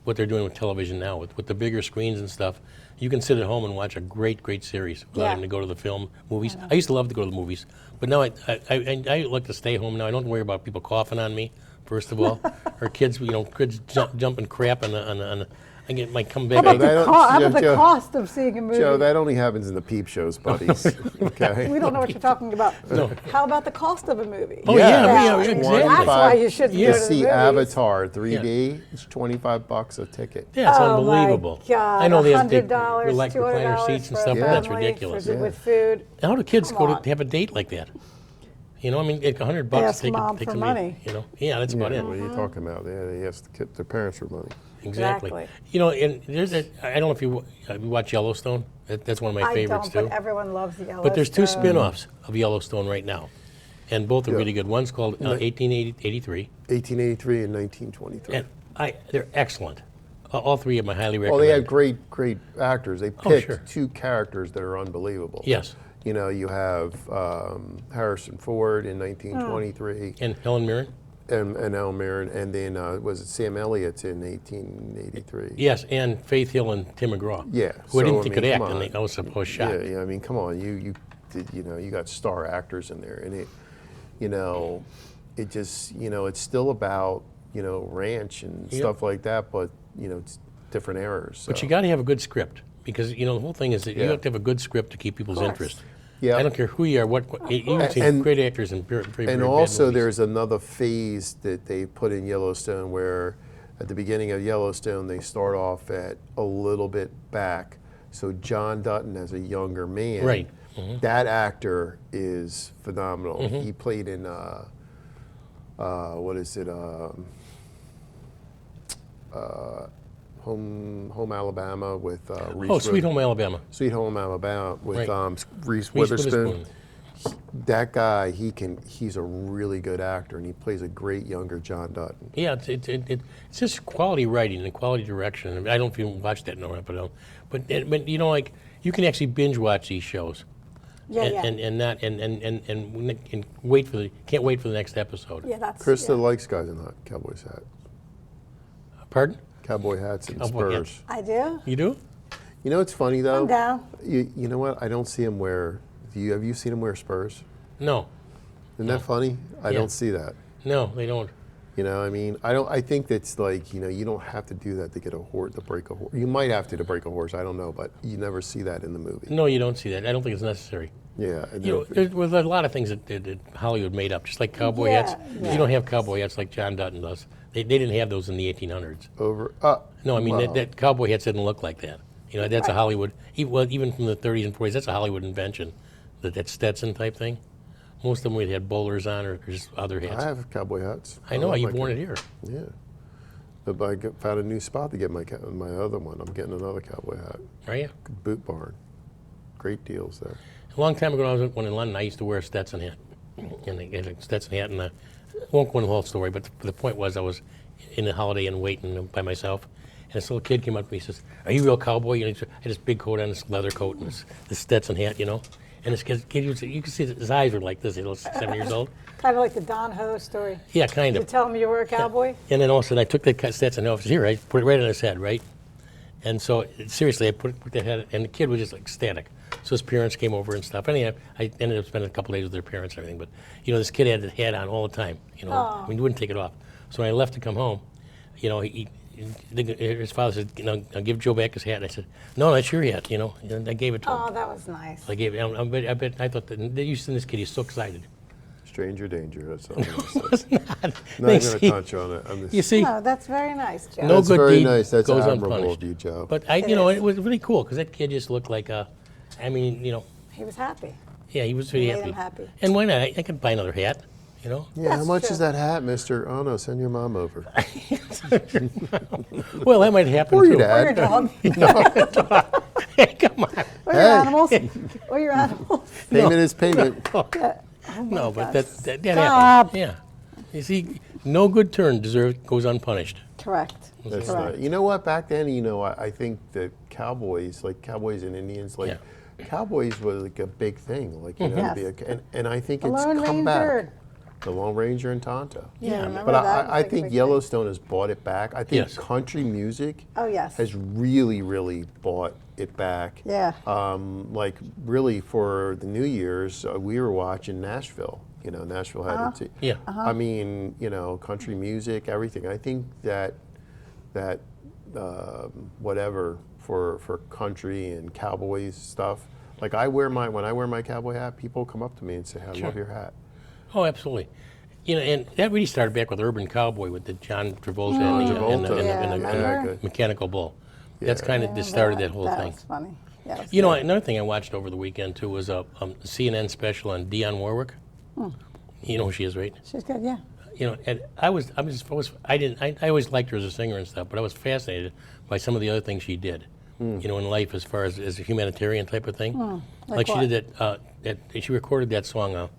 what they're doing with television now, with the bigger screens and stuff, you can sit at home and watch a great series without Yeah. having to go to the movies. I used to love to go to the movies, but now I like to stay home now. I don't worry about people coughing on me, first of all, or kids jumping crap on I might come back. How about, They the, don't- how about the Joe- cost of seeing a movie? Joe, that only happens in the peep shows, buddies. Okay. We don't know what you're talking about. How about the cost of a movie? Oh, yeah, Well, yeah, I mean, exactly. That's why you should Yeah. go To to the see movies. Avatar 3D, it's $25 a ticket. Yeah, it's Oh my unbelievable. God, I know they have $100, like recliner $200 seats and for a stuff, but that's family, ridiculous. with food. How do kids Come go on. to have a date like that? I mean, $100 Ask to take mom take for somebody, money. Yeah, that's about What it. are you talking about? Yeah, they asked their parents for money. Exactly. Exactly. And there's I don't know if you watch Yellowstone. That's one of my I favorites don't, too. but everyone loves Yellowstone. But there's 2 spin-offs of Yellowstone right now, and both are really good. One's called 1883, 1883 and 1923. and they're excellent. All 3 of them I highly recommend. Well, they had great actors. They picked sure. 2 characters that are unbelievable. Yes. You have Harrison Ford in 1923, And Helen Mirren. and Alan Mirren, and then was it Sam Elliott's in 1883? Yes, and Faith Hill and Tim McGraw. Yeah. Who I so, didn't think could come act, on. and I was supposed shot. Yeah, I mean, come on, you did, you got star actors in there, and it just, it's still about, ranch and Yep. stuff like that, but, it's different eras. But so. you got to have a good script, because the whole thing is that you Yeah. have to have a good script to keep people's course. interest. Yeah. I don't care who you are. You can see And- great actors in very And bad also, movies. there's another phase that they put in Yellowstone where at the beginning of Yellowstone, they start off at a little bit back. So John Dutton as a younger man Right. That actor is phenomenal. He played in what is it? Home Alabama with Reese. Sweet Home Alabama. Sweet Home Alabama with Right. Reese Reese Witherspoon. That guy, he's a really good actor, and he plays a great younger John Dutton. Yeah, it's just quality writing and quality direction. I mean, I don't know if you watch that, no, but you know, like you can actually binge watch these shows, and not and wait for can't wait for the next episode. Yeah, that's Krista likes guys in Cowboys hat. Pardon? Cowboy hats and Cowboy Spurs. hats. I do. You do? You know what's funny though? I'm down. You know what? I don't see him wear. Have you seen him wear Spurs? No, Isn't that funny? I Yeah. don't see that. no, they don't. You know, I mean, I think that's like, you don't have to do that to get a horse, to break a horse. You might have to break a horse, I don't know, but you never see that in the movie. No, you don't see that. I don't think it's necessary. Yeah. You know, there was a lot of things that Hollywood made up, just like cowboy hats. Yeah. You don't have cowboy hats like John Dutton does. They didn't have those in the 1800s. No, I mean, well, that cowboy hats didn't look like that. You know, that's a Hollywood, even from the 30s and 40s, that's a Hollywood invention, that Stetson type thing. Most of them we had bowlers on or just other hats. I have cowboy hats. I know, love you've my worn it here. Yeah. But found a new spot to get my other one. I'm getting another cowboy hat. Are you? Boot Barn. Great deals there. A long time ago, when I was in London, I used to wear a Stetson hat. And I had a Stetson hat, and I won't go into the whole story, but the point was I was in the Holiday Inn waiting by myself, and this little kid came up to me and says, "Are you a real cowboy?" And I had this big coat on, this leather coat, and this Stetson hat, you know. And this kid, you could see his eyes were like this. He was 7 years old. Kind of like the Don Ho story. Yeah, kind You of. tell him you were a cowboy? And then all of a sudden, I took that Stetson off. Here, I put it right on his head, right? And so, seriously, I put that head, and the kid was just like ecstatic. So his parents came over and stuff. Anyhow, I ended up spending a couple days with their parents and everything. But, you know, this kid had the hat on all the time. You know, I mean, he wouldn't take it off. So when I left to come home, you know, his father said, you know, I'll give Joe back his hat. And I said, no, that's your hat, you know. And I gave it to him. Oh, that was nice. I gave it. I thought that you seen this kid. He's so excited. Stranger danger. That's all I'm going to say. Not Not even see, a touch on it. I'm just, you see, No, that's very nice, Joe. no That's good very deed nice. That's goes admirable unpunished. of you, Joe. But it was really cool because that kid just looked like I mean, you know, He was happy. yeah, he was really Made happy. him happy. And why not? I could buy another hat, you know. Yeah, how That's much true. is that hat, mister? Oh, no, send your mom over. Well, that might happen Or too. your Or your dad. dog. Come on. Or your Hey. animals. Or your animals. Payment is payment. Yeah. Oh my No, but gosh. that Stop. happened. Yeah. You see, no good turn goes unpunished. Correct. That's Correct. not, you know what? Back then, I think that cowboys and Indians, like cowboys was like a big thing. Like you know, to be and I think The it's Lone come Ranger. back. The Lone Ranger and Tonto. Yeah, remember But that? I Like a think big Yellowstone has bought it back. I think Yes. country music Oh, yes. has really, really bought it back. Yeah. Like really for the New Year's, we were watching Nashville. You know, Nashville had it. Yeah. I mean, you know, country music, everything. I think that whatever for country and cowboys stuff. Like when I wear my cowboy hat, people come up to me and say, "I love your hat." Oh, absolutely. You know, and that really started back with Urban Cowboy with the John Travolta and the remember? Mechanical Bull. That's kind of that started that whole thing. That was funny. Yeah, You know, another thing I watched over the weekend too was a CNN special on Dionne Warwick. You know who she is, right? She's good, yeah. You know, and I always liked her as a singer and stuff, but I was fascinated by some of the other things she did. You know, in life as far as a humanitarian type of thing. Like she what? did that. She recorded that song.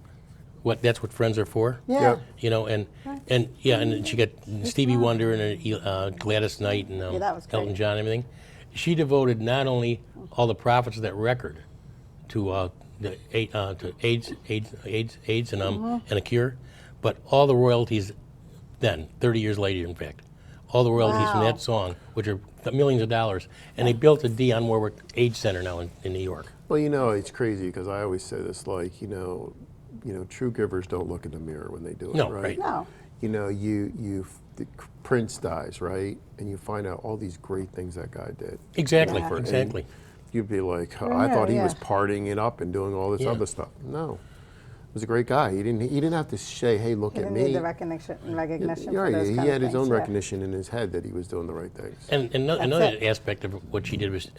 That's what friends are for. Yeah. Yep. You know, and then she got Stevie Wonder and Gladys Knight and that was great. Elton John and everything. She devoted not only all the profits of that record to AIDS and a cure, but all the royalties. Then 30 years later, in fact, all the royalties from Wow. that song, which are millions of dollars, and they built a Dionne Warwick AIDS Center now in New York. Well, you know, it's crazy because I always say this, like, you know, true givers don't look in the mirror when they do it, No, right? right. No. You know, Prince dies, right? And you find out all these great things that guy did. Exactly, Yeah. exactly. You'd be like, Yeah, I thought he was yeah. partying it up and doing all this Yeah. other stuff. No. was a great guy. He didn't have to say, "Hey, look He at didn't me." need the recognition You're for right. those He kind of had his things, own yeah. recognition in his head that he was doing the right things. And another aspect of what she did was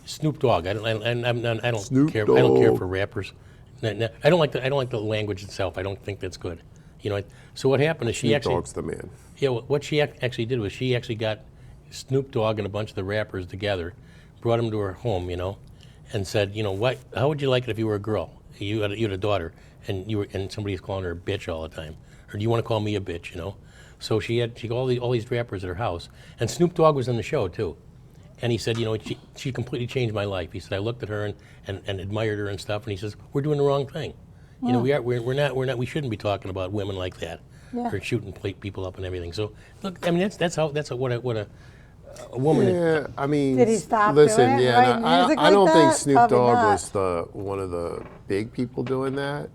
Snoop Dogg. I don't Snoop care. I don't care Dogg. for rappers. No, I don't like the language itself. I don't think that's good. You know. So what happened is she Snoop actually. Dogg's the man. Yeah. What she actually did was she actually got Snoop Dogg and a bunch of the rappers together, brought them to her home, and said, what? How would you like it if you were a girl? You had a daughter, and somebody's calling her a bitch all the time, or do you want to call me a bitch? So she got all these rappers at her house, and Snoop Dogg was on the show too, and he said, she completely changed my life. He said I looked at her and admired her and stuff, and he says we're doing the wrong thing. We're not. We shouldn't be talking about women like that, or shooting people up and everything. So look, I mean that's what a woman. Yeah, I mean, Did he stop listen, doing it? yeah, Writing no, music I don't like think that? Snoop Probably Dogg not. was one of the big people doing that.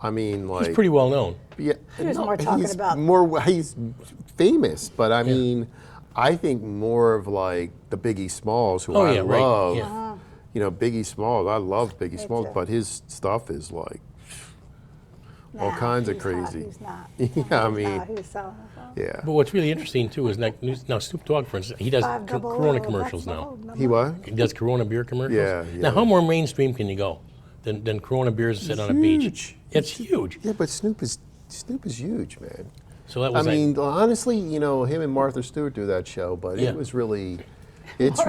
I mean, like, He's pretty well known. yeah, He was more talking he's about- he's famous, but I mean, I think more of like the Biggie Smalls, who Oh, I yeah, right, love. yeah. Biggie Smalls. I love Biggie Smalls, too. but his stuff is like all Nah, kinds of he's not, crazy. he's not. Yeah, I mean, No, he's selling his own. yeah. But what's really interesting too is now Snoop Dogg, for instance, he does 500, Corona that's commercials my now. phone number. He what? He does Corona beer commercials. Yeah, Now, yeah. how more mainstream can you go than Corona beers sitting on a beach? Huge. It's huge. Yeah, but Snoop is huge, man. So that I was mean, honestly, him and Martha Stewart do that show, but Yeah. it was really, it's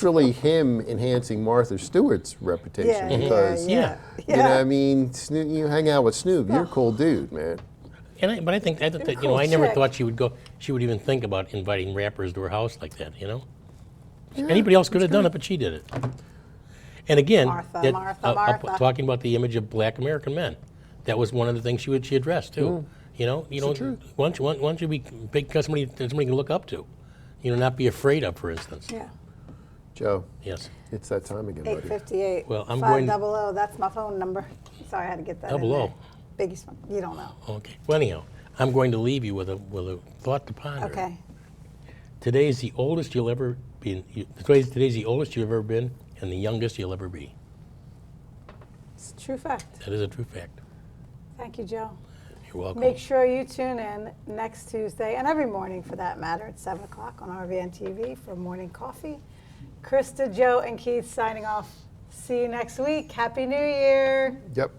really him enhancing Martha Stewart's reputation Yeah, because Yeah. you know what I mean, Snoop, you hang out with Snoop, you're a cool dude, man. But I think that cool I never chick. thought she would even think about inviting rappers to her house like that. Anybody else could have done it, but she did it. And again, Martha. talking about the image of Black American men, that was one of the things she addressed too. Once you be big, somebody can look up to, not be afraid of, for instance. Yeah. Joe, Yes. it's that time again, buddy. 858. Well, I'm going- 500. That's my phone number. Sorry, I had to get that. in 00. there. Biggest one. You don't know. Okay. Well, anyhow, I'm going to leave you with a thought to ponder. Okay. Today's the oldest you'll ever be. Today's the oldest you've ever been, and the youngest you'll ever be. It's a true fact. That is a true fact. Thank you, Joe. You're welcome. Make sure you tune in next Tuesday and every morning for that matter at 7 o'clock on RVN TV for Morning Coffee. Krista, Joe, and Keith signing off. See you next week. Happy New Year. Yep.